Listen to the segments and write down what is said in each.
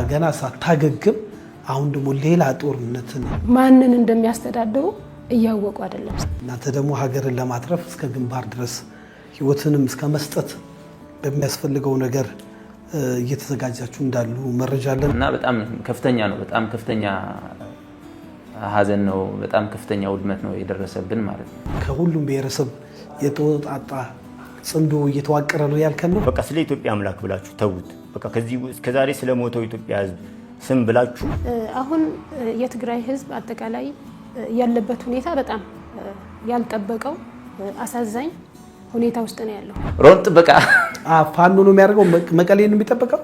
ገና ሳታገግም አሁን ደግሞ ሌላ ጦርነት ማንን እንደሚያስተዳድሩ እያወቁ አይደለም። እናንተ ደግሞ ሀገርን ለማትረፍ እስከ ግንባር ድረስ ህይወትንም እስከ መስጠት በሚያስፈልገው ነገር እየተዘጋጃችሁ እንዳሉ መረጃ አለን እና በጣም ከፍተኛ ነው። በጣም ከፍተኛ ሀዘን ነው። በጣም ከፍተኛ ውድመት ነው የደረሰብን ማለት ነው። ከሁሉም ብሔረሰብ የተወጣጣ ጽንዶ እየተዋቀረ ነው ያልከን ነው። በቃ ስለ ኢትዮጵያ አምላክ ብላችሁ ተውት። በቃ ከዚህ እስከዛሬ ስለሞተው ኢትዮጵያ ህዝብ ስም ብላችሁ አሁን የትግራይ ህዝብ አጠቃላይ ያለበት ሁኔታ በጣም ያልጠበቀው አሳዛኝ ሁኔታ ውስጥ ነው ያለው። ሮንጥ በቃ ፋኖ ነው የሚያደርገው መቀሌ ነው የሚጠበቀው።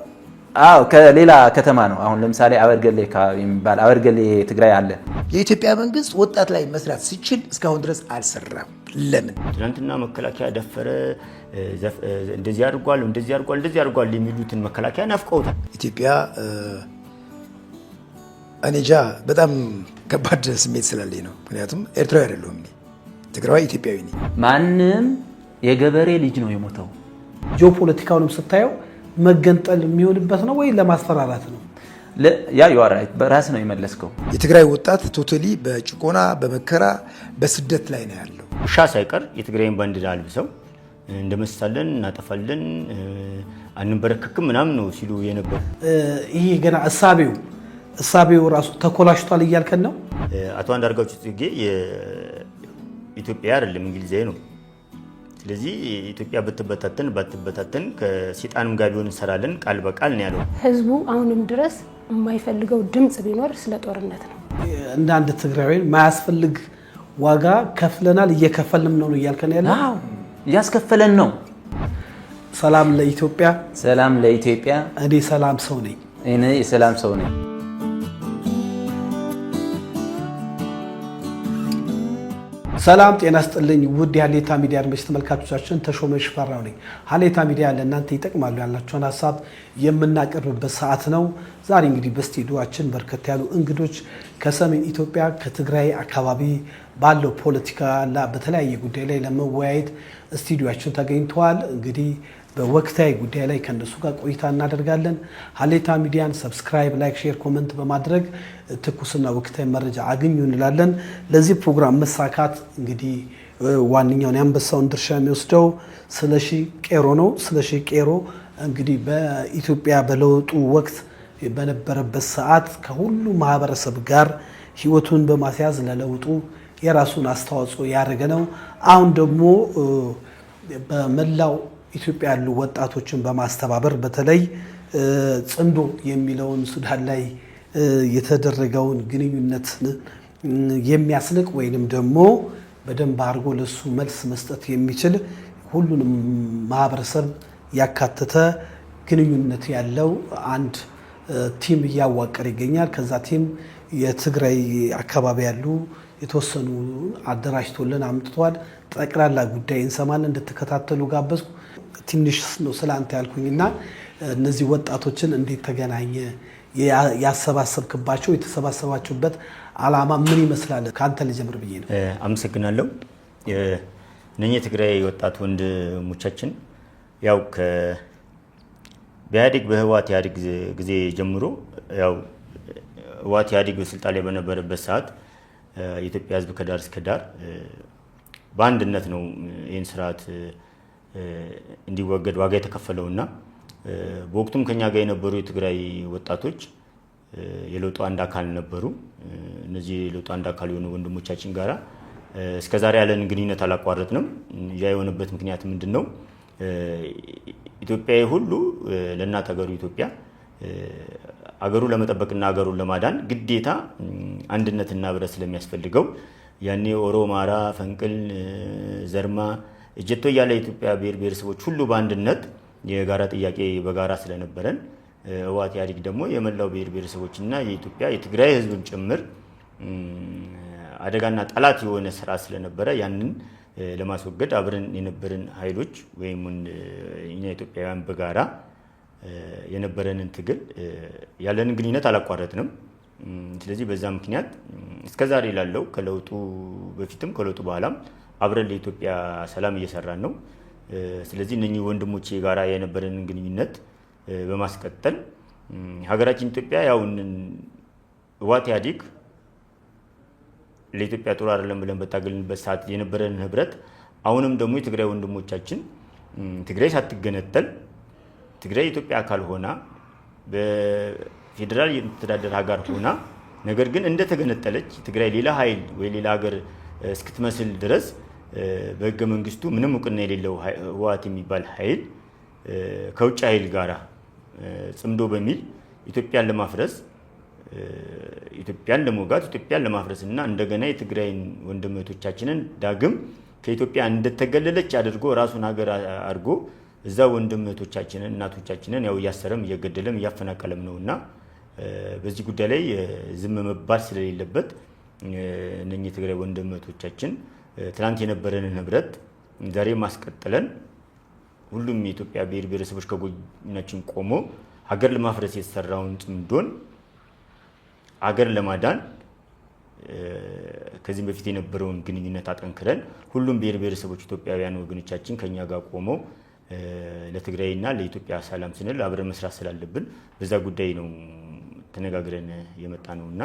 አዎ ከሌላ ከተማ ነው። አሁን ለምሳሌ አበርገሌ የሚባል አበርገሌ ትግራይ አለ። የኢትዮጵያ መንግስት ወጣት ላይ መስራት ሲችል እስካሁን ድረስ አልሰራም። ለምን? ትናንትና መከላከያ ደፈረ፣ እንደዚህ አድርጓል የሚሉትን መከላከያ ናፍቀውታል። ኢትዮጵያ እኔጃ በጣም ከባድ ስሜት ስላለኝ ነው። ምክንያቱም ኤርትራዊ አይደለሁም እኔ ትግራዋይ ኢትዮጵያዊ ነኝ። ማንም የገበሬ ልጅ ነው የሞተው። ጂኦፖለቲካውንም ስታየው መገንጠል የሚሆንበት ነው ወይ ለማስፈራራት ነው? ያ ይዋራይት በራስ ነው የመለስከው። የትግራይ ወጣት ቶታሊ በጭቆና በመከራ በስደት ላይ ነው ያለው። ውሻ ሳይቀር የትግራይን ባንዲራ አልብሰው እንደመሳለን እናጠፋለን አንበረከክም ምናምን ነው ሲሉ የነበር። ይሄ ገና እሳቤው ራሱ ተኮላሽቷል እያልከን ነው። አቶ አንዳርጋቸው ጽጌ የኢትዮጵያ አይደለም እንግሊዛዊ ነው። ስለዚህ ኢትዮጵያ ባትበታተን ከሰይጣንም ጋር ቢሆን እንሰራለን ቃል በቃል ነው ያለው። ህዝቡ አሁንም ድረስ የማይፈልገው ድምጽ ቢኖር ስለ ጦርነት ነው። እንደ አንድ ትግራዊ ማያስፈልግ ዋጋ ከፍለናል እየከፈልንም ነው እያልከን ያለው። አዎ እያስከፈለን ነው። ሰላም ለኢትዮጵያ፣ ሰላም ለኢትዮጵያ። እኔ ሰላም ሰው ነኝ። እኔ የሰላም ሰው ነኝ። ሰላም ጤና ስጥልኝ ውድ የሀሌታ ሚዲያ አድማጭ ተመልካቾቻችን፣ ተሾመ ሽፈራው ነኝ። ሀሌታ ሚዲያ ለእናንተ ይጠቅማሉ ያላችሁን ሀሳብ የምናቀርብበት ሰዓት ነው። ዛሬ እንግዲህ በስቱዲዮአችን በርከት ያሉ እንግዶች ከሰሜን ኢትዮጵያ ከትግራይ አካባቢ ባለው ፖለቲካና በተለያየ ጉዳይ ላይ ለመወያየት ስቱዲዮአችን ተገኝተዋል። እንግዲህ በወቅታዊ ጉዳይ ላይ ከነሱ ጋር ቆይታ እናደርጋለን። ሀሌታ ሚዲያን ሰብስክራይብ፣ ላይክ፣ ሼር፣ ኮመንት በማድረግ ትኩስና ወቅታዊ መረጃ አግኙ እንላለን። ለዚህ ፕሮግራም መሳካት እንግዲህ ዋነኛውን የአንበሳውን ድርሻ የሚወስደው ስለሺ ቄሮ ነው። ስለሺ ቄሮ እንግዲህ በኢትዮጵያ በለውጡ ወቅት በነበረበት ሰዓት ከሁሉ ማህበረሰብ ጋር ህይወቱን በማስያዝ ለለውጡ የራሱን አስተዋጽኦ ያደረገ ነው። አሁን ደግሞ በመላው ኢትዮጵያ ያሉ ወጣቶችን በማስተባበር በተለይ ጽንዶ የሚለውን ሱዳን ላይ የተደረገውን ግንኙነት የሚያስንቅ ወይንም ደግሞ በደንብ አድርጎ ለሱ መልስ መስጠት የሚችል ሁሉንም ማህበረሰብ ያካተተ ግንኙነት ያለው አንድ ቲም እያዋቀረ ይገኛል። ከዛ ቲም የትግራይ አካባቢ ያሉ የተወሰኑ አደራጅቶልን አምጥቷል። ጠቅላላ ጉዳይ እንሰማለን፣ እንድትከታተሉ ጋበዝኩ። ትንሽ ነው ስላንተ ያልኩኝና እነዚህ ወጣቶችን እንዴት ተገናኘ? ያሰባሰብክባቸው የተሰባሰባችሁበት ዓላማ ምን ይመስላል? ከአንተ ልጀምር ብዬ ነው። አመሰግናለሁ። እነኚህ የትግራይ ወጣት ወንድሞቻችን ያው በኢህአዴግ በህወሓት ኢህአዴግ ጊዜ ጀምሮ ያው ህወሓት ኢህአዴግ በስልጣን ላይ በነበረበት ሰዓት የኢትዮጵያ ህዝብ ከዳር እስከ ዳር በአንድነት ነው ይህን ስርዓት እንዲወገድ ዋጋ የተከፈለውና በወቅቱም ከኛ ጋር የነበሩ የትግራይ ወጣቶች የለውጡ አንድ አካል ነበሩ። እነዚህ የለውጡ አንድ አካል የሆኑ ወንድሞቻችን ጋራ እስከዛሬ ያለን ግንኙነት አላቋረጥንም። ያ የሆነበት ምክንያት ምንድነው? ኢትዮጵያዊ ሁሉ ለእናት ሀገሩ ኢትዮጵያ አገሩ ለመጠበቅና አገሩን ለማዳን ግዴታ አንድነትና ህብረት ስለሚያስፈልገው ያኔ ኦሮማራ፣ ፈንቅል፣ ዘርማ፣ እጀቶ ያለ የኢትዮጵያ ብሔር ብሔረሰቦች ሁሉ በአንድነት የጋራ ጥያቄ በጋራ ስለነበረን ህወሓት ኢህአዴግ ደግሞ የመላው ብሔር ብሔረሰቦችና የኢትዮጵያ የትግራይ ህዝብን ጭምር አደጋና ጠላት የሆነ ስራ ስለነበረ ያንን ለማስወገድ አብረን የነበረን ኃይሎች ወይም እኛ ኢትዮጵያውያን በጋራ የነበረንን ትግል ያለንን ግንኙነት አላቋረጥንም። ስለዚህ በዛ ምክንያት እስከዛሬ ላለው ከለውጡ በፊትም ከለውጡ በኋላም አብረን ለኢትዮጵያ ሰላም እየሰራን ነው። ስለዚህ እነኚህ ወንድሞቼ ጋራ የነበረንን ግንኙነት በማስቀጠል ሀገራችን ኢትዮጵያ ያው ህወሓት ኢህአዴግ ለኢትዮጵያ ጥሩ አይደለም ብለን በታገልንበት ሰዓት የነበረን ህብረት አሁንም ደግሞ የትግራይ ወንድሞቻችን ትግራይ ሳትገነጠል ትግራይ የኢትዮጵያ አካል ሆና በፌዴራል የምትተዳደር ሀገር ሆና ነገር ግን እንደተገነጠለች ትግራይ ሌላ ኃይል ወይ ሌላ ሀገር እስክትመስል ድረስ በህገ መንግስቱ ምንም እውቅና የሌለው ህወሓት የሚባል ኃይል ከውጭ ኃይል ጋራ ጽምዶ በሚል ኢትዮጵያን ለማፍረስ ኢትዮጵያን ለመውጋት ኢትዮጵያን ለማፍረስ እና እንደገና የትግራይን ወንድሞቻችንን ዳግም ከኢትዮጵያ እንደተገለለች አድርጎ ራሱን ሀገር አድርጎ እዛ ወንድሞቻችንን እናቶቻችንን ያው እያሰረም እየገደለም እያፈናቀለም ነውና በዚህ ጉዳይ ላይ ዝም መባል ስለሌለበት እነኚህ የትግራይ ወንድሞቻችን ትናንት የነበረንን ህብረት ዛሬ ማስቀጠለን ሁሉም የኢትዮጵያ ብሔር ብሔረሰቦች ከጎናችን ቆሞ ሀገር ለማፍረስ የተሰራውን ጽምዶን ሀገር ለማዳን ከዚህም በፊት የነበረውን ግንኙነት አጠንክረን ሁሉም ብሔር ብሔረሰቦች ኢትዮጵያውያን ወገኖቻችን ከኛ ጋር ቆመው ለትግራይና ለኢትዮጵያ ሰላም ስንል አብረን መስራት ስላለብን በዛ ጉዳይ ነው ተነጋግረን የመጣ ነውና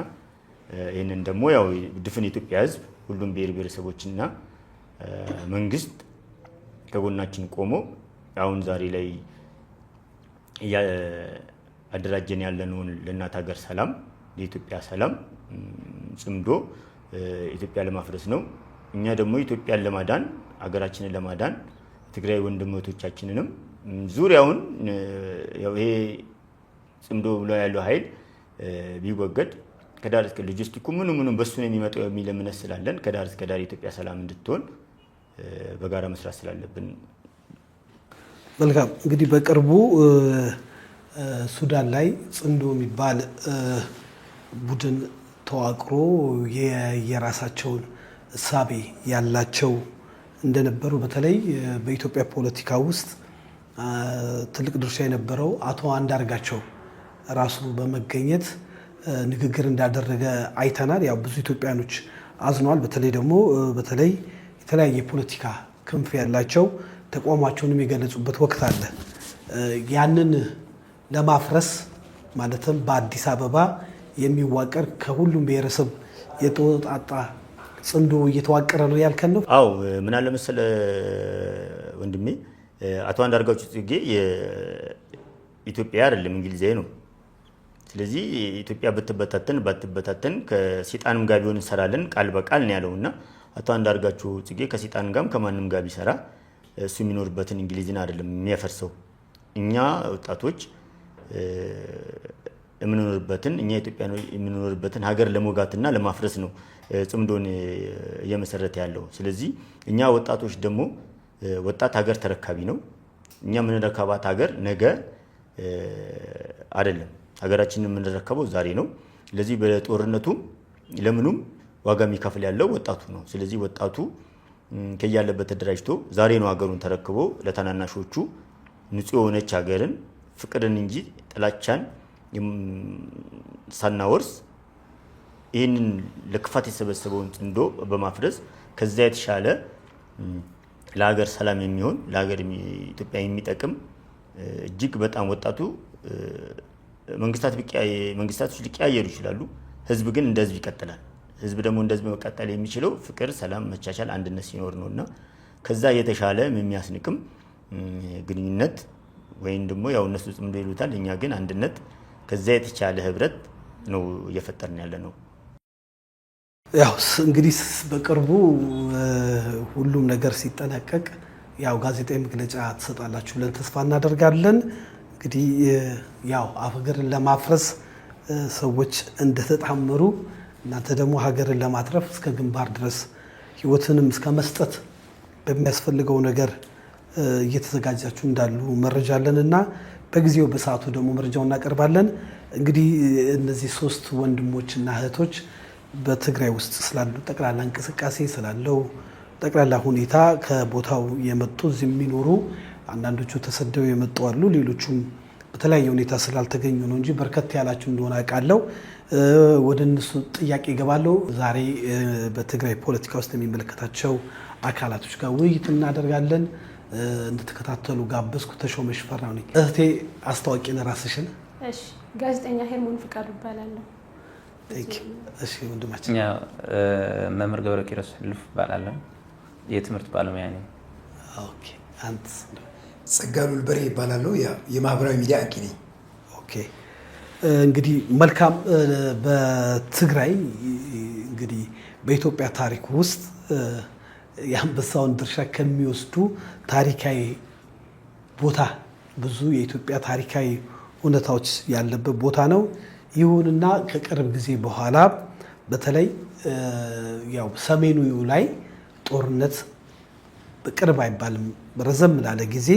ይሄንን ደግሞ ያው ድፍን የኢትዮጵያ ህዝብ ሁሉም ብሔር ብሔረሰቦችና መንግስት ከጎናችን ቆሞ አሁን ዛሬ ላይ አደራጀን ያለነውን ለእናት ሀገር ሰላም ለኢትዮጵያ ሰላም ጽምዶ ኢትዮጵያ ለማፍረስ ነው። እኛ ደግሞ ኢትዮጵያን ለማዳን ሀገራችንን ለማዳን ትግራይ ወንድሞቻችንንም ዙሪያውን ያው ይሄ ጽምዶ ብሎ ያለው ኃይል ቢወገድ ከዳር እስከ ሎጂስቲኩ ምኑ በሱ ነው የሚመጣው የሚል እምነት ስላለን ከዳር እስከ ዳር ኢትዮጵያ ሰላም እንድትሆን በጋራ መስራት ስላለብን። መልካም እንግዲህ በቅርቡ ሱዳን ላይ ጽምዶ የሚባል ቡድን ተዋቅሮ የራሳቸውን እሳቤ ያላቸው እንደነበሩ በተለይ በኢትዮጵያ ፖለቲካ ውስጥ ትልቅ ድርሻ የነበረው አቶ አንዳርጋቸው ራሱ በመገኘት ንግግር እንዳደረገ አይተናል። ያው ብዙ ኢትዮጵያኖች አዝነዋል። በተለይ ደግሞ የተለያየ የፖለቲካ ክንፍ ያላቸው ተቋማቸውንም የገለጹበት ወቅት አለ። ያንን ለማፍረስ ማለትም በአዲስ አበባ የሚዋቀር ከሁሉም ብሔረሰብ የተወጣጣ ጽምዶ እየተዋቀረ ነው ያልከን ነው? አዎ ምን አለ መሰለህ ወንድሜ፣ አቶ አንዳርጋቸው ጽጌ የኢትዮጵያ አይደለም እንግሊዛዊ ነው። ስለዚህ ኢትዮጵያ ባትበታተን ከሰይጣንም ጋር ቢሆን እንሰራለን ቃል በቃል ነው ያለውና አቶ አንዳርጋቸው ጽጌ ከሰይጣን ጋርም ከማንም ጋር ቢሰራ እሱ የሚኖርበትን እንግሊዝን አይደለም የሚያፈርሰው። እኛ ወጣቶች የምንኖርበትን እኛ ኢትዮጵያ የምንኖርበትን ሀገር ለመውጋትና ለማፍረስ ነው ጽምዶን እየመሰረተ ያለው። ስለዚህ እኛ ወጣቶች ደግሞ ወጣት ሀገር ተረካቢ ነው። እኛ የምንረከባት ሀገር ነገ አይደለም፣ ሀገራችንን የምንረከበው ዛሬ ነው። ስለዚህ በጦርነቱ ለምኑም ዋጋ የሚከፍል ያለው ወጣቱ ነው። ስለዚህ ወጣቱ ከያለበት ተደራጅቶ ዛሬ ነው ሀገሩን ተረክቦ ለታናናሾቹ ንጹህ የሆነች ሀገርን ፍቅርን እንጂ ጥላቻን ሳናወርስ ይህንን ለክፋት የሰበሰበውን ጽምዶ በማፍረስ ከዛ የተሻለ ለሀገር ሰላም የሚሆን ለሀገር ኢትዮጵያ የሚጠቅም እጅግ በጣም ወጣቱ መንግስታቶች ሊቀያየሩ ይችላሉ። ህዝብ ግን እንደ ህዝብ ይቀጥላል። ህዝብ ደግሞ እንደ ህዝብ መቀጠል የሚችለው ፍቅር፣ ሰላም፣ መቻቻል፣ አንድነት ሲኖር ነውና ከዛ የተሻለ የሚያስንቅም ግንኙነት ወይም ደግሞ ያው እነሱ ጽምዶ ይሉታል፣ እኛ ግን አንድነት፣ ከዛ የተሻለ ህብረት ነው እየፈጠርን ያለ ነው። ያው እንግዲህ በቅርቡ ሁሉም ነገር ሲጠናቀቅ ያው ጋዜጣዊ መግለጫ ትሰጣላችሁ ብለን ተስፋ እናደርጋለን። እንግዲህ ያው ሀገርን ለማፍረስ ሰዎች እንደተጣመሩ እናንተ ደግሞ ሀገርን ለማትረፍ እስከ ግንባር ድረስ ህይወትንም እስከ መስጠት በሚያስፈልገው ነገር እየተዘጋጃችሁ እንዳሉ መረጃ አለን እና በጊዜው በሰዓቱ ደግሞ መረጃውን እናቀርባለን። እንግዲህ እነዚህ ሶስት ወንድሞችና እህቶች በትግራይ ውስጥ ስላሉ ጠቅላላ እንቅስቃሴ ስላለው ጠቅላላ ሁኔታ ከቦታው የመጡ እዚህ የሚኖሩ አንዳንዶቹ ተሰደው የመጡ አሉ። ሌሎቹም በተለያየ ሁኔታ ስላልተገኙ ነው እንጂ በርከት ያላችሁ እንደሆነ አውቃለሁ። ወደ እነሱ ጥያቄ እገባለሁ። ዛሬ በትግራይ ፖለቲካ ውስጥ የሚመለከታቸው አካላቶች ጋር ውይይት እናደርጋለን። እንድትከታተሉ ጋበዝኩ። ተሾመ ሽፈራው ነኝ። እህቴ አስታዋቂን ራስሽን። እሺ፣ ጋዜጠኛ ሄርሞን ፍቃዱ እባላለሁ። እሺ ወንድማችን መምህር ገብረ ኪሮስ ልፍ እባላለሁ። የትምህርት ባለሙያ ነኝ። ኦኬ አንተ ጸጋሉል በሬ እባላለሁ። የማህበራዊ ሚዲያ አንቂ ነኝ። ኦኬ እንግዲህ መልካም። በትግራይ እንግዲህ በኢትዮጵያ ታሪክ ውስጥ የአንበሳውን ድርሻ ከሚወስዱ ታሪካዊ ቦታ ብዙ የኢትዮጵያ ታሪካዊ እውነታዎች ያለበት ቦታ ነው። ይሁንና ከቅርብ ጊዜ በኋላ በተለይ ያው ሰሜኑ ላይ ጦርነት በቅርብ አይባልም ረዘም ላለ ጊዜ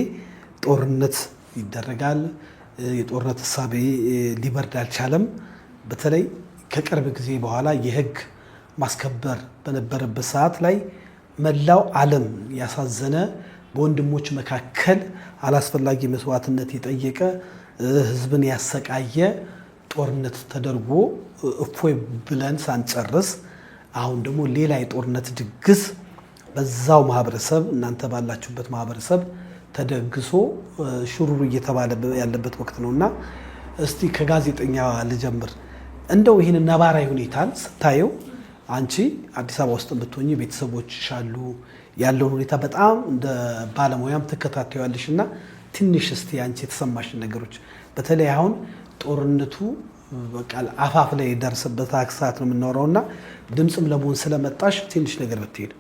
ጦርነት ይደረጋል። የጦርነት ሀሳብ ሊበርድ አልቻለም። በተለይ ከቅርብ ጊዜ በኋላ የህግ ማስከበር በነበረበት ሰዓት ላይ መላው ዓለም ያሳዘነ በወንድሞች መካከል አላስፈላጊ መስዋዕትነት የጠየቀ ህዝብን ያሰቃየ ጦርነት ተደርጎ እፎይ ብለን ሳንጨርስ አሁን ደግሞ ሌላ የጦርነት ድግስ በዛው ማህበረሰብ እናንተ ባላችሁበት ማህበረሰብ ተደግሶ ሽሩሩ እየተባለ ያለበት ወቅት ነውና እስቲ ከጋዜጠኛ ልጀምር። እንደው ይህን ነባራዊ ሁኔታን ስታየው አንቺ አዲስ አበባ ውስጥ ብትሆኚ ቤተሰቦችሽ አሉ ያለውን ሁኔታ በጣም እንደ ባለሙያም ተከታታያለሽና ትንሽ እስቲ አንቺ የተሰማሽ ነገሮች በተለይ አሁን ጦርነቱ በቃ አፋፍ ላይ የደረሰበት ሰዓት ነው የምናወራውና ድምጽም ለመሆን ስለመጣሽ ትንሽ ነገር ብትሄድ።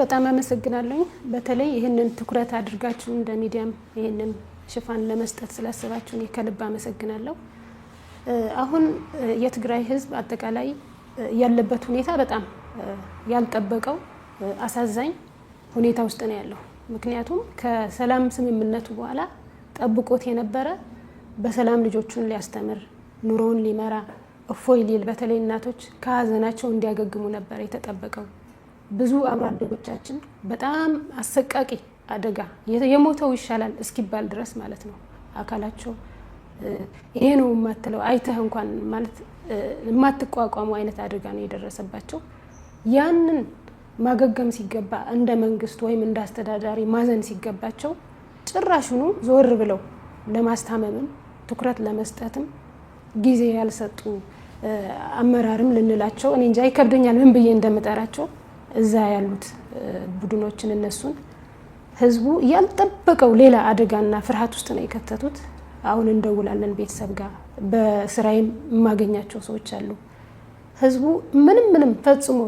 በጣም አመሰግናለሁ። በተለይ ይህንን ትኩረት አድርጋችሁ እንደ ሚዲያም ይህንን ሽፋን ለመስጠት ስላሰባችሁ ከልብ አመሰግናለሁ። አሁን የትግራይ ህዝብ አጠቃላይ ያለበት ሁኔታ በጣም ያልጠበቀው አሳዛኝ ሁኔታ ውስጥ ነው ያለው። ምክንያቱም ከሰላም ስምምነቱ በኋላ ጠብቆት የነበረ በሰላም ልጆቹን ሊያስተምር ኑሮውን ሊመራ እፎይ ሊል በተለይ እናቶች ከሀዘናቸው እንዲያገግሙ ነበር የተጠበቀው። ብዙ አብሮ አደጎቻችን በጣም አሰቃቂ አደጋ የሞተው ይሻላል እስኪባል ድረስ ማለት ነው አካላቸው ይሄ ነው የማትለው አይተህ እንኳን ማለት የማትቋቋመው አይነት አደጋ ነው የደረሰባቸው። ያንን ማገገም ሲገባ እንደ መንግስት ወይም እንደ አስተዳዳሪ ማዘን ሲገባቸው ጭራሹኑ ዞር ብለው ለማስታመምም ትኩረት ለመስጠትም ጊዜ ያልሰጡ አመራርም ልንላቸው እኔ እንጃ ይከብደኛል ምን ብዬ እንደምጠራቸው እዛ ያሉት ቡድኖችን እነሱን ህዝቡ ያልጠበቀው ሌላ አደጋና ፍርሃት ውስጥ ነው የከተቱት። አሁን እንደውላለን ቤተሰብ ጋር በስራዬም የማገኛቸው ሰዎች አሉ። ህዝቡ ምንም ፈጽሞ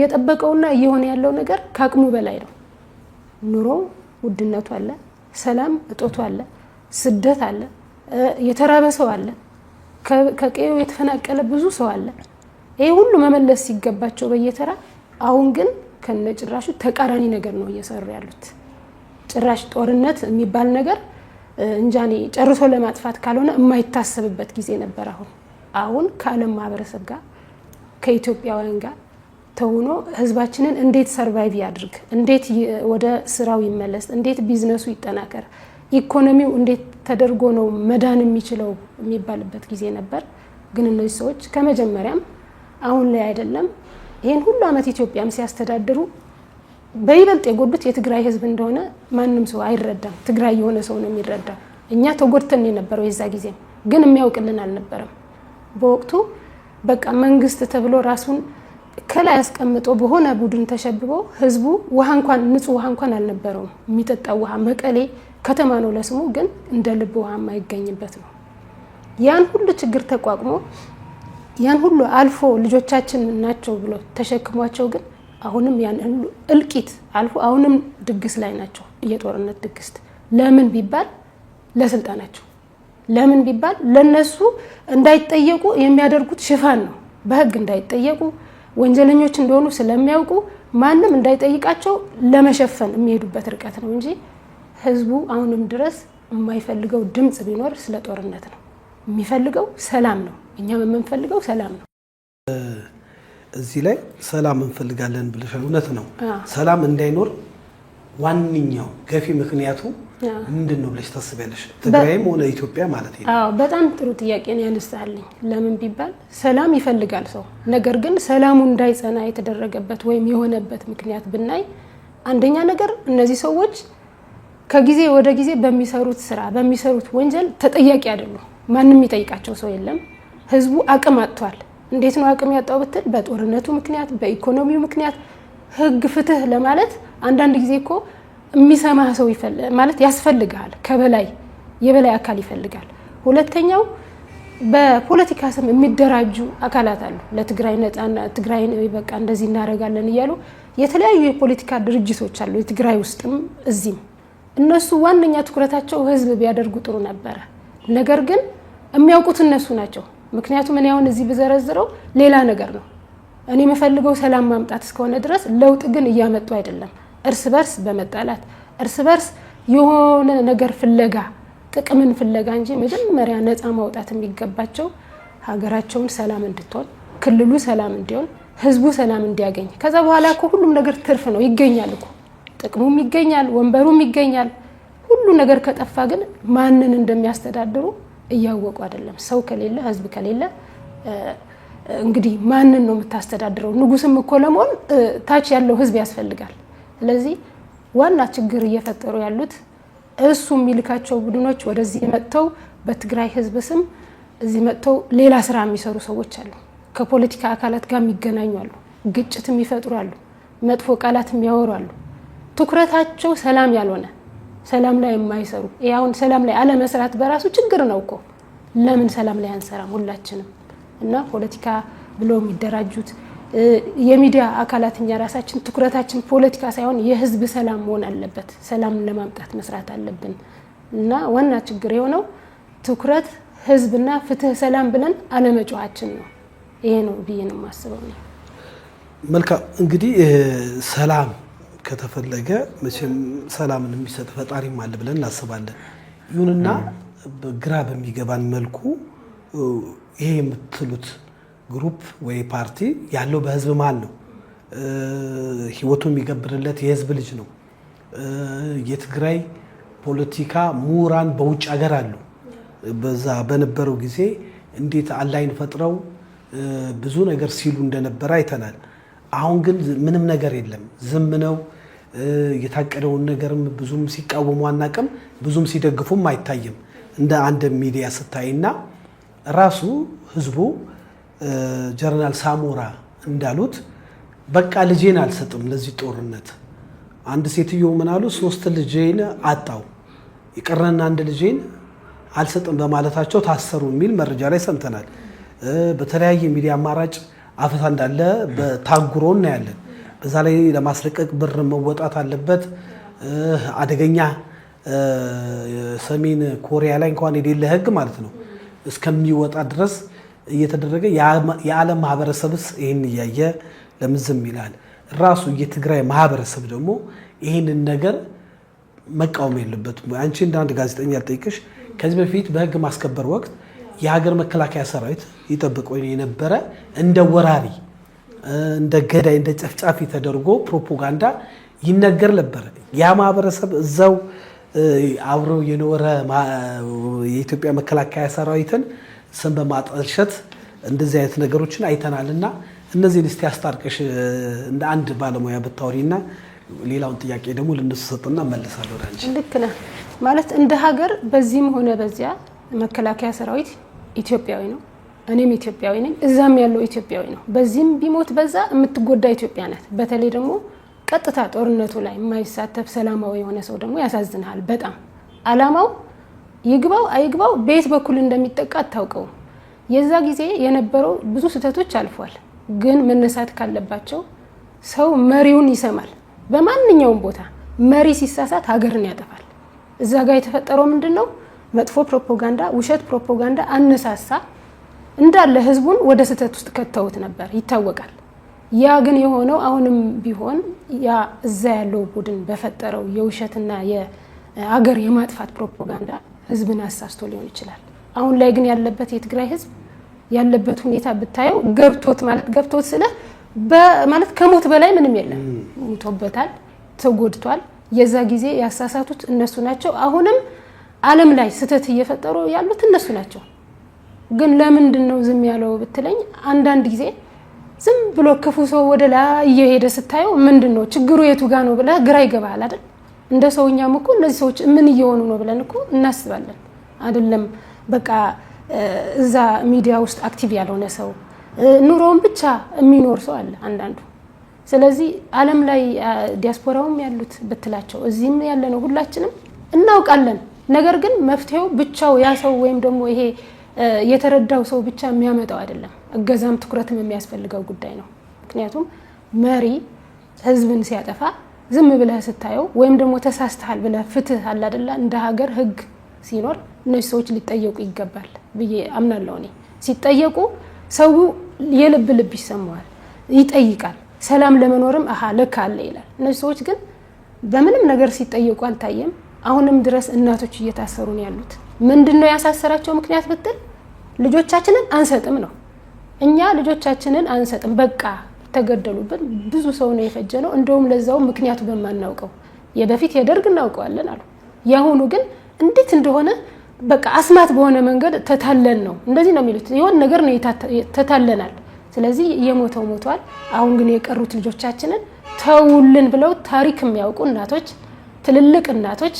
የጠበቀውና እየሆነ ያለው ነገር ከአቅሙ በላይ ነው። ኑሮ ውድነቱ አለ፣ ሰላም እጦቱ አለ፣ ስደት አለ፣ የተራበ ሰው አለ፣ ከቀዩ የተፈናቀለ ብዙ ሰው አለ። ይሄ ሁሉ መመለስ ሲገባቸው በየተራ አሁን ግን ከነጭራሹ ተቃራኒ ነገር ነው እየሰሩ ያሉት። ጭራሽ ጦርነት የሚባል ነገር እንጃኔ ጨርሶ ለማጥፋት ካልሆነ የማይታሰብበት ጊዜ ነበር። አሁን ከዓለም ማህበረሰብ ጋር ከኢትዮጵያውያን ጋር ተውኖ ህዝባችንን እንዴት ሰርቫይቭ ያድርግ፣ እንዴት ወደ ስራው ይመለስ፣ እንዴት ቢዝነሱ ይጠናከር፣ ኢኮኖሚው እንዴት ተደርጎ ነው መዳን የሚችለው የሚባልበት ጊዜ ነበር። ግን እነዚህ ሰዎች ከመጀመሪያም አሁን ላይ አይደለም ይሄን ሁሉ አመት ኢትዮጵያም ሲያስተዳድሩ በይበልጥ የጎዱት የትግራይ ህዝብ እንደሆነ ማንም ሰው አይረዳም። ትግራይ የሆነ ሰው ነው የሚረዳው። እኛ ተጎድተን የነበረው የዛ ጊዜ ግን የሚያውቅልን አልነበረም። በወቅቱ በቃ መንግስት ተብሎ ራሱን ከላይ አስቀምጦ በሆነ ቡድን ተሸብቦ ህዝቡ ውሃ እንኳን ንጹህ ውሃ እንኳን አልነበረውም። የሚጠጣው ውሃ መቀሌ ከተማ ነው ለስሙ፣ ግን እንደ ልብ ውሃ የማይገኝበት ነው። ያን ሁሉ ችግር ተቋቁሞ ያን ሁሉ አልፎ ልጆቻችን ናቸው ብሎ ተሸክሟቸው ግን አሁንም ያን ሁሉ እልቂት አልፎ አሁንም ድግስ ላይ ናቸው። የጦርነት ድግስ ለምን ቢባል ለስልጣናቸው፣ ለምን ቢባል ለነሱ እንዳይጠየቁ የሚያደርጉት ሽፋን ነው። በህግ እንዳይጠየቁ ወንጀለኞች እንደሆኑ ስለሚያውቁ ማንም እንዳይጠይቃቸው ለመሸፈን የሚሄዱበት ርቀት ነው እንጂ ህዝቡ አሁንም ድረስ የማይፈልገው ድምጽ ቢኖር ስለ ጦርነት ነው። የሚፈልገው ሰላም ነው። እኛም የምንፈልገው ሰላም ነው። እዚህ ላይ ሰላም እንፈልጋለን ብለሻል። እውነት ነው። ሰላም እንዳይኖር ዋነኛው ገፊ ምክንያቱ ምንድን ነው ብለሽ ታስቢያለሽ? ትግራይም ሆነ ኢትዮጵያ ማለት ነው። አዎ በጣም ጥሩ ጥያቄ ነው ያነሳልኝ። ለምን ቢባል ሰላም ይፈልጋል ሰው። ነገር ግን ሰላሙ እንዳይጸና የተደረገበት ወይም የሆነበት ምክንያት ብናይ አንደኛ ነገር እነዚህ ሰዎች ከጊዜ ወደ ጊዜ በሚሰሩት ስራ በሚሰሩት ወንጀል ተጠያቂ አይደሉም። ማንም ይጠይቃቸው ሰው የለም። ህዝቡ አቅም አጥቷል። እንዴት ነው አቅም ያጣው ብትል በጦርነቱ ምክንያት፣ በኢኮኖሚው ምክንያት ህግ ፍትህ ለማለት አንዳንድ ጊዜ እኮ የሚሰማ ሰው ማለት ያስፈልጋል። ከበላይ የበላይ አካል ይፈልጋል። ሁለተኛው በፖለቲካ ስም የሚደራጁ አካላት አሉ። ለትግራይ ነፃና ትግራይ በቃ እንደዚህ እናደርጋለን እያሉ የተለያዩ የፖለቲካ ድርጅቶች አሉ የትግራይ ውስጥም እዚህም። እነሱ ዋነኛ ትኩረታቸው ህዝብ ቢያደርጉ ጥሩ ነበረ። ነገር ግን የሚያውቁት እነሱ ናቸው። ምክንያቱም እኔ አሁን እዚህ ብዘረዝረው ሌላ ነገር ነው። እኔ የምፈልገው ሰላም ማምጣት እስከሆነ ድረስ ለውጥ ግን እያመጡ አይደለም። እርስ በርስ በመጣላት እርስ በርስ የሆነ ነገር ፍለጋ ጥቅምን ፍለጋ እንጂ መጀመሪያ ነፃ ማውጣት የሚገባቸው ሀገራቸውን ሰላም እንድትሆን፣ ክልሉ ሰላም እንዲሆን፣ ህዝቡ ሰላም እንዲያገኝ። ከዛ በኋላ እኮ ሁሉም ነገር ትርፍ ነው ይገኛል እኮ ጥቅሙም ይገኛል፣ ወንበሩም ይገኛል። ሁሉ ነገር ከጠፋ ግን ማንን እንደሚያስተዳድሩ እያወቁ አይደለም። ሰው ከሌለ ህዝብ ከሌለ እንግዲህ ማንን ነው የምታስተዳድረው? ንጉስም እኮ ለመሆን ታች ያለው ህዝብ ያስፈልጋል። ስለዚህ ዋና ችግር እየፈጠሩ ያሉት እሱ የሚልካቸው ቡድኖች ወደዚህ መጥተው በትግራይ ህዝብ ስም እዚህ መጥተው ሌላ ስራ የሚሰሩ ሰዎች አሉ። ከፖለቲካ አካላት ጋር የሚገናኙ አሉ፣ ግጭት የሚፈጥሩ አሉ፣ መጥፎ ቃላት የሚያወሩ አሉ። ትኩረታቸው ሰላም ያልሆነ ሰላም ላይ የማይሰሩ ያውን ሰላም ላይ አለመስራት በራሱ ችግር ነው እኮ። ለምን ሰላም ላይ አንሰራም ሁላችንም? እና ፖለቲካ ብለው የሚደራጁት የሚዲያ አካላትኛ ራሳችን ትኩረታችን ፖለቲካ ሳይሆን የህዝብ ሰላም መሆን አለበት። ሰላምን ለማምጣት መስራት አለብን። እና ዋና ችግር የሆነው ትኩረት ህዝብና ፍትህ ሰላም ብለን አለመጫዋችን ነው። ይሄ ነው ብዬ ነው የማስበው። መልካም እንግዲህ ሰላም ከተፈለገ መቼም ሰላምን የሚሰጥ ፈጣሪም አለ ብለን እናስባለን። ይሁንና ግራ በሚገባን መልኩ ይሄ የምትሉት ግሩፕ ወይ ፓርቲ ያለው በህዝብ መሀል ነው። ህይወቱ የሚገብርለት የህዝብ ልጅ ነው። የትግራይ ፖለቲካ ምሁራን በውጭ ሀገር አሉ። በዛ በነበረው ጊዜ እንዴት አላይን ፈጥረው ብዙ ነገር ሲሉ እንደነበረ አይተናል። አሁን ግን ምንም ነገር የለም፣ ዝም ነው። የታቀደውን ነገርም ብዙም ሲቃወሙ አናቅም፣ ብዙም ሲደግፉም አይታይም። እንደ አንድ ሚዲያ ስታይና ራሱ ህዝቡ ጀነራል ሳሞራ እንዳሉት በቃ ልጄን አልሰጥም ለዚህ ጦርነት። አንድ ሴትዮ ምን አሉ? 3 ልጄን አጣው የቀረና አንድ ልጄን አልሰጥም በማለታቸው ታሰሩ የሚል መረጃ ላይ ሰምተናል። በተለያየ ሚዲያ አማራጭ አፈሳ እንዳለ በታጉሮ እናያለን። በዛ ላይ ለማስለቀቅ ብር መወጣት አለበት። አደገኛ ሰሜን ኮሪያ ላይ እንኳን የሌለ ህግ ማለት ነው እስከሚወጣ ድረስ እየተደረገ የዓለም ማህበረሰብስ ይህን እያየ ለምን ዝም ይላል? ራሱ የትግራይ ማህበረሰብ ደግሞ ይህንን ነገር መቃወም የለበትም። አንቺ እንደ አንድ ጋዜጠኛ ልጠይቅሽ፣ ከዚህ በፊት በህግ ማስከበር ወቅት የሀገር መከላከያ ሰራዊት ይጠብቀው የነበረ እንደ ወራሪ፣ እንደ ገዳይ፣ እንደ ጨፍጫፊ ተደርጎ ፕሮፓጋንዳ ይነገር ነበር። ያ ማህበረሰብ እዛው አብረው የኖረ የኢትዮጵያ መከላከያ ሰራዊትን ስም በማጠልሸት እንደዚህ አይነት ነገሮችን አይተናልና እነዚህን እስቲ አስታርቀሽ እንደ አንድ ባለሙያ ብታወሪና ሌላውን ጥያቄ ደግሞ ልነሱ ሰጥና መልሳለሁ ወደ አንቺ። ልክ ነህ ማለት እንደ ሀገር በዚህም ሆነ በዚያ መከላከያ ሰራዊት ኢትዮጵያዊ ነው። እኔም ኢትዮጵያዊ ነኝ፣ እዛም ያለው ኢትዮጵያዊ ነው። በዚህም ቢሞት በዛ የምትጎዳ ኢትዮጵያ ናት። በተለይ ደግሞ ቀጥታ ጦርነቱ ላይ የማይሳተፍ ሰላማዊ የሆነ ሰው ደግሞ ያሳዝናል በጣም። አላማው ይግባው አይግባው በየት በኩል እንደሚጠቃ አታውቀው። የዛ ጊዜ የነበረው ብዙ ስህተቶች አልፏል። ግን መነሳት ካለባቸው ሰው መሪውን ይሰማል። በማንኛውም ቦታ መሪ ሲሳሳት ሀገርን ያጠፋል። እዛ ጋር የተፈጠረው ምንድነው? መጥፎ ፕሮፓጋንዳ፣ ውሸት ፕሮፓጋንዳ አነሳሳ እንዳለ ህዝቡን ወደ ስህተት ውስጥ ከተውት ነበር ይታወቃል። ያ ግን የሆነው አሁንም ቢሆን ያ እዛ ያለው ቡድን በፈጠረው የውሸትና የአገር የማጥፋት ፕሮፓጋንዳ ህዝብን አሳስቶ ሊሆን ይችላል። አሁን ላይ ግን ያለበት የትግራይ ህዝብ ያለበት ሁኔታ ብታየው ገብቶት ስለ ማለት ከሞት በላይ ምንም የለም። ሞቶበታል፣ ተጎድቷል። የዛ ጊዜ ያሳሳቱት እነሱ ናቸው። አሁንም ዓለም ላይ ስህተት እየፈጠሩ ያሉት እነሱ ናቸው። ግን ለምንድን ነው ዝም ያለው ብትለኝ አንዳንድ ጊዜ ዝም ብሎ ክፉ ሰው ወደ ላይ እየሄደ ስታየው ምንድነው ችግሩ የቱ ጋር ነው ብለህ ግራ ይገባል አይደል? እንደ ሰውኛም እኮ እነዚህ ሰዎች ምን እየሆኑ ነው ብለን እኮ እናስባለን አይደለም? በቃ እዛ ሚዲያ ውስጥ አክቲቭ ያልሆነ ሰው ኑሮውን ብቻ የሚኖር ሰው አለ አንዳንዱ። ስለዚህ ዓለም ላይ ዲያስፖራውም ያሉት ብትላቸው እዚህም ያለ ነው ሁላችንም እናውቃለን። ነገር ግን መፍትሄው ብቻው ያ ሰው ወይም ደግሞ ይሄ የተረዳው ሰው ብቻ የሚያመጣው አይደለም። እገዛም ትኩረትም የሚያስፈልገው ጉዳይ ነው። ምክንያቱም መሪ ህዝብን ሲያጠፋ ዝም ብለህ ስታየው ወይም ደግሞ ተሳስተሃል ብለህ ፍትህ አለ አይደለ እንደ ሀገር ህግ ሲኖር እነዚህ ሰዎች ሊጠየቁ ይገባል ብዬ አምናለሁ። እኔ ሲጠየቁ ሰው የልብ ልብ ይሰማዋል፣ ይጠይቃል። ሰላም ለመኖርም አሃ ልክ አለ ይላል። እነዚህ ሰዎች ግን በምንም ነገር ሲጠየቁ አልታየም። አሁንም ድረስ እናቶች እየታሰሩ ነው ያሉት። ምንድነው ያሳሰራቸው ምክንያት ብትል ልጆቻችንን አንሰጥም ነው። እኛ ልጆቻችንን አንሰጥም በቃ ተገደሉብን። ብዙ ሰው ነው የፈጀነው። እንደውም ለዛው ምክንያቱ በማናውቀው የበፊት የደርግ እናውቀዋለን አሉ። ያሁኑ ግን እንዴት እንደሆነ በቃ አስማት በሆነ መንገድ ተታለን ነው። እንደዚህ ነው የሚሉት። የሆነ ነገር ነው ተታለናል። ስለዚህ የሞተው ሞቷል። አሁን ግን የቀሩት ልጆቻችንን ተውልን ብለው ታሪክ የሚያውቁ እናቶች፣ ትልልቅ እናቶች፣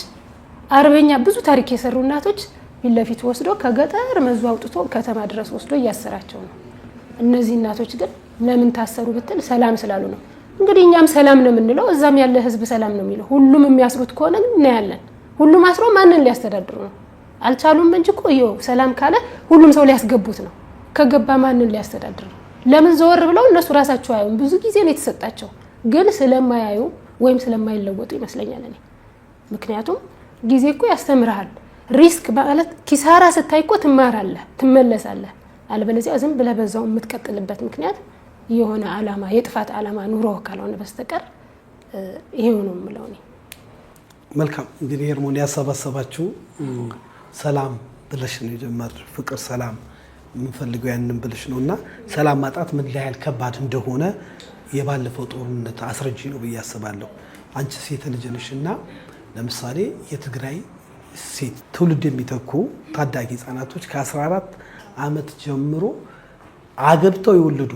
አርበኛ ብዙ ታሪክ የሰሩ እናቶች ፊት ለፊት ወስዶ ከገጠር መዙ አውጥቶ ከተማ ድረስ ወስዶ እያሰራቸው ነው። እነዚህ እናቶች ግን ለምን ታሰሩ ብትል ሰላም ስላሉ ነው። እንግዲህ እኛም ሰላም ነው የምንለው፣ እዛም ያለ ህዝብ ሰላም ነው የሚለው። ሁሉም የሚያስሩት ከሆነ ግን እናያለን። ሁሉም አስሮ ማንን ሊያስተዳድሩ ነው? አልቻሉም እንጂ እኮ ይኸው ሰላም ካለ ሁሉም ሰው ሊያስገቡት ነው። ከገባ ማንን ሊያስተዳድር ነው? ለምን ዘወር ብለው እነሱ ራሳቸው አያዩም? ብዙ ጊዜ ነው የተሰጣቸው፣ ግን ስለማያዩ ወይም ስለማይለወጡ ይመስለኛል እኔ። ምክንያቱም ጊዜ እኮ ያስተምርሃል። ሪስክ ማለት ኪሳራ ስታይ እኮ ትማራለህ፣ ትመለሳለህ። አለበለዚያ ዝም ብለህ በዛው የምትቀጥልበት ምክንያት የሆነ አላማ የጥፋት አላማ ኑሮ ካልሆነ በስተቀር ይሄው ነው የምለው እኔ። መልካም እንግዲህ ሄርሞን ያሰባሰባችሁ ሰላም ብለሽ ነው የጀመር ፍቅር ሰላም የምንፈልገው ያንን ብለሽ ነው እና ሰላም ማጣት ምን ያህል ከባድ እንደሆነ የባለፈው ጦርነት አስረጂ ነው ብዬ አስባለሁ። አንቺ ሴት ልጅ ነሽ እና ለምሳሌ የትግራይ ሴት ትውልድ የሚተኩ ታዳጊ ህጻናቶች ከ14 ዓመት ጀምሮ አገብተው የወለዱ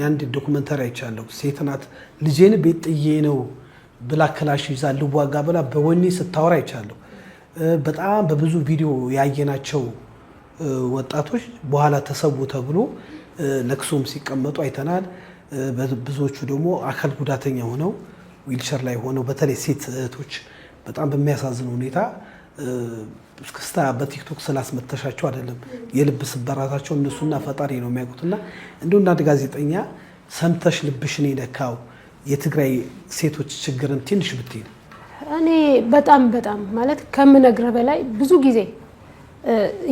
አንድ ዶክመንተሪ አይቻለሁ። ሴት ናት ልጄን ቤት ጥዬ ነው ብላ ክላሽ ይዛ ልዋጋ ብላ በወኔ ስታወራ አይቻለሁ። በጣም በብዙ ቪዲዮ ያየናቸው ወጣቶች በኋላ ተሰቡ ተብሎ ለቅሶም ሲቀመጡ አይተናል። ብዙዎቹ ደግሞ አካል ጉዳተኛ ሆነው ዊልቸር ላይ ሆነው በተለይ ሴት እህቶች በጣም በሚያሳዝን ሁኔታ እስክስታ በቲክቶክ ስላስመተሻቸው አይደለም የልብ ስበራታቸው እነሱና ፈጣሪ ነው የሚያውቁትና እንደው አንድ ጋዜጠኛ ሰምተሽ ልብሽን የነካው የትግራይ ሴቶች ችግርን ትንሽ ብትይ። እኔ በጣም ማለት ከምነግረ በላይ ብዙ ጊዜ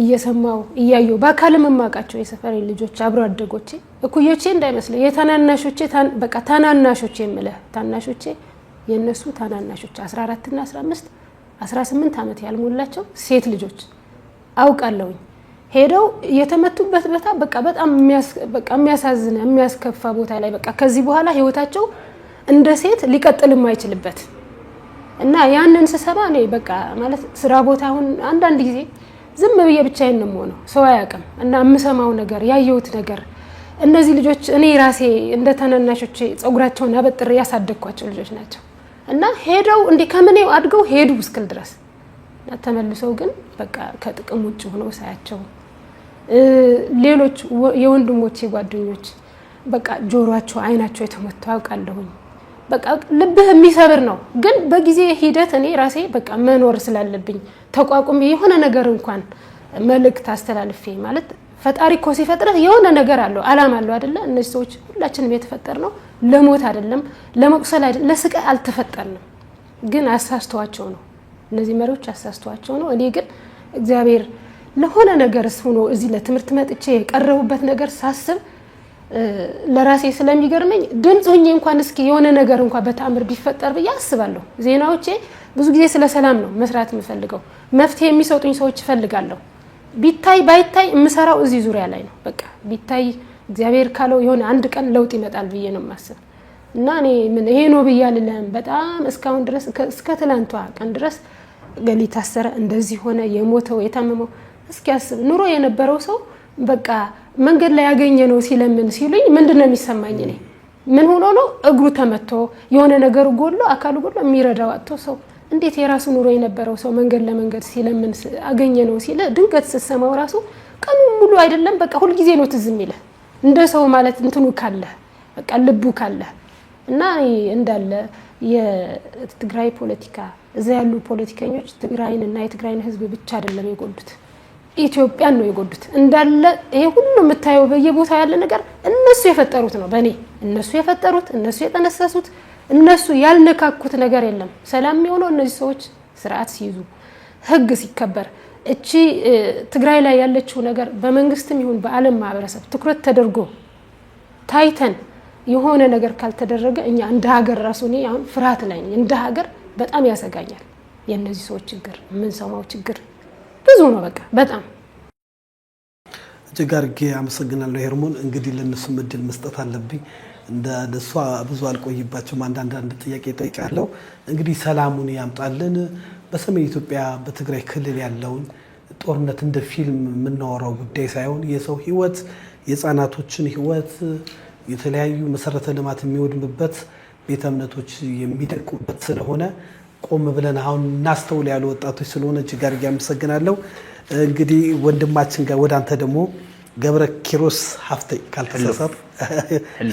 እየሰማው እያየው በአካልም የማውቃቸው የሰፈሬ ልጆች አብሮ አደጎቼ እኩዮቼ እንዳይመስለ የተናናሾቼ በቃ ታናናሾቼ የምልህ ታናሾቼ የነሱ ታናናሾች 14 እና 15 18 ዓመት ያልሞላቸው ሴት ልጆች አውቃለሁኝ ሄደው የተመቱበት ቦታ በቃ በጣም የሚያሳዝን የሚያስከፋ ቦታ ላይ በቃ ከዚህ በኋላ ህይወታቸው እንደ ሴት ሊቀጥል የማይችልበት እና ያንን ስሰማ እኔ በቃ ማለት ስራ ቦታ አሁን አንዳንድ ጊዜ ዝም ብዬ ብቻዬን ነው የምሆነው፣ ሰው አያውቅም እና የምሰማው ነገር ያየሁት ነገር እነዚህ ልጆች እኔ ራሴ እንደ ታናናሾቼ ጸጉራቸውን አበጥሬ ያሳደግኳቸው ልጆች ናቸው እና ሄደው እንደ ከመኔው አድገው ሄዱ እስክል ድረስ ተመልሰው ግን በቃ ከጥቅም ውጭ ሆነው ሳያቸው ሌሎች የወንድሞቼ ጓደኞች በቃ ጆሮአቸው አይናቸው የተመቱ አውቃለሁኝ። በቃ ልብህ የሚሰብር ነው። ግን በጊዜ ሂደት እኔ ራሴ በቃ መኖር ስላለብኝ ተቋቁሜ የሆነ ነገር እንኳን መልእክት አስተላልፌ ማለት ፈጣሪ እኮ ሲፈጥረህ የሆነ ነገር አለው አላማ አለው አይደለ? እነዚህ ሰዎች ሁላችንም የተፈጠርነው ለሞት አይደለም፣ ለመቁሰል አይደለም፣ ለስቃይ አልተፈጠርንም። ግን አሳስተዋቸው ነው እነዚህ መሪዎች አሳስተዋቸው ነው። እኔ ግን እግዚአብሔር ለሆነ ነገርስ ሆኖ እዚህ ለትምህርት መጥቼ የቀረቡበት ነገር ሳስብ ለራሴ ስለሚገርመኝ ድምጽ ሆኜ እንኳን እስኪ የሆነ ነገር እንኳን በተአምር ቢፈጠር ብዬ አስባለሁ። ዜናዎቼ ብዙ ጊዜ ስለ ሰላም ነው መስራት የምፈልገው። መፍትሄ የሚሰጡኝ ሰዎች እፈልጋለሁ። ቢታይ ባይታይ የምሰራው እዚህ ዙሪያ ላይ ነው። በቃ ቢታይ እግዚአብሔር ካለው የሆነ አንድ ቀን ለውጥ ይመጣል ብዬ ነው የማስብ እና እኔ ምን ይሄ ነው ብዬ አልልህም። በጣም እስካሁን ድረስ እስከ ትላንቷ ቀን ድረስ ገሊ ታሰረ፣ እንደዚህ ሆነ፣ የሞተው የታመመው እስኪ አስብ። ኑሮ የነበረው ሰው በቃ መንገድ ላይ ያገኘ ነው ሲለምን ሲሉኝ ምንድነው የሚሰማኝ? እኔ ምን ሆኖ ነው እግሩ ተመቶ የሆነ ነገር ጎሎ አካሉ ጎሎ የሚረዳው አጥቶ ሰው እንዴት የራሱ ኑሮ የነበረው ሰው መንገድ ለመንገድ ሲለምን አገኘ ነው ሲል ድንገት ስትሰማው ራሱ ቀኑ ሙሉ አይደለም በቃ ሁሉ ጊዜ ነው ትዝ የሚልህ እንደ ሰው ማለት እንትኑ ካለ በቃ ልቡ ካለ እና እንዳለ የትግራይ ፖለቲካ እዛ ያሉ ፖለቲከኞች ትግራይን እና የትግራይን ህዝብ ብቻ አይደለም የጎዱት ኢትዮጵያን ነው የጎዱት እንዳለ ይሄ ሁሉ የምታየው በየቦታው ያለ ነገር እነሱ የፈጠሩት ነው በኔ እነሱ የፈጠሩት እነሱ የጠነሰሱት እነሱ ያልነካኩት ነገር የለም ሰላም የሚሆነው እነዚህ ሰዎች ስርዓት ሲይዙ ህግ ሲከበር እቺ ትግራይ ላይ ያለችው ነገር በመንግስትም ይሁን በአለም ማህበረሰብ ትኩረት ተደርጎ ታይተን የሆነ ነገር ካልተደረገ እኛ እንደ ሀገር ራሱ ነው አሁን ፍርሃት ላይ ነኝ እንደ ሀገር በጣም ያሰጋኛል የነዚህ ሰዎች ችግር ምን ሰማው ችግር ብዙ ነው በቃ በጣም እጅግ አድርጌ አመሰግናለሁ ሄርሞን እንግዲህ ለነሱ እድል መስጠት አለብኝ እንደ ለሷ ብዙ አልቆይባቸውም አንዳንድ ጥያቄ ጠይቃለሁ እንግዲህ ሰላሙን ያምጣልን በሰሜን ኢትዮጵያ በትግራይ ክልል ያለውን ጦርነት እንደ ፊልም የምናወራው ጉዳይ ሳይሆን የሰው ህይወት የህፃናቶችን ህይወት የተለያዩ መሰረተ ልማት የሚወድምበት ቤተ እምነቶች የሚደቁበት ስለሆነ ቆም ብለን አሁን እናስተውል ያሉ ወጣቶች ስለሆነ እጅግ አድርጌ አመሰግናለሁ እንግዲህ ወንድማችን ጋር ወደ አንተ ደግሞ ገብረ ኪሮስ ሀፍቴ ካልተሳሳት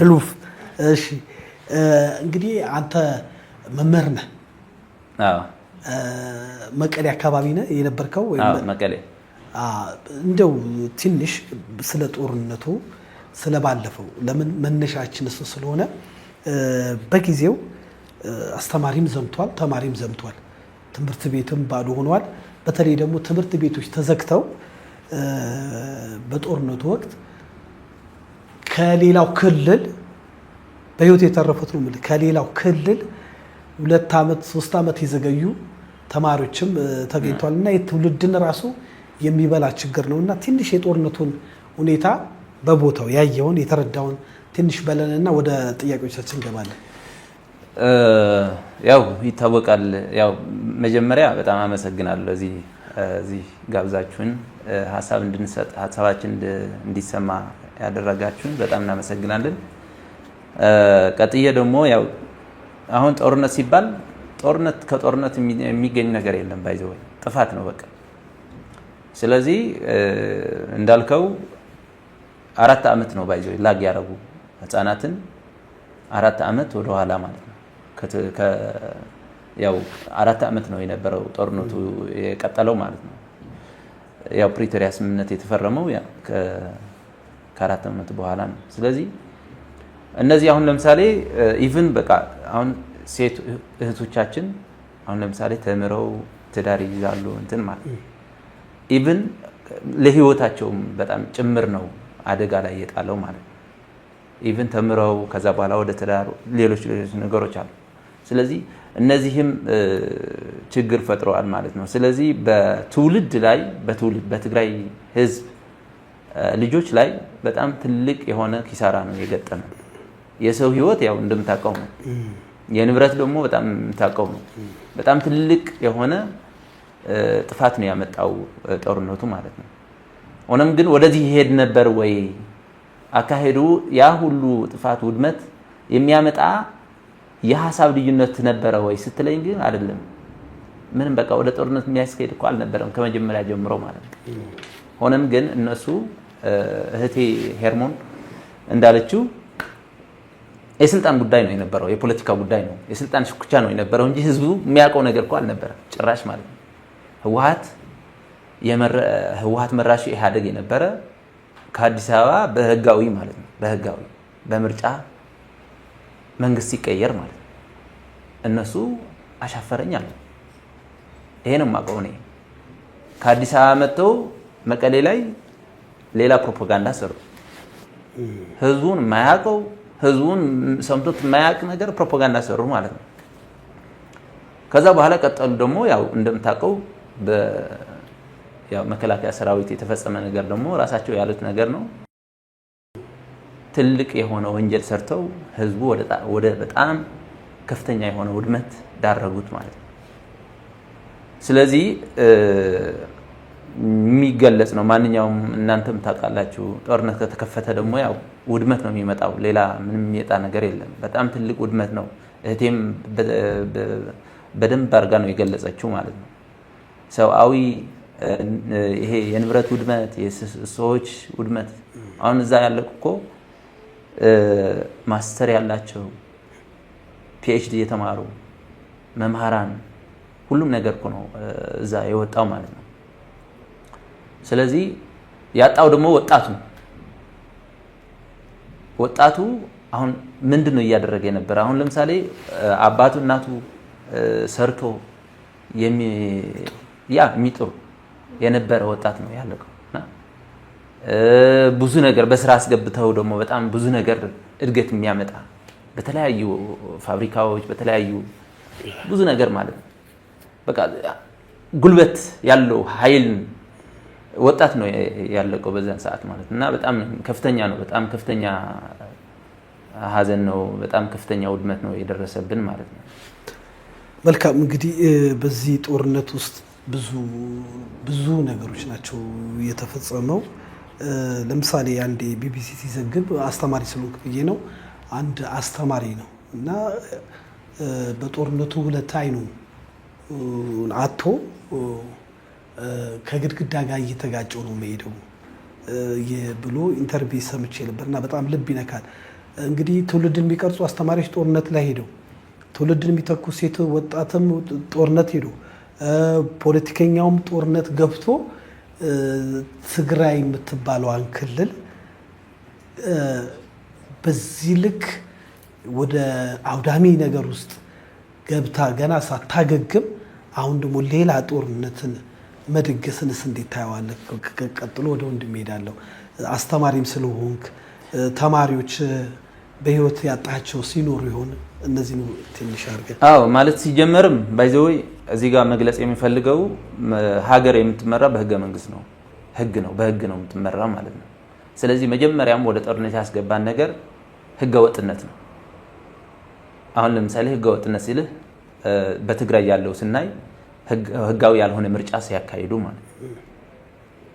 ህሉፍ እሺ እንግዲህ አንተ መምህር ነህ አዎ መቀሌ አካባቢ ነህ የነበርከው ወይ መቀሌ እንደው ትንሽ ስለ ጦርነቱ ስለባለፈው ለምን መነሻችን እሱ ስለሆነ በጊዜው አስተማሪም ዘምቷል ተማሪም ዘምቷል ትምህርት ቤትም ባዶ ሆኗል በተለይ ደግሞ ትምህርት ቤቶች ተዘግተው በጦርነቱ ወቅት ከሌላው ክልል በህይወት የተረፉት ነው ማለት ከሌላው ክልል 2 አመት 3 አመት የዘገዩ ተማሪዎችም ተገኝቷልና የትውልድን ራሱ የሚበላ ችግር ነውና ትንሽ የጦርነቱን ሁኔታ በቦታው ያየውን የተረዳውን ትንሽ በለንና ወደ ጥያቄዎቻችን ገባለን ያው ይታወቃል ያው መጀመሪያ በጣም አመሰግናለሁ እዚህ ጋብዛችሁን ሐሳብ እንድንሰጥ ሐሳባችን እንዲሰማ ያደረጋችሁን በጣም እናመሰግናለን ቀጥዬ ደግሞ ያው አሁን ጦርነት ሲባል ጦርነት ከጦርነት የሚገኝ ነገር የለም ባይዘው ጥፋት ነው በቃ ስለዚህ እንዳልከው 4 አመት ነው ባይዘው ላግ ያረጉ ህፃናትን 4 አመት ወደ ኋላ ማለት ነው ያው 4 አመት ነው የነበረው ጦርነቱ የቀጠለው ማለት ነው ያው ፕሪቶሪያ ስምምነት የተፈረመው ያ ከ4 አመት በኋላ ነው ስለዚህ እነዚህ አሁን ለምሳሌ ኢቭን በቃ አሁን ሴት እህቶቻችን አሁን ለምሳሌ ተምረው ትዳር ይዛሉ እንትን ማለት ኢቭን ለህይወታቸውም በጣም ጭምር ነው አደጋ ላይ የጣለው ማለት ነው ኢቭን ተምረው ከዛ በኋላ ወደ ትዳር ሌሎች ነገሮች አሉ ስለዚህ እነዚህም ችግር ፈጥረዋል ማለት ነው ስለዚህ በትውልድ ላይ በትግራይ ህዝብ ልጆች ላይ በጣም ትልቅ የሆነ ኪሳራ ነው የገጠመው የሰው ህይወት ያው እንደምታውቀው ነው የንብረት ደግሞ በጣም የምታውቀው ነው በጣም ትልቅ የሆነ ጥፋት ነው ያመጣው ጦርነቱ ማለት ነው ሆነም ግን ወደዚህ ይሄድ ነበር ወይ አካሄዱ ያ ሁሉ ጥፋት ውድመት የሚያመጣ የሐሳብ ልዩነት ነበረ ወይ ስትለኝ ግን አይደለም ምንም በቃ ወደ ጦርነት የሚያስኬድ እኮ አልነበረም ከመጀመሪያ ጀምሮ ማለት ነው ሆነም ግን እነሱ እህቴ ሄርሞን እንዳለችው የስልጣን ጉዳይ ነው የነበረው የፖለቲካ ጉዳይ ነው የስልጣን ሽኩቻ ነው የነበረው እንጂ ህዝቡ የሚያውቀው ነገር እኮ አልነበረም ጭራሽ ማለት ነው ህወሓት መራሽ ኢህአዴግ የነበረ ከአዲስ አበባ በህጋዊ ማለት ነው በህጋዊ በምርጫ መንግስት ሲቀየር ማለት ነው እነሱ አሻፈረኝ አሉ ይሄ ነው ማቀው ነው ከአዲስ አበባ መጥተው መቀሌ ላይ ሌላ ፕሮፓጋንዳ ሰሩ ህዝቡን ማያውቀው ህዝቡን ሰምቶት ማያውቅ ነገር ፕሮፓጋንዳ ሰሩ ማለት ነው ከዛ በኋላ ቀጠሉ ደግሞ ያው እንደምታውቀው ያው መከላከያ ሰራዊት የተፈጸመ ነገር ደግሞ ራሳቸው ያሉት ነገር ነው ትልቅ የሆነ ወንጀል ሰርተው ህዝቡ ወደ በጣም ከፍተኛ የሆነ ውድመት ዳረጉት ማለት ነው ስለዚህ የሚገለጽ ነው ማንኛውም እናንተም ታውቃላችሁ ጦርነት ከተከፈተ ደግሞ ያው ውድመት ነው የሚመጣው ሌላ ምንም የሚመጣ ነገር የለም በጣም ትልቅ ውድመት ነው እህቴም በደንብ አድርጋ ነው የገለጸችው ማለት ነው። ሰብአዊ ይሄ የንብረት ውድመት፣ የሰዎች ውድመት አሁን እዛ ያለቁ እኮ ማስተር ያላቸው ፒኤችዲ የተማሩ መምህራን ሁሉም ነገር እኮ ነው እዛ የወጣው ማለት ነው። ስለዚህ ያጣው ደግሞ ወጣቱ አሁን ምንድነው እያደረገ የነበረ? አሁን ለምሳሌ አባቱ እናቱ ሰርቶ የሚጥሩ የነበረ ወጣት ነው ያለቀው እና ብዙ ነገር በስራ አስገብተው ደግሞ በጣም ብዙ ነገር እድገት የሚያመጣ በተለያዩ ፋብሪካዎች በተለያዩ ብዙ ነገር ማለት ነው። በቃ ጉልበት ያለው ኃይል ወጣት ነው ያለቀው በዛን ሰዓት ማለት እና በጣም ከፍተኛ ነው። በጣም ከፍተኛ ሀዘን ነው። በጣም ከፍተኛ ውድመት ነው የደረሰብን ማለት ነው። መልካም እንግዲህ በዚህ ጦርነት ውስጥ ብዙ ነገሮች ናቸው የተፈጸመው። ለምሳሌ አንድ ቢቢሲ ሲዘግብ አስተማሪ ስለሆንክ ብዬ ነው። አንድ አስተማሪ ነው እና በጦርነቱ ሁለት አይኑ አቶ ከግድግዳ ጋር እየተጋጨው ነው የሚሄደው ብሎ ኢንተርቪው ሰምቼ ነበርና በጣም ልብ ይነካል። እንግዲህ ትውልድን የሚቀርጹ አስተማሪዎች ጦርነት ላይ ሄደው ትውልድን የሚተኩ ሴት ወጣትም ጦርነት ሄዶ ፖለቲከኛውም ጦርነት ገብቶ ትግራይ የምትባለዋን ክልል በዚህ ልክ ወደ አውዳሚ ነገር ውስጥ ገብታ ገና ሳታገግም አሁን ደግሞ ሌላ ጦርነትን መደገስንስ እንዴት ታየዋለህ? ቀጥሎ ወደ ወንድም ሄዳለሁ። አስተማሪም ስለሆንክ ተማሪዎች በህይወት ያጣቸው ሲኖሩ ይሆን? እነዚህ ነው ትንሽ አድርገን። አዎ ማለት ሲጀመርም ባይዘው እዚህ ጋር መግለጽ የሚፈልገው ሀገር የምትመራ በህገ መንግስት ነው። ህግ ነው፣ በህግ ነው የምትመራ ማለት ነው። ስለዚህ መጀመሪያም ወደ ጦርነት ያስገባን ነገር ህገ ወጥነት ነው። አሁን ለምሳሌ ህገ ወጥነት ሲልህ በትግራይ ያለው ስናይ ህጋዊ ያልሆነ ምርጫ ሲያካሂዱ ማለት ነው።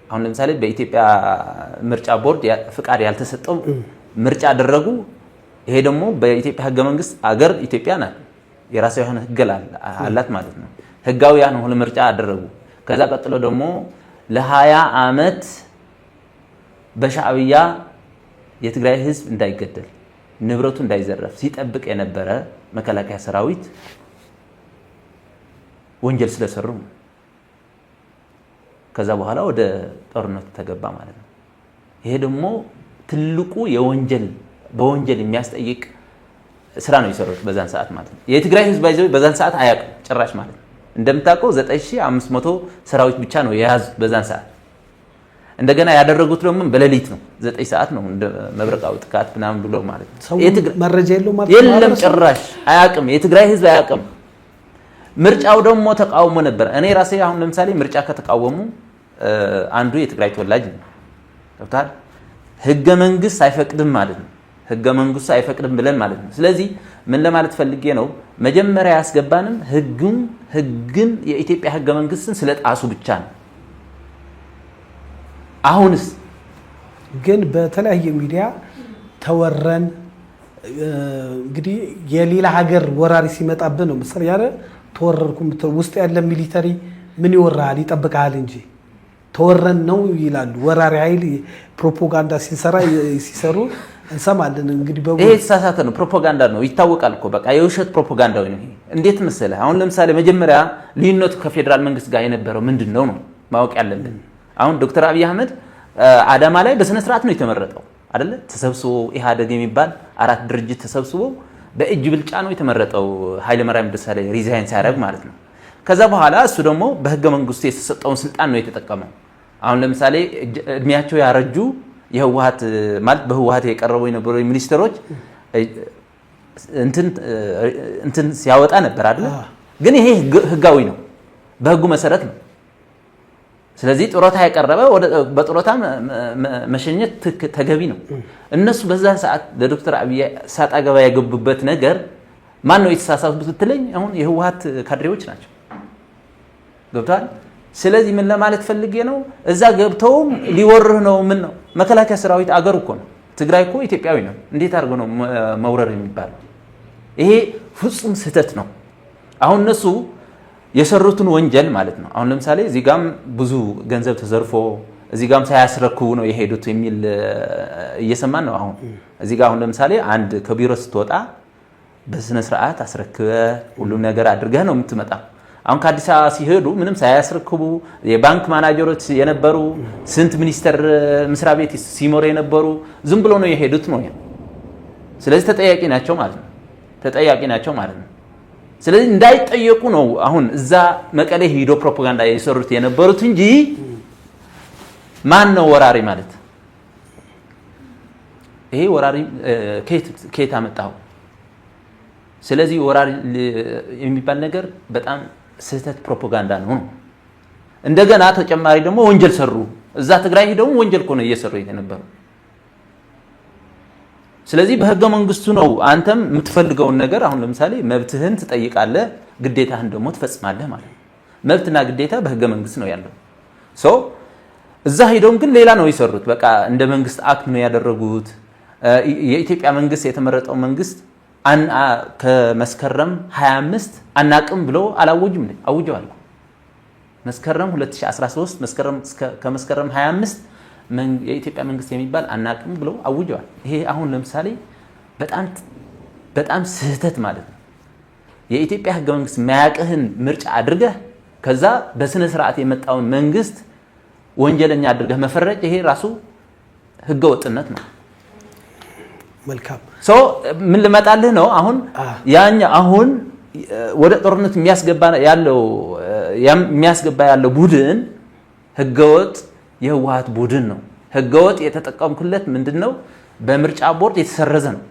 አሁን ለምሳሌ በኢትዮጵያ ምርጫ ቦርድ ፍቃድ ያልተሰጠው ምርጫ አደረጉ። ይሄ ደግሞ በኢትዮጵያ ህገ መንግስት አገር ኢትዮጵያ ናት፣ የራሷ የሆነ ህግ አላት ማለት ነው። ህጋዊ ያልሆነ ምርጫ አደረጉ። ከዛ ቀጥሎ ደግሞ ለ20 ዓመት በሻዕቢያ የትግራይ ህዝብ እንዳይገደል ንብረቱ እንዳይዘረፍ ሲጠብቅ የነበረ መከላከያ ሰራዊት ወንጀል ስለሰሩ ከዛ በኋላ ወደ ጦርነት ተገባ ማለት ነው። ይሄ ደግሞ ትልቁ በወንጀል የሚያስጠይቅ ስራ ነው የሰሩት በዛን ሰዓት ማለት ነው። የትግራይ ህዝብ ባይዘው በዛን ሰዓት አያውቅም ጭራሽ ማለት ነው። እንደምታውቀው 9500 ሰራዊት ብቻ ነው የያዙት በዛን ሰዓት። እንደገና ያደረጉት ደግሞ በሌሊት ነው፣ 9 ሰዓት ነው እንደ መብረቃዊ ጥቃት ምናምን ብሎ ማለት ነው። መረጃ የለውም ማለት ነው። የለም ጭራሽ አያውቅም፣ የትግራይ ህዝብ አያውቅም። ምርጫው ደግሞ ተቃውሞ ነበር። እኔ ራሴ አሁን ለምሳሌ ምርጫ ከተቃወሙ አንዱ የትግራይ ተወላጅ ነው። ገብቷል? ህገ መንግስት አይፈቅድም ማለት ነው። ህገ መንግስቱ አይፈቅድም ብለን ማለት ነው። ስለዚህ ምን ለማለት ፈልጌ ነው፣ መጀመሪያ ያስገባንም ህግን የኢትዮጵያ ህገ መንግስትን ስለጣሱ ብቻ ነው። አሁንስ ግን በተለያየ ሚዲያ ተወረን እንግዲህ የሌላ ሀገር ወራሪ ሲመጣብን ነው መሰለኝ ያለ ተወረርኩ ውስጥ ያለ ሚሊተሪ ምን ይወራል ይጠብቃል እንጂ ተወረን ነው ይላሉ። ወራሪ ኃይል ፕሮፓጋንዳ ሲሰሩ እንሰማለን። እንግዲህ ይሄ የተሳሳተ ነው፣ ፕሮፓጋንዳ ነው፣ ይታወቃል እኮ በቃ የውሸት ፕሮፓጋንዳ ነው። እንዴት መሰለህ አሁን ለምሳሌ መጀመሪያ ልዩነቱ ከፌደራል መንግስት ጋር የነበረው ምንድነው ነው ማወቅ ያለብን። አሁን ዶክተር አብይ አህመድ አዳማ ላይ በስነ ስርዓት ነው የተመረጠው አይደለ? ተሰብስቦ ኢህአዴግ የሚባል 4 ድርጅት ተሰብስቦ በእጅ ብልጫ ነው የተመረጠው ኃይለማርያም ደሳለኝ ሪዛይን ሲያደርግ ማለት ነው። ከዛ በኋላ እሱ ደግሞ በህገ መንግስቱ የተሰጠውን ስልጣን ነው የተጠቀመው። አሁን ለምሳሌ እድሜያቸው ያረጁ የህወሓት ማለት በህወሓት የቀረቡ የነበሩ ሚኒስትሮች እንትን ሲያወጣ ነበር አይደል? ግን ይሄ ህጋዊ ነው፣ በህጉ መሰረት ነው። ስለዚህ ጡረታ ያቀረበ በጡረታ መሸኘት ተገቢ ነው። እነሱ በዛ ሰዓት ለዶክተር አብይ ሳጣ ገባ ያገቡበት ነገር ማን ነው የተሳሳቱት ብትለኝ አሁን የህወሓት ካድሬዎች ናቸው። ገብቷል? ስለዚህ ምን ለማለት ፈልጌ ነው፣ እዛ ገብተውም ሊወርህ ነው። ምን ነው መከላከያ ሰራዊት አገር እኮ ነው። ትግራይ እኮ ኢትዮጵያዊ ነው። እንዴት አድርጎ ነው መውረር የሚባለው? ይሄ ፍጹም ስህተት ነው። አሁን እነሱ የሰሩትን ወንጀል ማለት ነው። አሁን ለምሳሌ እዚህ ጋም ብዙ ገንዘብ ተዘርፎ እዚህ ጋም ሳያስረክቡ ነው የሄዱት የሚል እየሰማን ነው። አሁን እዚህ ጋር አሁን ለምሳሌ አንድ ከቢሮ ስትወጣ በስነ ስርዓት አስረክበ ሁሉም ነገር አድርገህ ነው የምትመጣ። አሁን ከአዲስ አበባ ሲሄዱ ምንም ሳያስረክቡ የባንክ ማናጀሮች የነበሩ ስንት ሚኒስተር መስሪያ ቤት ሲመሩ የነበሩ ዝም ብሎ ነው የሄዱት ነው። ስለዚህ ተጠያቂ ናቸው ማለት ነው። ስለዚህ እንዳይጠየቁ ነው አሁን እዛ መቀሌ ሄዶ ፕሮፓጋንዳ የሰሩት የነበሩት እንጂ ማን ነው ወራሪ ማለት? ይሄ ወራሪ ከየት አመጣው? ስለዚህ ወራሪ የሚባል ነገር በጣም ስህተት ፕሮፓጋንዳ ነው። እንደገና ተጨማሪ ደግሞ ወንጀል ሰሩ። እዛ ትግራይ ሄደው ወንጀል እኮ ነው እየሰሩ የነበረው። ስለዚህ በህገ መንግስቱ ነው አንተም የምትፈልገውን ነገር አሁን ለምሳሌ መብትህን ትጠይቃለህ፣ ግዴታህን ደግሞ ትፈጽማለህ ማለት ነው። መብትና ግዴታ በህገ መንግስት ነው ያለው። እዛ ሄደውም ግን ሌላ ነው የሰሩት። በቃ እንደ መንግስት አክት ነው ያደረጉት። የኢትዮጵያ መንግስት የተመረጠው መንግስት ከመስከረም 25 አናቅም ብለው አላወጁም። አውጀዋል። መስከረም 2013 ከመስከረም 25 የኢትዮጵያ መንግስት የሚባል አናቅም ብለው አውጀዋል። ይሄ አሁን ለምሳሌ በጣም ስህተት ማለት ነው። የኢትዮጵያ ህገ መንግስት ማያቅህን ምርጫ አድርገህ ከዛ በስነ ስርዓት የመጣውን መንግስት ወንጀለኛ አድርገህ መፈረጅ ይሄ ራሱ ህገ ወጥነት ነው። መልካም ምን ልመጣልህ ነው አሁን አሁን ወደ ጦርነት የሚያስገባ ያለው ቡድን ህገወጥ የህወሓት ቡድን ነው። ህገወጥ የተጠቀምኩለት ምንድነው? በምርጫ ቦርድ የተሰረዘ ነው።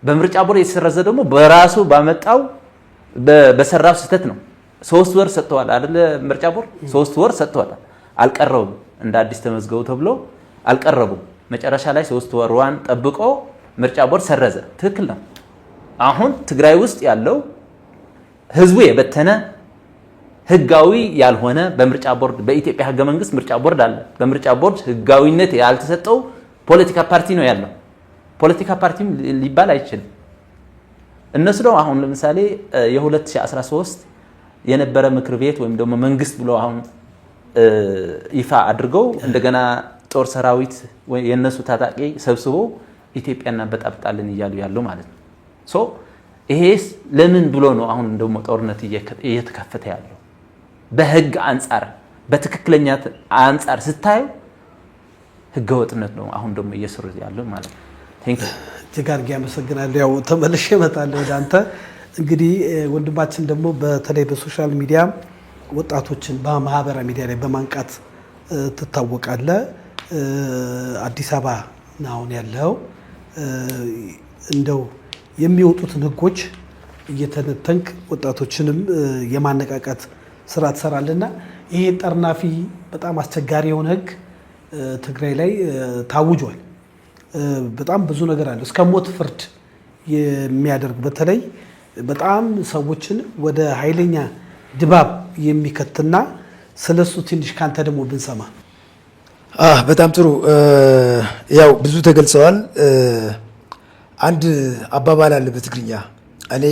በምርጫ ቦርድ የተሰረዘ ደግሞ በራሱ ባመጣው በሰራው ስህተት ነው። 3 ወር ሰጥተዋል አይደለ? ምርጫ ቦርድ 3 ወር ሰጥተዋል። አልቀረቡም። እንደ አዲስ ተመዝገቡ ተብሎ አልቀረቡም። መጨረሻ ላይ 3 ወርዋን ጠብቆ ምርጫ ቦርድ ሰረዘ። ትክክል ነው። አሁን ትግራይ ውስጥ ያለው ህዝቡ የበተነ ህጋዊ ያልሆነ በምርጫ ቦርድ በኢትዮጵያ ህገ መንግስት ምርጫ ቦርድ አለ። በምርጫ ቦርድ ህጋዊነት ያልተሰጠው ፖለቲካ ፓርቲ ነው ያለው። ፖለቲካ ፓርቲም ሊባል አይችልም። እነሱ ነው አሁን ለምሳሌ የ2013 የነበረ ምክር ቤት ወይም ደግሞ መንግስት ብሎ አሁን ይፋ አድርገው እንደገና ጦር ሰራዊት የነሱ ታጣቂ ሰብስቦ ኢትዮጵያና በጣብጣልን እያሉ ያለው ማለት ነው። ይሄስ ለምን ብሎ ነው አሁን ደግሞ ጦርነት እየተከፈተ ያለው? በህግ አንፃር በትክክለኛ አንፃር ስታዩ ህገወጥነት ነው አሁን ደግሞ እየሰሩ ያለው ማለት ነው። እጅግ አድርጌ አመሰግናለሁ። ያው ተመልሼ እመጣለሁ ወደ አንተ። እንግዲህ ወንድማችን ደግሞ በተለይ በሶሻል ሚዲያ ወጣቶችን በማህበራዊ ሚዲያ ላይ በማንቃት ትታወቃለህ። አዲስ አበባ አሁን ያለው እንደው የሚወጡትን ህጎች እየተነተንክ ወጣቶችንም የማነቃቃት ስራ ትሰራለና ይሄ ጠርናፊ በጣም አስቸጋሪ የሆነ ህግ ትግራይ ላይ ታውጇል። በጣም ብዙ ነገር አለ፣ እስከ ሞት ፍርድ የሚያደርግ በተለይ በጣም ሰዎችን ወደ ኃይለኛ ድባብ የሚከትና ስለሱ ትንሽ ካንተ ደግሞ ብንሰማ። በጣም ጥሩ። ያው ብዙ ተገልጸዋል። አንድ አባባል አለ በትግርኛ እኔ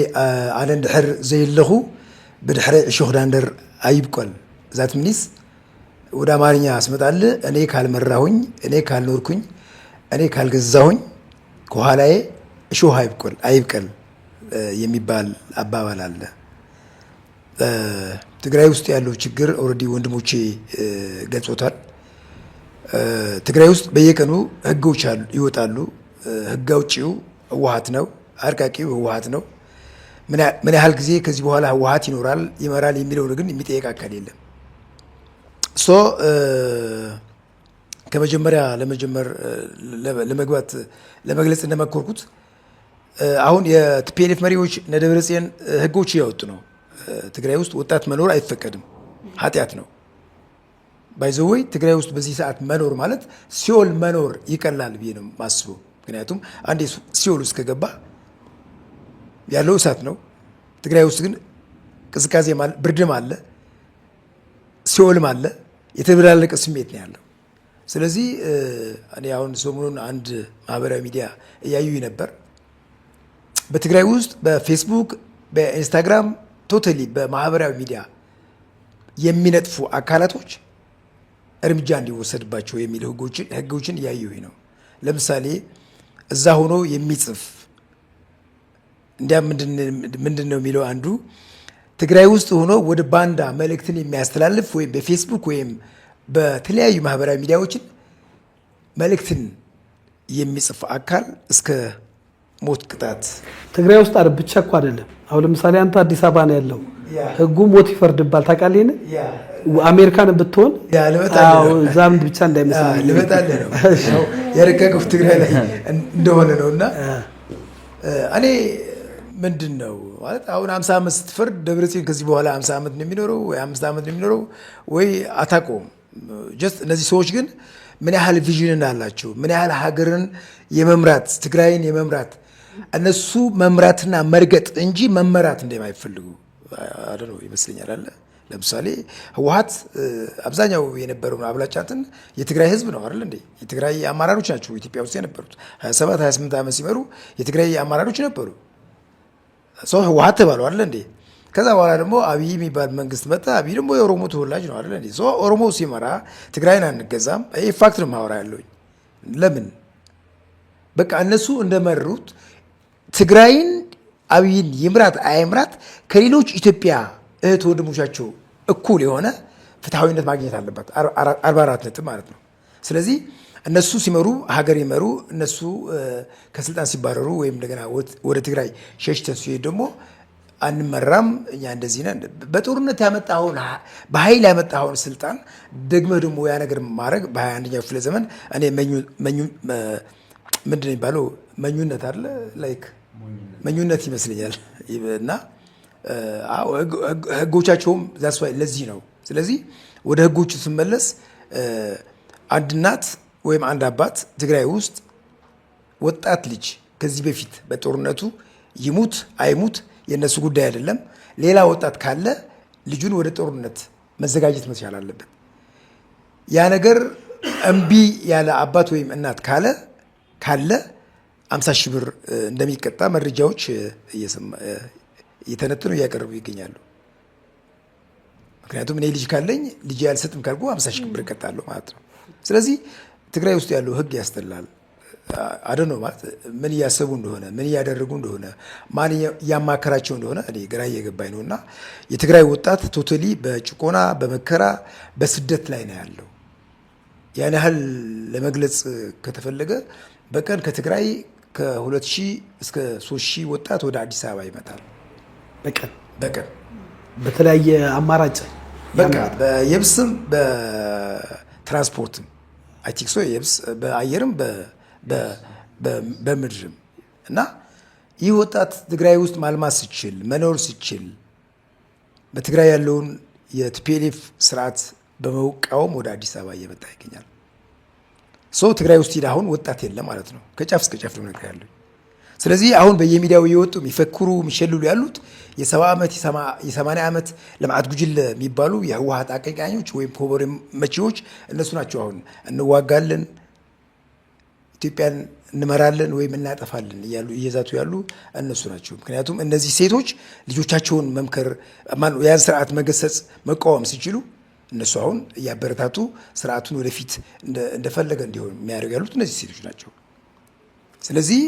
አነ እንድሕር ዘይለኹ ብድሕሪ እሾኽ ዳንደር አይብቆል። ዛት ምኒስ ወደ አማርኛ አስመጣል እኔ ካልመራሁኝ፣ እኔ ካልኖርኩኝ፣ እኔ ካልገዛሁኝ ከኋላዬ እሾህ አይብቀል የሚባል አባባል አለ። ትግራይ ውስጥ ያለው ችግር ኦልሬዲ ወንድሞቼ ገልጾታል። ትግራይ ውስጥ በየቀኑ ህጎች ይወጣሉ። ህግ አውጪው ህወሓት ነው፣ አርቃቂው ህወሓት ነው። ምን ያህል ጊዜ ከዚህ በኋላ ህወሓት ይኖራል ይመራል የሚለው ግን የሚጠየቅ አካል የለም። ከመጀመሪያ ለመግለጽ እንደመኮርኩት አሁን የቲፒኤልኤፍ መሪዎች እነ ደብረጽዮን ህጎች እያወጡ ነው። ትግራይ ውስጥ ወጣት መኖር አይፈቀድም፣ ኃጢአት ነው። ባይዘወይ ትግራይ ውስጥ በዚህ ሰዓት መኖር ማለት ሲኦል መኖር ይቀላል ብዬ ነው ማስበው። ምክንያቱም አንዴ ሲኦል ውስጥ ከገባ ያለው እሳት ነው። ትግራይ ውስጥ ግን ቅዝቃዜም አለ፣ ብርድም አለ፣ ሲኦልም አለ። የተበላለቀ ስሜት ነው ያለው። ስለዚህ እኔ አሁን ሰሞኑን አንድ ማህበራዊ ሚዲያ እያዩ ነበር። በትግራይ ውስጥ በፌስቡክ፣ በኢንስታግራም፣ ቶታሊ በማህበራዊ ሚዲያ የሚነጥፉ አካላቶች እርምጃ እንዲወሰድባቸው የሚል ህጎችን እያየሁኝ ነው። ለምሳሌ እዛ ሆኖ የሚጽፍ እንዲያ ምንድን ነው የሚለው አንዱ ትግራይ ውስጥ ሆኖ ወደ ባንዳ መልእክትን የሚያስተላልፍ ወይም በፌስቡክ ወይም በተለያዩ ማህበራዊ ሚዲያዎችን መልእክትን የሚጽፍ አካል እስከ ሞት ቅጣት። ትግራይ ውስጥ ብቻ እኮ አይደለም። አሁን ለምሳሌ አንተ አዲስ አበባ ነው ያለው፣ ህጉ ሞት ይፈርድባል። ታውቃለህ? አሜሪካን ብትሆን እዛም ብቻ እንዳይመስል ልመጣልህ ነው የረቀቀው ትግራይ ላይ እንደሆነ ነው። እና እኔ ምንድን ነው ማለት አሁን 50 ዓመት ስትፈርድ ደብረጽዮን ከዚህ በኋላ 50 ዓመት ነው የሚኖረው ወይ 5 ዓመት ነው የሚኖረው ወይ አታውቀውም። ጀስት እነዚህ ሰዎች ግን ምን ያህል ቪዥን አላቸው፣ ምን ያህል ሀገርን የመምራት ትግራይን የመምራት እነሱ መምራትና መርገጥ እንጂ መመራት እንደማይፈልጉ ነው ይመስለኛል አለ። ለምሳሌ ህወሓት አብዛኛው የነበረውን አብላጫትን የትግራይ ህዝብ ነው አይደል እንዴ? የትግራይ አመራሮች ናቸው ኢትዮጵያ ውስጥ የነበሩት 27 28 ዓመት ሲመሩ የትግራይ አመራሮች ነበሩ። ሰው ህወሓት ተባሉ አይደል እንዴ? ከዛ በኋላ ደግሞ አብይ የሚባል መንግስት መጣ። አብይ ደግሞ የኦሮሞ ተወላጅ ነው አይደል እንዴ? ሰው ኦሮሞ ሲመራ ትግራይን አንገዛም። ይሄ ፋክት ነው ማወራ ያለውኝ። ለምን በቃ እነሱ እንደመሩት ትግራይን አብይን ይምራት አይምራት ከሌሎች ኢትዮጵያ እህት ወንድሞቻቸው እኩል የሆነ ፍትሐዊነት ማግኘት አለባት። 44 ነጥብ ማለት ነው። ስለዚህ እነሱ ሲመሩ ሀገር ይመሩ፣ እነሱ ከስልጣን ሲባረሩ ወይም እንደገና ወደ ትግራይ ሸሽተን ሲሄድ ደግሞ አንመራም እኛ እንደዚህ ነን። በጦርነት ያመጣኸውን በኃይል ያመጣኸውን ስልጣን ደግመህ ደግሞ ያ ነገር ማድረግ በ21ኛው ክፍለ ዘመን እኔ ምንድን ነው የሚባለው መኙነት አለ ላይክ መኙነት ይመስለኛል። እና ህጎቻቸውም ዛስዋይ ለዚህ ነው። ስለዚህ ወደ ህጎቹ ስመለስ አንድ እናት ወይም አንድ አባት ትግራይ ውስጥ ወጣት ልጅ ከዚህ በፊት በጦርነቱ ይሙት አይሙት የእነሱ ጉዳይ አይደለም። ሌላ ወጣት ካለ ልጁን ወደ ጦርነት መዘጋጀት መቻል አለበት። ያ ነገር እምቢ ያለ አባት ወይም እናት ካለ 50 ሺህ ብር እንደሚቀጣ መረጃዎች እየተነተኑ እያቀረቡ ይገኛሉ። ምክንያቱም እኔ ልጅ ካለኝ ልጅ ያልሰጥም ካልኩ 50 ሺህ ብር እቀጣለሁ ማለት ነው። ስለዚህ ትግራይ ውስጥ ያለው ህግ ያስጠላል። አደኖ ማለት ምን እያሰቡ እንደሆነ ምን እያደረጉ እንደሆነ ማን እያማከራቸው እንደሆነ እኔ ግራ እየገባኝ ነው። እና የትግራይ ወጣት ቶታሊ በጭቆና በመከራ በስደት ላይ ነው ያለው። ያን ያህል ለመግለጽ ከተፈለገ በቀን ከትግራይ ከ2000 እስከ 3000 ወጣት ወደ አዲስ አበባ ይመጣል። በቀን በተለያየ አማራጭ በቃ በየብስም በትራንስፖርትም አይቲክሶ የብስ በአየርም በምድርም እና ይህ ወጣት ትግራይ ውስጥ ማልማት ሲችል መኖር ሲችል በትግራይ ያለውን የቲፒኤልኤፍ ስርዓት በመቃወም ወደ አዲስ አበባ እየመጣ ይገኛል። ሰው ትግራይ ውስጥ ሄደ አሁን ወጣት የለም ማለት ነው። ከጫፍ እስከ ጫፍ ነው ነገር ያለው። ስለዚህ አሁን በየሚዲያው እየወጡ የሚፈክሩ የሚሸልሉ ያሉት የ70 ዓመት የ80 ዓመት ለማዕት ጉጅል የሚባሉ የህወሓት አቀንቃኞች ወይም ኮበሬ መቺዎች እነሱ ናቸው። አሁን እንዋጋለን ኢትዮጵያን እንመራለን ወይም እናጠፋለን እያሉ እየዛቱ ያሉ እነሱ ናቸው። ምክንያቱም እነዚህ ሴቶች ልጆቻቸውን መምከር ያን ስርዓት መገሰጽ መቃወም ሲችሉ እነሱ አሁን እያበረታቱ ስርዓቱን ወደፊት እንደፈለገ እንዲሆን የሚያደርጉ ያሉት እነዚህ ሴቶች ናቸው። ስለዚህ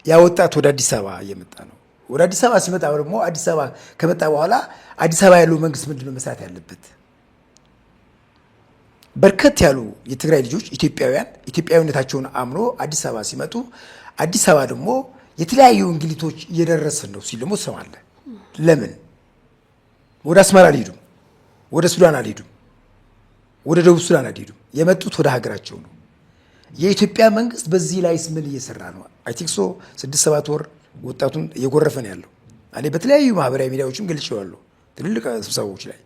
ያ ወጣት ወደ አዲስ አበባ እየመጣ ነው። ወደ አዲስ አበባ ሲመጣ ደግሞ አዲስ አበባ ከመጣ በኋላ አዲስ አበባ ያለው መንግስት ምንድን ነው መስራት ያለበት? በርከት ያሉ የትግራይ ልጆች ኢትዮጵያዊነታቸውን አምኖ አዲስ አበባ ሲመጡ አዲስ አበባ ደግሞ የተለያዩ እንግሊቶች እየደረስን ነው ሲል ደግሞ ትሰማለህ። ለምን ወደ አስመራ አልሄዱም? ወደ ሱዳን አልሄዱም? ወደ ደቡብ ሱዳን አልሄዱም? የመጡት ወደ ሀገራቸው ነው። የኢትዮጵያ መንግስት በዚህ ላይስ ምን እየሰራ ነው? አይ ቲንክ ሶ 6-7 ወር ወጣቱን እየጎረፈ ነው ያለው። እኔ በተለያዩ ማህበራዊ ሚዲያዎችም ገልጬዋለሁ፣ ትልልቅ ስብሰባዎች ላይ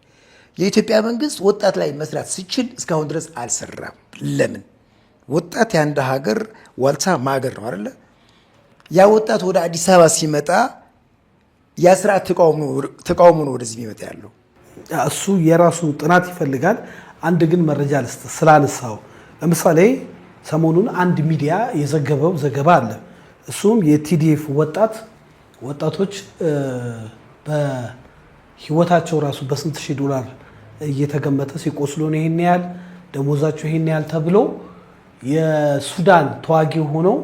የኢትዮጵያ መንግስት ወጣት ላይ መስራት ሲችል እስካሁን ድረስ አልሰራም። ለምን? ወጣት የአንድ ሀገር ዋልታ ማገር ነው አይደለ? ያ ወጣት ወደ አዲስ አበባ ሲመጣ ያ ስርዓት ተቃውሞ ነው ወደዚህ የሚመጣ ያለው። እሱ የራሱ ጥናት ይፈልጋል። አንድ ግን መረጃ ልስጥ ስላነሳው፣ ለምሳሌ ሰሞኑን አንድ ሚዲያ የዘገበው ዘገባ አለ። እሱም የቲዲኤፍ ወጣቶች ህይወታቸው ራሱ በስንት ሺህ ዶላር እየተገመተ ሲቆስሉ ነው ይሄን ያህል ደሞዛቸው ይሄን ያህል ተብሎ የሱዳን ተዋጊ ሆነው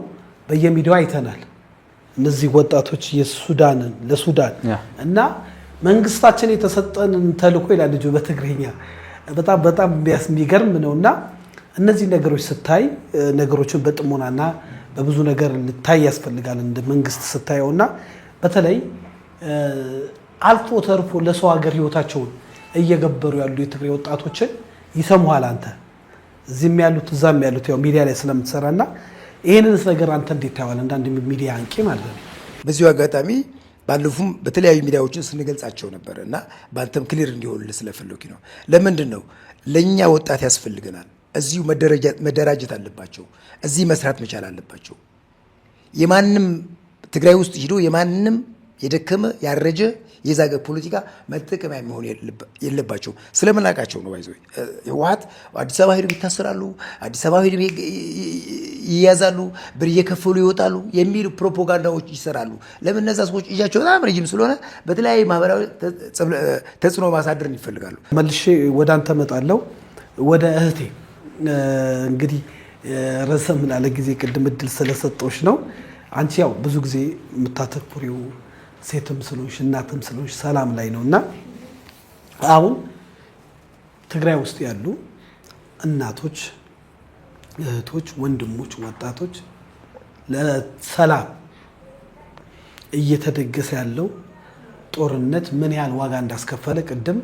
በየሚዲያው አይተናል። እነዚህ ወጣቶች ለሱዳን እና መንግስታችን የተሰጠንን ተልእኮ ይላል ልጁ በትግርኛ በጣም የሚገርም ነውና እነዚህ ነገሮች ስታይ ነገሮችን በጥሞናና በብዙ ነገር ልታይ ያስፈልጋል እንደ መንግስት ስታየውና በተለይ አልፎ ተርፎ ለሰው ሀገር ህይወታቸውን እየገበሩ ያሉ የትግራይ ወጣቶችን ይሰሙሃል አንተ እዚህም ያሉት እዛም ያሉት ያው ሚዲያ ላይ ስለምትሰራና ይሄንንስ ነገር አንተ እንዴት ታያለህ እንዳንድ ሚዲያ አንቂ ማለት ነው። በዚሁ አጋጣሚ ባለፉም በተለያዩ ሚዲያዎችን ስንገልጻቸው ነበር እና በአንተም ክሊር እንዲሆንልህ ስለፈለኩ ነው። ለምንድን ነው ለእኛ ወጣት ያስፈልገናል። እዚሁ መደራጀት አለባቸው። እዚህ መስራት መቻል አለባቸው። የማንም ትግራይ ውስጥ ሂዶ የማንም የደከመ ያረጀ የዛገ ፖለቲካ መጠቀሚያ መሆን የለባቸው። ስለምናውቃቸው ነው። ባይዘው ህወሓት አዲስ አበባ ሄዱ ይታሰራሉ፣ አዲስ አበባ ሄዱ ይያዛሉ፣ ብር እየከፈሉ ይወጣሉ የሚሉ ፕሮፓጋንዳዎች ይሰራሉ። ለምን እነዛ ሰዎች እጃቸው በጣም ረጅም ስለሆነ በተለያዩ ማህበራዊ ተጽዕኖ ማሳደር ይፈልጋሉ። መልሼ ወደ አንተ መጣለው ወደ እህቴ እንግዲህ ረዘም ላለ ጊዜ ቅድም እድል ስለሰጠሽ ነው። አንቺ ያው ብዙ ጊዜ የምታተኩሪው ሴትም ስለሆንሽ እናትም ስለሆንሽ ሰላም ላይ ነውና አሁን ትግራይ ውስጥ ያሉ እናቶች፣ እህቶች፣ ወንድሞች፣ ወጣቶች ለሰላም እየተደገሰ ያለው ጦርነት ምን ያህል ዋጋ እንዳስከፈለ ቅድም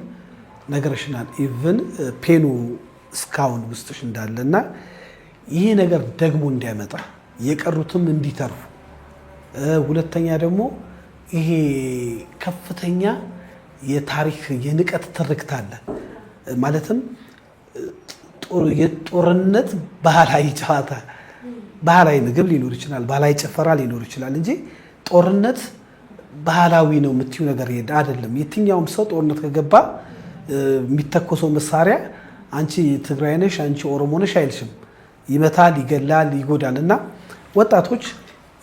ነገርሽናል። ኢቭን ፔኑ እስካሁን ውስጥሽ እንዳለና ይሄ ነገር ደግሞ እንዲያመጣ የቀሩትም እንዲተርፉ ሁለተኛ ደግሞ ይሄ ከፍተኛ የታሪክ የንቀት ትርክት አለ ማለትም የጦርነት ባህላዊ ጨዋታ ባህላዊ ምግብ ሊኖር ይችላል፣ ባህላዊ ጭፈራ ሊኖር ይችላል እንጂ ጦርነት ባህላዊ ነው የምትዩ ነገር አይደለም። የትኛውም ሰው ጦርነት ከገባ የሚተኮሰው መሳሪያ አንቺ ትግራይ ነሽ አንቺ ኦሮሞ ነሽ አይልሽም። ይመታል፣ ይገላል፣ ይጎዳል። እና ወጣቶች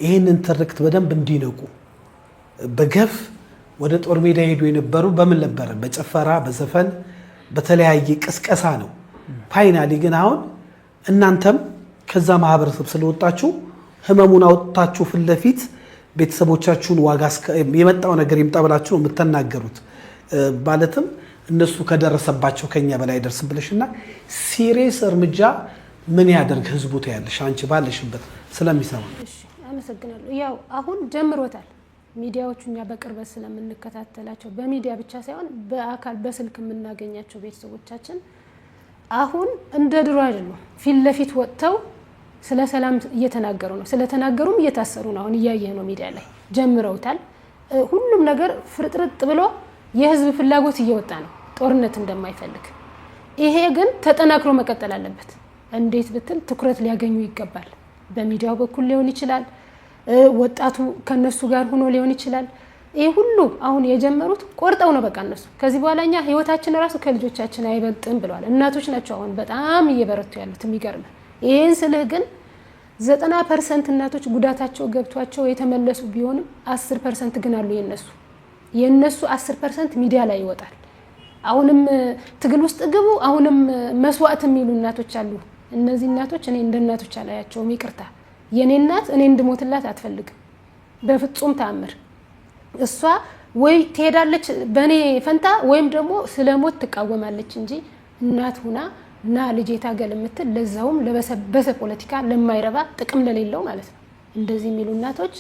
ይህንን ትርክት በደንብ እንዲነቁ በገፍ ወደ ጦር ሜዳ ሄዱ የነበሩ በምን ነበረ? በጭፈራ በዘፈን በተለያየ ቅስቀሳ ነው። ፋይናሊ ግን አሁን እናንተም ከዛ ማህበረሰብ ስለወጣችሁ ህመሙን አውጥታችሁ ፊት ለፊት ቤተሰቦቻችሁን ዋጋ የመጣው ነገር ይምጣ ብላችሁ ነው የምትናገሩት። ማለትም እነሱ ከደረሰባቸው ከኛ በላይ አይደርስም ብለሽና ሲሪየስ እርምጃ ምን ያደርግ ህዝቡ ታያለሽ አንቺ ባለሽበት ስለሚሰማ። እሺ አመሰግናለሁ። ያው አሁን ጀምሮታል። ሚዲያዎቹ እኛ በቅርበት ስለምንከታተላቸው በሚዲያ ብቻ ሳይሆን በአካል በስልክ የምናገኛቸው ቤተሰቦቻችን አሁን እንደ ድሮ አይደሉም። ፊት ለፊት ወጥተው ስለ ሰላም እየተናገሩ ነው። ስለተናገሩም እየታሰሩ ነው። አሁን እያየህ ነው ሚዲያ ላይ ጀምረውታል። ሁሉም ነገር ፍርጥርጥ ብሎ የህዝብ ፍላጎት እየወጣ ነው ጦርነት እንደማይፈልግ። ይሄ ግን ተጠናክሮ መቀጠል አለበት። እንዴት ብትል ትኩረት ሊያገኙ ይገባል። በሚዲያው በኩል ሊሆን ይችላል፣ ወጣቱ ከነሱ ጋር ሆኖ ሊሆን ይችላል። ይሄ ሁሉ አሁን የጀመሩት ቆርጠው ነው በቃ እነሱ ከዚህ በኋላ እኛ ህይወታችን ራሱ ከልጆቻችን አይበልጥም ብለዋል። እናቶች ናቸው አሁን በጣም እየበረቱ ያሉት። የሚገርም ይሄን ስልህ ግን 90% እናቶች ጉዳታቸው ገብቷቸው የተመለሱ ቢሆንም 10% ግን አሉ የነሱ 10% ሚዲያ ላይ ይወጣል። አሁንም ትግል ውስጥ ግቡ፣ አሁንም መስዋዕት የሚሉ እናቶች አሉ። እነዚህ እናቶች እኔ እንደ እናቶች አላያቸውም። ይቅርታ የኔ እናት እኔ እንድሞትላት አትፈልግም በፍጹም ተአምር። እሷ ወይ ትሄዳለች በኔ ፈንታ ወይም ደግሞ ስለሞት ትቃወማለች እንጂ እናት ሁና እና ልጄ ታገል የምትል ለዛውም ለበሰበሰ ፖለቲካ ለማይረባ ጥቅም ለሌለው ማለት ነው። እንደዚህ የሚሉ እናቶች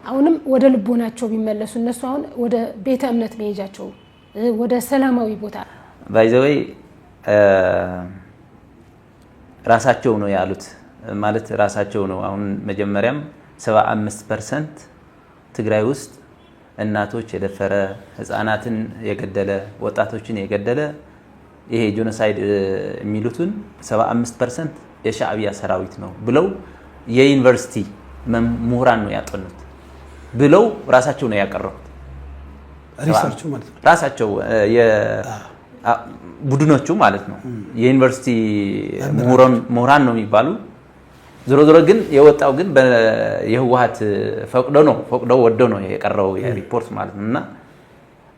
አሁንም ወደ ልቦናቸው ቢመለሱ እነሱ አሁን ወደ ቤተ እምነት መሄጃቸው ወደ ሰላማዊ ቦታ ባይዘወይ ራሳቸው ነው ያሉት ማለት ራሳቸው ነው። አሁን መጀመሪያም 75% ትግራይ ውስጥ እናቶች የደፈረ ህፃናትን የገደለ ወጣቶችን የገደለ ይሄ ጄኖሳይድ የሚሉትን 75% የሻዕቢያ ሰራዊት ነው ብለው የዩኒቨርሲቲ ምሁራን ነው ያጠኑት ብለው ራሳቸው ነው ያቀረቡት። ሪሰርቹ ማለት ነው ራሳቸው ቡድኖቹ ማለት ነው የዩኒቨርሲቲ ምሁራን ነው የሚባሉ። ዞሮ ግን የወጣው ግን የህወሓት ፈቅዶ ወዶ ነው የቀረው የሪፖርት ማለት ነውና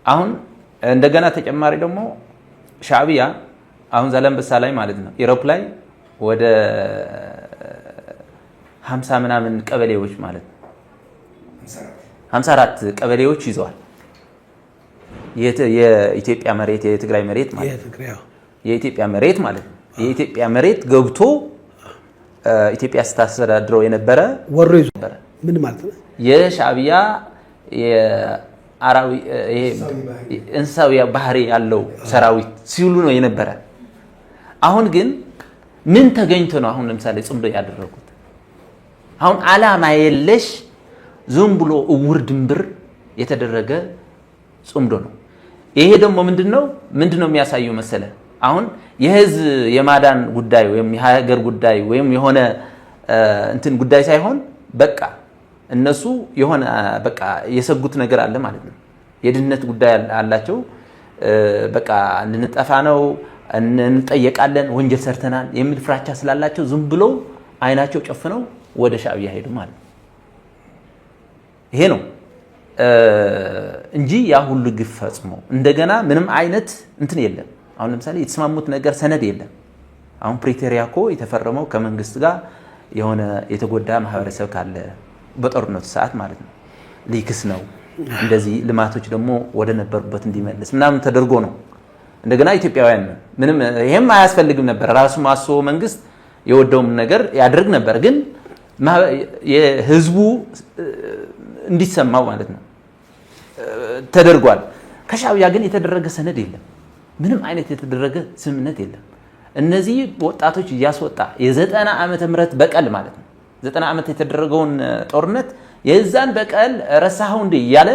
አሁን እንደገና ተጨማሪ ደግሞ ሻዕቢያ አሁን ዛላንበሳ ላይ ማለት ነው ኢሮፕ ላይ ወደ 50 ምናምን ቀበሌዎች ማለት ነው 54 ቀበሌዎች ይዘዋል። የኢትዮጵያ መሬት የትግራይ መሬት ማለት ነው። የኢትዮጵያ መሬት ማለት ነው። የኢትዮጵያ መሬት ገብቶ ኢትዮጵያ ስታስተዳድረው የነበረ ወሮ ይዞ ነበር። ምን ማለት ነው? የሻዕቢያ እንስሳዊ ባህሪ ያለው ሰራዊት ሲሉ ነው የነበረ። አሁን ግን ምን ተገኝቶ ነው አሁን ለምሳሌ ጽምዶ ያደረጉት? አሁን ዓላማ የለሽ ዝም ብሎ እውር ድንብር የተደረገ ጽምዶ ነው። ይሄ ደግሞ ምንድነው የሚያሳየው መሰለ? አሁን የህዝብ የማዳን ጉዳይ ወይም የሀገር ጉዳይ ወይም የሆነ እንትን ጉዳይ ሳይሆን በቃ እነሱ የሆነ በቃ የሰጉት ነገር አለ ማለት ነው። የድህነት ጉዳይ አላቸው። በቃ ልንጠፋ ነው፣ እንጠየቃለን፣ ወንጀል ሰርተናል የሚል ፍራቻ ስላላቸው ዝም ብሎ አይናቸው ጨፍነው ወደ ሻዕቢያ ሄዱ ማለት ነው። ይሄ ነው እንጂ ያ ሁሉ ግፍ ፈጽሞ እንደገና ምንም አይነት እንትን የለም። አሁን ለምሳሌ የተስማሙት ነገር ሰነድ የለም። አሁን ፕሪቶሪያ እኮ የተፈረመው ከመንግስት ጋር የሆነ የተጎዳ ማህበረሰብ ካለ በጦርነቱ ሰዓት ማለት ነው ሊክስ ነው። እንደዚህ ልማቶች ደግሞ ወደ ነበሩበት እንዲመለስ ምናምን ተደርጎ ነው። እንደገና ኢትዮጵያውያን ምንም ይሄም አያስፈልግም ነበር። ራሱ ማሶ መንግስት የወደውም ነገር ያደርግ ነበር፣ ግን የህዝቡ እንዲሰማው ማለት ነው ተደርጓል። ከሻዕቢያ ግን የተደረገ ሰነድ የለም። ምንም አይነት የተደረገ ስምምነት የለም። እነዚህ ወጣቶች እያስወጣ የ90 ዓመተ ምህረት በቀል ማለት ነው 90 ዓመት የተደረገውን ጦርነት የዛን በቀል ረሳኸው እንዴ እያለ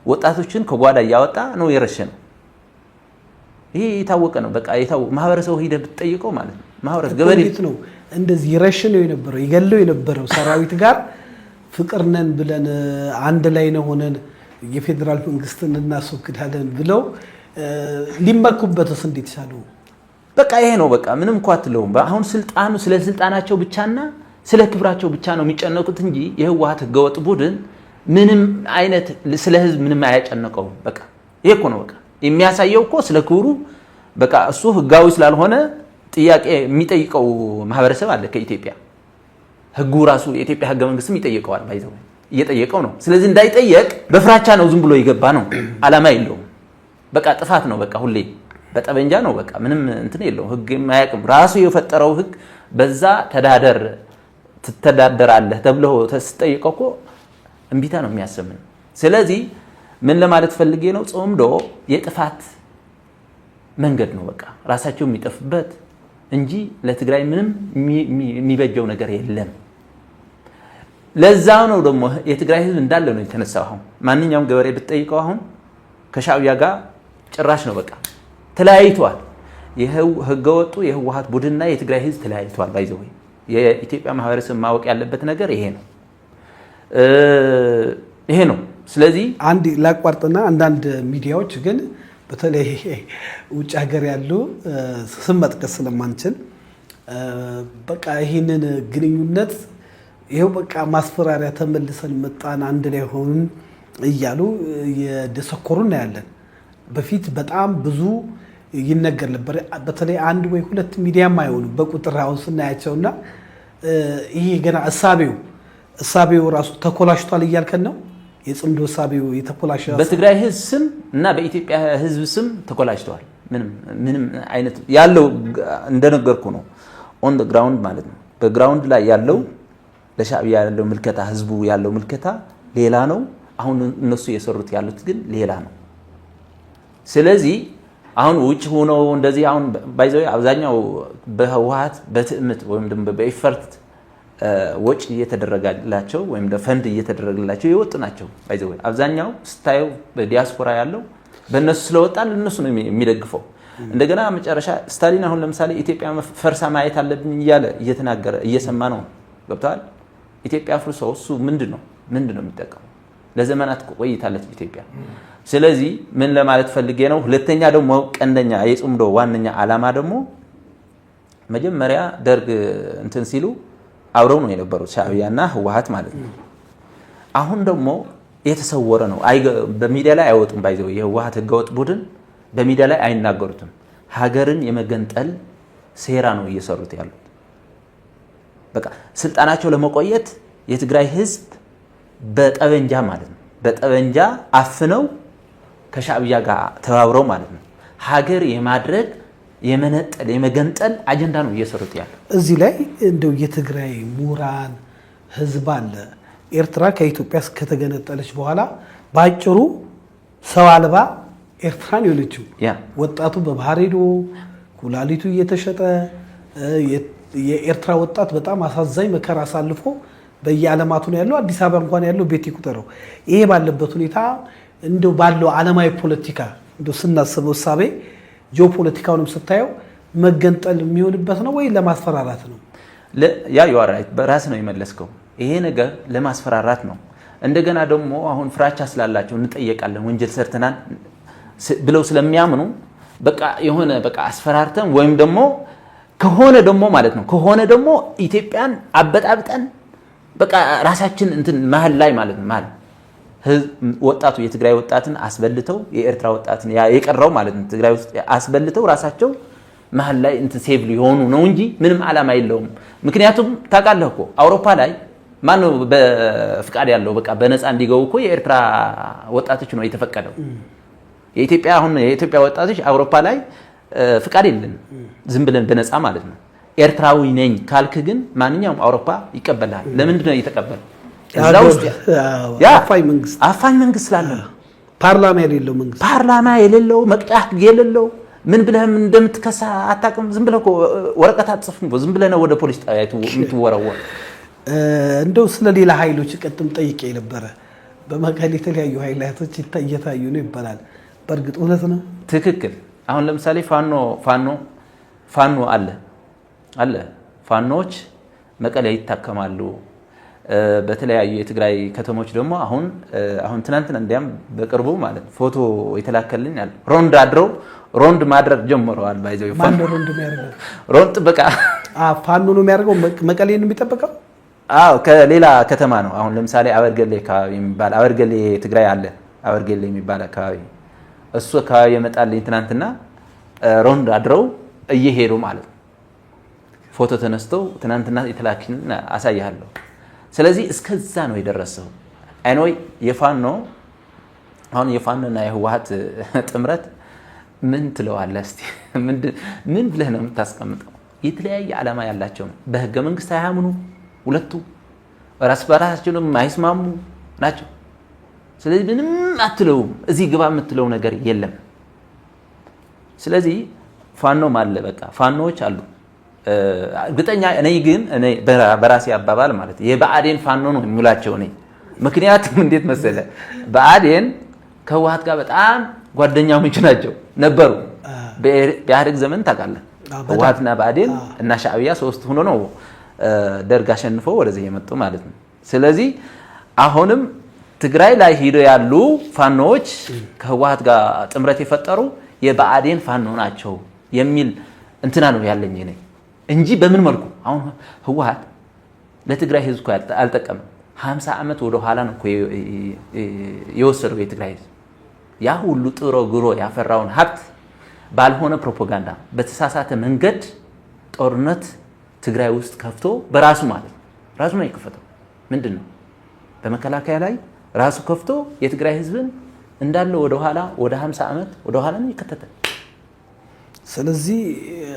ወጣቶችን ከጓዳ እያወጣ ነው የረሸነው። ይሄ የታወቀ ነው። በቃ ማህበረሰቡ ሄደህ ብትጠይቀው ማለት ነው ማህበረሰብ ገበሬ ነው እንደዚህ ረሽነው የነበረው ይገለው የነበረው ሰራዊት ጋር ፍቅር ነን ብለን አንድ ላይ ነው ሆነን የፌደራል መንግስትን እናስወግዳለን ብለው ሊመኩበትስ እንዴት ቻለው? በቃ ይሄ ነው በቃ ምንም እንኳን አትለውም። አሁን ስልጣኑ ስለ ስልጣናቸው ብቻና ስለ ክብራቸው ብቻ ነው የሚጨነቁት እንጂ የህወሓት ህገወጥ ቡድን ምንም አይነት ስለ ህዝብ ምንም አያጨነቀው። በቃ ይሄ እኮ ነው በቃ የሚያሳየው እኮ ስለ ክብሩ በቃ እሱ ህጋዊ ስላልሆነ ጥያቄ የሚጠይቀው ማህበረሰብ አለ ከኢትዮጵያ ህጉ ራሱ የኢትዮጵያ ህገ መንግስትም ይጠይቀዋል። ባይዘው እየጠየቀው ነው። ስለዚህ እንዳይጠየቅ በፍራቻ ነው ዝም ብሎ ይገባ ነው። ዓላማ የለውም። በቃ ጥፋት ነው በቃ ሁሌ በጠበንጃ ነው በቃ ምንም እንትን የለውም። ህግ የማያውቅም ራሱ የፈጠረው ህግ በዛ ትተዳደራለህ ተብሎ ተስጠይቀው እኮ እምቢታ ነው የሚያሰምን። ስለዚህ ምን ለማለት ፈልጌ ነው ጽምዶ የጥፋት መንገድ ነው በቃ ራሳቸው የሚጠፍበት እንጂ ለትግራይ ምንም የሚበጀው ነገር የለም። ለዛው ነው ደግሞ የትግራይ ህዝብ እንዳለ ነው የተነሳው። አሁን ማንኛውም ገበሬ ብትጠይቀው አሁን ከሻዕቢያ ጋር ጭራሽ ነው በቃ ተለያይቷል። ህገወጡ የህወሓት ቡድንና የትግራይ ህዝብ ተለያይቷል። ባይዘው የኢትዮጵያ ማህበረሰብ ማወቅ ያለበት ነገር ይሄ ነው። ስለዚህ አንድ ላቋርጥና አንዳንድ ሚዲያዎች ግን በተለይ ውጭ ሀገር ያሉ ስም መጥቀስ ስለማንችል በቃ ይህንን ግንኙነት ይሄው በቃ ማስፈራሪያ ተመልሰን መጣን አንድ ላይ ሆኑን እያሉ የደሰኮሩ እናያለን። በፊት በጣም ብዙ ይነገር ነበር። በተለይ አንድ ወይ ሁለት ሚዲያም አይሆኑ በቁጥር አሁን ስናያቸውና ይሄ ገና እሳቤው ራሱ ተኮላሽቷል እያልከን ነው። የጽምዶ እሳቤው የተኮላሽ በትግራይ ህዝብ ስም እና በኢትዮጵያ ህዝብ ስም ተኮላሽተዋል። ምንም አይነት ያለው እንደነገርኩ ነው ኦን ዘ ግራውንድ ማለት ነው። በግራውንድ ላይ ያለው ለሻዕቢያ ያለው ምልከታ ህዝቡ ያለው ምልከታ ሌላ ነው። አሁን እነሱ የሰሩት ያሉት ግን ሌላ ነው። ስለዚህ አሁን ውጭ ሆኖ እንደዚህ አሁን ባይዘው አብዛኛው በህወሓት በትዕምት ወይም ደግሞ በኢፈርት ወጪ እየተደረገላቸው ወይም ፈንድ እየተደረገላቸው የወጡ ናቸው። ባይዘው አብዛኛው ስታየው በዲያስፖራ ያለው በእነሱ ስለወጣን እነሱ ነው የሚደግፈው። እንደገና መጨረሻ ስታሊን አሁን ለምሳሌ ኢትዮጵያ ፈርሳ ማየት አለብኝ እያለ እየተናገረ እየሰማ ነው። ገብቷል። ኢትዮጵያ ፍርሶ እሱ ምንድነው የሚጠቀመው? ለዘመናት ቆይታለች ኢትዮጵያ። ስለዚህ ምን ለማለት ፈልጌ ነው? ሁለተኛ ደግሞ ቀንደኛ የጽምዶ ዋነኛ ዓላማ ደግሞ መጀመሪያ ደርግ እንትን ሲሉ አብረው ነው የነበሩት ሻዕቢያና ህወሓት ማለት ነው። አሁን ደግሞ የተሰወረ ነው። በሚዲያ ላይ አይወጡም። ባይዘው የህወሓት ህገወጥ ቡድን በሚዲያ ላይ አይናገሩትም። ሀገርን የመገንጠል ሴራ ነው እየሰሩት ያሉት። በቃ ስልጣናቸው ለመቆየት የትግራይ ህዝብ በጠበንጃ ማለት ነው በጠበንጃ አፍነው ከሻዕቢያ ጋር ተባብረው ማለት ነው ሀገር የማድረግ የመነጠል የመገንጠል አጀንዳ ነው እየሰሩት ያለው። እዚህ ላይ እንደው የትግራይ ምሁራን ህዝብ አለ። ኤርትራ ከኢትዮጵያ ከተገነጠለች በኋላ በአጭሩ ሰው አልባ ኤርትራን የሆነችው ወጣቱ በባህር ሄዶ ኩላሊቱ እየተሸጠ የኤርትራ ወጣት በጣም አሳዛኝ መከራ አሳልፎ በየዓለማቱ ነው ያለው። አዲስ አበባ እንኳን ያለው ቤት ይቁጠረው። ይሄ ባለበት ሁኔታ እንደው ባለው ዓለማዊ ፖለቲካ እንደው ስናስበው ሳቤ ጂኦፖለቲካውንም ስታየው መገንጠል የሚሆንበት ነው ወይ ለማስፈራራት ነው? ያ ይዋራይት በራስ ነው የመለስከው። ይሄ ነገር ለማስፈራራት ነው። እንደገና ደግሞ አሁን ፍራቻ ስላላቸው እንጠየቃለን ወንጀል ሰርተናል ብለው ስለሚያምኑ በቃ የሆነ በቃ አስፈራርተን ወይም ደግሞ ከሆነ ደግሞ ማለት ነው ከሆነ ደግሞ ኢትዮጵያን አበጣብጠን በቃ ራሳችን እንትን መሀል ላይ ማለት ነው ማለት ወጣቱ የትግራይ ወጣትን አስበልተው የኤርትራ ወጣትን የቀረው ማለት ነው ትግራይ ውስጥ አስበልተው ራሳቸው መሀል ላይ እንትን ሴቭ ሊሆኑ ነው እንጂ ምንም ዓላማ የለውም። ምክንያቱም ታውቃለህ እኮ አውሮፓ ላይ ማነው በፍቃድ ያለው በቃ በነፃ እንዲገቡ እኮ የኤርትራ ወጣቶች ነው የተፈቀደው። የኢትዮጵያ አሁን የኢትዮጵያ ወጣቶች አውሮፓ ላይ ፍቃድ የለም ዝም ብለን በነፃ ማለት ነው። ኤርትራዊ ነኝ ካልክ ግን ማንኛውም አውሮፓ ይቀበላል። ለምንድን ነው እየተቀበለ? እዛ ውስጥ አፋኝ መንግስት ስላለ ፓርላማ የሌለው መቅጫ የሌለው ምን ብለህ እንደምትከሳ አታውቅም። ዝም ብለህ እኮ ወረቀት አትጽፍም። ዝም ብለህ ነው ወደ ፖሊስ ጣቢያ የምትወረወር። እንደው ስለ ሌላ ኃይሎች ቅድም ጠይቄ ነበረ። በመቀሌ የተለያዩ ኃይላቶች እየታዩ ነው ይባላል። በእርግጥ እውነት ነው? ትክክል። አሁን ለምሳሌ ፋኖ አለ ፋኖች መቀሌ ይታከማሉ። በተለያዩ የትግራይ ከተሞች ደግሞ አሁን ትናንትና እንዲያም በቅርቡ ማለት ፎቶ የተላከልኝ አለ ሮንድ አድረው ሮንድ ማድረግ ጀምረዋል። ባይዘው ፋኖ ሮንድ የሚያደርገው ሮንድ ጥበቃ ፋኖ ነው የሚያደርገው። መቀሌ ነው የሚጠበቀው። ከሌላ ከተማ ነው። አሁን ለምሳሌ አበርገሌ አካባቢ የሚባል አበርገሌ ትግራይ አለ አበርገሌ የሚባል አካባቢ እሱ አካባቢ የመጣልኝ ትናንትና ሮንድ አድረው እየሄዱ ማለት ነው። ፎቶ ተነስተው ትናንትና የተላክኝ አሳያለሁ። ስለዚህ እስከዛ ነው የደረሰው። አይኖይ የፋኖና የህወሓት ጥምረት ምን ትለዋለህ እስቲ? ምን ብለህ ነው የምታስቀምጠው? የተለያየ ዓላማ ያላቸው ነው። በህገ መንግስት አያምኑ ሁለቱ ራስ በራሳቸው የማይስማሙ ናቸው። ስለዚህ ምንም አትለውም። እዚህ ግባ የምትለው ነገር የለም። ስለዚህ ፋኖም አለ በቃ ፋኖዎች አሉ። እርግጠኛ እኔ ግን በራሴ አባባል ማለት የብአዴን ፋኖ ነው የሚላቸው እኔ። ምክንያቱም እንዴት መሰለ ብአዴን ከህወሓት ጋር በጣም ጓደኛሞች ናቸው ነበሩ። በኢህአዴግ ዘመን ታውቃለህ ህወሓትና ብአዴን እና ሻዕቢያ ሶስት ሆኖ ነው ደርግ አሸንፎ ወደዚህ የመጡ ማለት ነው። ስለዚህ አሁንም ትግራይ ላይ ሄደው ያሉ ፋኖዎች ከህወሓት ጋር ጥምረት የፈጠሩ የብአዴን ፋኖ ናቸው የሚል እንትና ነው ያለኝ እኔ እንጂ በምን መልኩ አሁን ህወሓት ለትግራይ ህዝብ እኮ አልጠቀመም። 50 ዓመት ወደ ኋላ ነው እኮ የወሰደው የትግራይ ህዝብ ያ ሁሉ ጥሮ ግሮ ያፈራውን ሀብት ባልሆነ ፕሮፓጋንዳ በተሳሳተ መንገድ ጦርነት ትግራይ ውስጥ ከፍቶ በራሱ ማለት ራሱ ነው የከፈተው። ምንድነው በመከላከያ ላይ ራሱ ከፍቶ የትግራይ ህዝብን እንዳለ ወደ ኋላ ወደ 50 ዓመት ወደ ኋላ ነው የከተተ። ስለዚህ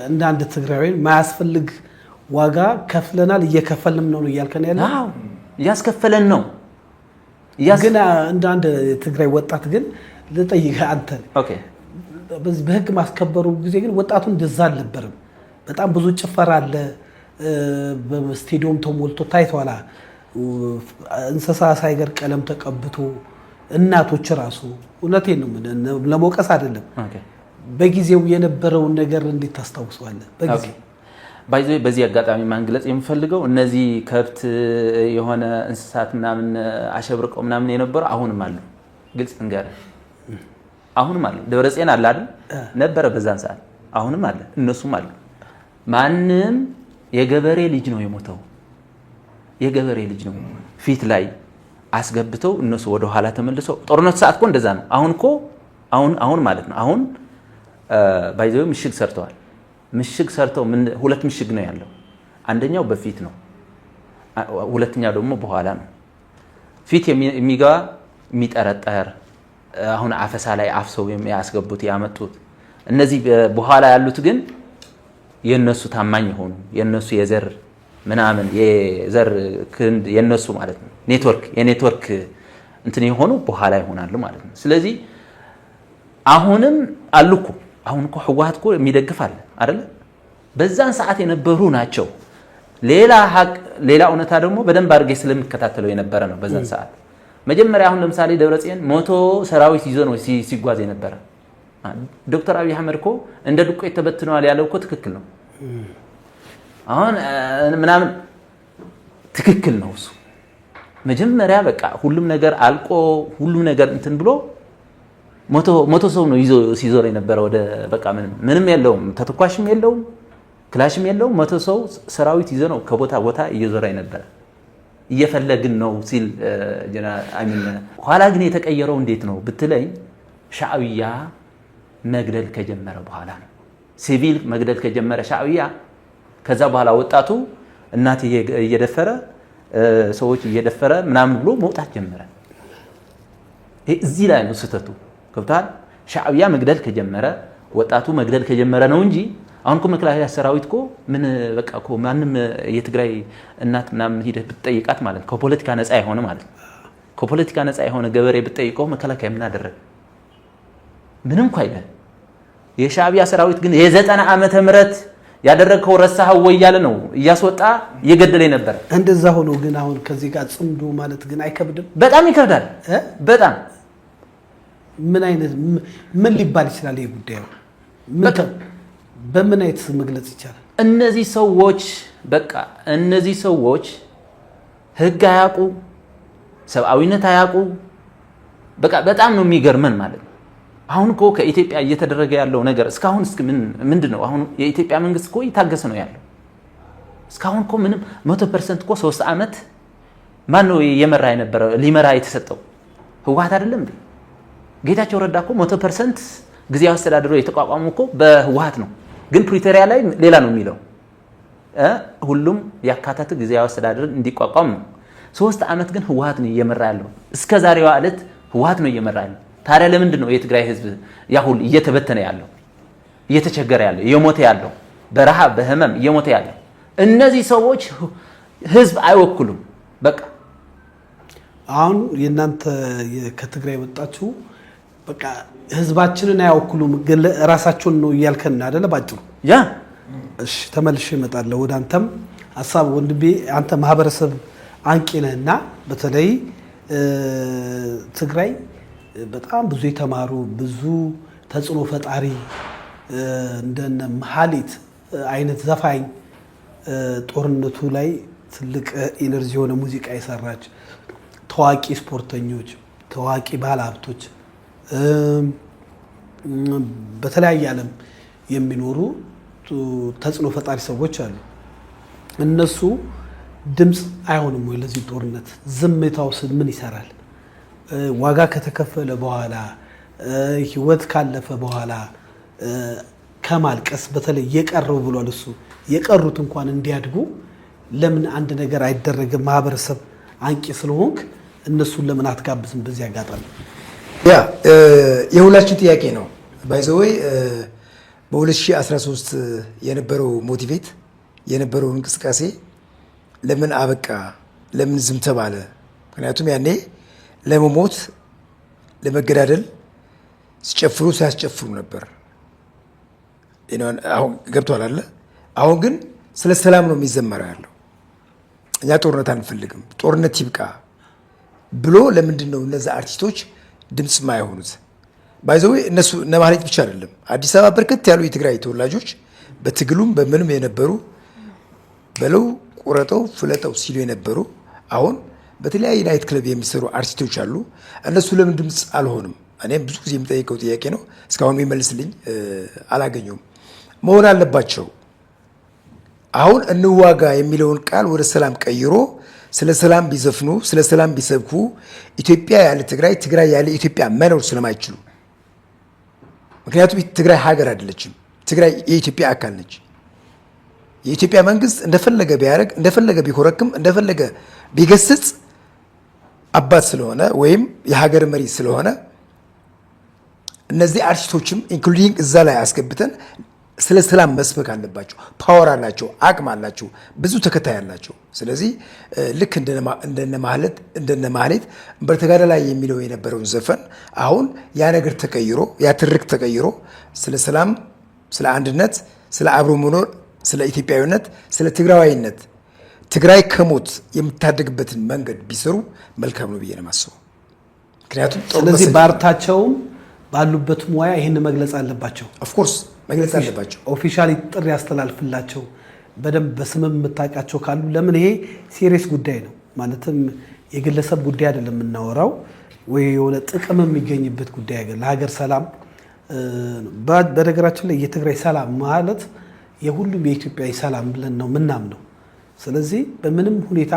እንደ አንድ ትግራዊ ማያስፈልግ ዋጋ ከፍለናል እየከፈልንም ነው እያልከን ያለው? አዎ እያስከፈለን ነው። ግን እንደ አንድ ትግራይ ወጣት ግን ልጠይቅህ አንተ በዚህ በህግ ማስከበሩ ጊዜ ግን ወጣቱ እንደዛ አልነበረም። በጣም ብዙ ጭፈራ አለ። በስቴዲየም ተሞልቶ ታይቷላ። እንስሳ ሳይገር ቀለም ተቀብቶ እናቶች ራሱ እውነቴን ነው ለመውቀስ አይደለም። በጊዜው የነበረውን ነገር እንዴት ታስታውሰዋለህ? በዚህ አጋጣሚ ማንግለጽ የምፈልገው እነዚህ ከብት የሆነ እንስሳት ምናምን አሸብርቀው ምናምን የነበሩ አሁንም አሉ። ግልጽ እንገርህ አሁንም አለ። ደብረጽዮን አለ አይደል? ነበረ በዛን ሰዓት። አሁንም አለ፣ እነሱም አሉ። ማንም የገበሬ ልጅ ነው የሞተው። የገበሬ ልጅ ነው ፊት ላይ አስገብተው እነሱ ወደ ኋላ ተመልሰው ጦርነት ሰዓት እኮ እንደዛ ነው። አሁን ማለት ነው አሁን ባይዘው ምሽግ ሰርተዋል። ምሽግ ሰርተው ሁለት ምሽግ ነው ያለው። አንደኛው በፊት ነው፣ ሁለተኛው ደግሞ በኋላ ነው። ፊት የሚገባ የሚጠረጠር አሁን አፈሳ ላይ አፍሰው የሚያስገቡት ያመጡት። እነዚህ በኋላ ያሉት ግን የነሱ ታማኝ የሆኑ የነሱ የዘር ምናምን የዘር ክንድ የነሱ ማለት ነው የኔትወርክ እንትን የሆኑ በኋላ ይሆናሉ ማለት ነው። ስለዚህ አሁንም አሉኩ አሁን እኮ ህወሓት እኮ የሚደግፋል አይደል? በዛን ሰዓት የነበሩ ናቸው። ሌላ እውነታ ደግሞ በደንብ አድርጌ ስለሚከታተለው የነበረ ነው። በዛን ሰዓት መጀመሪያ አሁን ለምሳሌ ደብረጽዮን 100 ሰራዊት ይዞ ነው ሲጓዝ የነበረ። ዶክተር አብይ አህመድ እኮ እንደ ዱቄት ተበትነዋል ያለው እኮ ትክክል ነው። አሁን ምናምን ትክክል ነው እሱ። መጀመሪያ በቃ ሁሉም ነገር አልቆ ሁሉም ነገር እንትን ብሎ 100 ሰው ነው ይዞ ሲዞር የነበረ ወደ በቃ ምንም የለውም፣ ተተኳሽም የለውም፣ ክላሽም የለውም። 100 ሰው ሰራዊት ይዞ ነው ከቦታ ቦታ እየዞረ የነበረ እየፈለግን ነው ሲል ኋላ ግን የተቀየረው እንዴት ነው ብትለኝ ሻዕብያ መግደል ከጀመረ በኋላ ነው። ሲቪል መግደል ከጀመረ ሻዕብያ ከዛ በኋላ ወጣቱ እናት እየደፈረ ሰዎች እየደፈረ ምናምን ብሎ መውጣት ጀመረ። እዚህ ላይ ነው ስህተቱ። ገብቷል? ሻዕብያ መግደል ከጀመረ ወጣቱ መግደል ከጀመረ ነው እንጂ አሁን እኮ መከላከያ ሰራዊት እኮ ምን በቃ እኮ ማንም የትግራይ እናት ምናምን ሂደህ ብትጠይቃት ማለት ከፖለቲካ ነፃ የሆነ ማለት ከፖለቲካ ነፃ የሆነ ገበሬ ብትጠይቀው መከላከያ ምን አደረገ? ምንም እኮ አይደለም። የሻዕብያ ሰራዊት ግን የ90 ዓመተ ምህረት ያደረገው ረሳኸው ወይ እያለ ነው እያስወጣ እየገደለ ነበር። እንደዛ ሆኖ ግን አሁን ከዚህ ጋር ጽምዶ ማለት ግን አይከብድም? በጣም ይከብዳል። በጣም ምን ሊባል ይችላል? ይሄ ጉዳዩ በምን አይነት መግለጽ ይቻላል? እነዚህ ሰዎች ህግ አያውቁ፣ ሰብአዊነት አያውቁ። በቃ በጣም ነው የሚገርመን ማለት ነው። አሁን እኮ ከኢትዮጵያ እየተደረገ ያለው ነገር እስካሁን ምንድነው? አሁን የኢትዮጵያ መንግስት እኮ ይታገስ ነው ያለው። እስካሁን እኮ ምንም 100% እኮ 3 ዓመት ማን ነው የመራ የነበረው ሊመራ የተሰጠው? ህወሓት አይደለም እንዴ? ጌታቸው ረዳ እኮ 100% ጊዜያዊ አስተዳደሩ የተቋቋመው እኮ በህወሓት ነው። ግን ፕሪቶሪያ ላይ ሌላ ነው የሚለው ሁሉም ያካተተ ጊዜያዊ አስተዳደር እንዲቋቋም ነው። 3 ዓመት ግን ህወሓት ነው እየመራ ያለው። እስከ ዛሬዋ ዕለት ህወሓት ነው እየመራ ያለው። ታዲያ ለምንድን ነው የትግራይ ህዝብ ያሁን እየተበተነ ያለው፣ እየተቸገረ ያለው፣ እየሞተ ያለው፣ በረሃብ በህመም እየሞተ ያለው? እነዚህ ሰዎች ህዝብ አይወክሉም። በቃ አሁን የእናንተ ከትግራይ ወጣችሁ በቃ ህዝባችንን አይወክሉም፣ ግን ራሳቸውን ነው እያልከን አይደለ? ባጭሩ ያ እሺ፣ ተመልሼ እመጣለሁ ወደ አንተም ሀሳብ ወንድሜ። አንተ ማህበረሰብ አንቂ ነህና በተለይ ትግራይ በጣም ብዙ የተማሩ ብዙ ተጽዕኖ ፈጣሪ እንደነ መሐሌት አይነት ዘፋኝ ጦርነቱ ላይ ትልቅ ኢነርጂ የሆነ ሙዚቃ የሰራች ታዋቂ ስፖርተኞች፣ ታዋቂ ባለሀብቶች በተለያየ ዓለም የሚኖሩ ተጽዕኖ ፈጣሪ ሰዎች አሉ። እነሱ ድምፅ አይሆንም ወይ ለዚህ ጦርነት? ዝምታውስ ምን ይሰራል? ዋጋ ከተከፈለ በኋላ ህይወት ካለፈ በኋላ ከማልቀስ በተለይ የቀረው ብሏል እሱ የቀሩት እንኳን እንዲያድጉ ለምን አንድ ነገር አይደረግም? ማህበረሰብ አንቂ ስለሆንክ እነሱን ለምን አትጋብዝም? በዚህ አጋጣሚ ያ የሁላችን ጥያቄ ነው። ባይዘወይ በ2013 የነበረው ሞቲቬት የነበረው እንቅስቃሴ ለምን አበቃ? ለምን ዝም ተባለ? ምክንያቱም ያኔ ለመሞት ለመገዳደል ሲጨፍሩ ሲያስጨፍሩ ነበር። አሁን ገብቷል አለ። አሁን ግን ስለ ሰላም ነው የሚዘመረው ያለው። እኛ ጦርነት አንፈልግም፣ ጦርነት ይብቃ ብሎ ለምንድን ነው እነዛ አርቲስቶች ድምፅ ማይሆኑት? ባይዘው እነሱ ነማለት ብቻ አይደለም። አዲስ አበባ በርከት ያሉ የትግራይ ተወላጆች በትግሉም በምንም የነበሩ በለው ቁረጠው ፍለጠው ሲሉ የነበሩ አሁን በተለያየ ናይት ክለብ የሚሰሩ አርቲስቶች አሉ። እነሱ ለምን ድምፅ አልሆንም? እኔም ብዙ ጊዜ የምጠይቀው ጥያቄ ነው። እስካሁን የሚመልስልኝ አላገኘውም። መሆን አለባቸው። አሁን እንዋጋ የሚለውን ቃል ወደ ሰላም ቀይሮ ስለ ሰላም ቢዘፍኑ፣ ስለ ሰላም ቢሰብኩ ኢትዮጵያ ያለ ትግራይ፣ ትግራይ ያለ ኢትዮጵያ መኖር ስለማይችሉ፣ ምክንያቱም ትግራይ ሀገር አይደለችም። ትግራይ የኢትዮጵያ አካል ነች። የኢትዮጵያ መንግስት እንደፈለገ ቢያደርግ፣ እንደፈለገ ቢኮረክም፣ እንደፈለገ ቢገስጽ አባት ስለሆነ ወይም የሀገር መሪ ስለሆነ እነዚህ አርቲስቶችም ኢንክሉዲንግ እዛ ላይ አስገብተን ስለ ሰላም መስበክ አለባቸው። ፓወር አላቸው፣ አቅም አላቸው፣ ብዙ ተከታይ አላቸው። ስለዚህ ልክ እንደነ ማህሌት በተጋዳ ላይ የሚለው የነበረውን ዘፈን አሁን ያ ነገር ተቀይሮ ያ ትርክ ተቀይሮ ስለ ሰላም፣ ስለ አንድነት፣ ስለ አብሮ መኖር፣ ስለ ኢትዮጵያዊነት፣ ስለ ትግራዋይነት ትግራይ ከሞት የምታደግበትን መንገድ ቢሰሩ መልካም ነው ብዬ ነው የማስበው። ምክንያቱም ስለዚህ በአርታቸውም ባሉበት ሙያ ይህን መግለጽ አለባቸው። ኦፍኮርስ መግለጽ አለባቸው። ኦፊሻሊ ጥሪ ያስተላልፍላቸው። በደንብ በስምም የምታውቃቸው ካሉ ለምን ይሄ ሲሪየስ ጉዳይ ነው ማለትም የግለሰብ ጉዳይ አይደለም የምናወራው ወይ የሆነ ጥቅም የሚገኝበት ጉዳይ አይደለም። ለሀገር ሰላም በነገራችን ላይ የትግራይ ሰላም ማለት የሁሉም የኢትዮጵያዊ ሰላም ብለን ነው ምናምነው። ስለዚህ በምንም ሁኔታ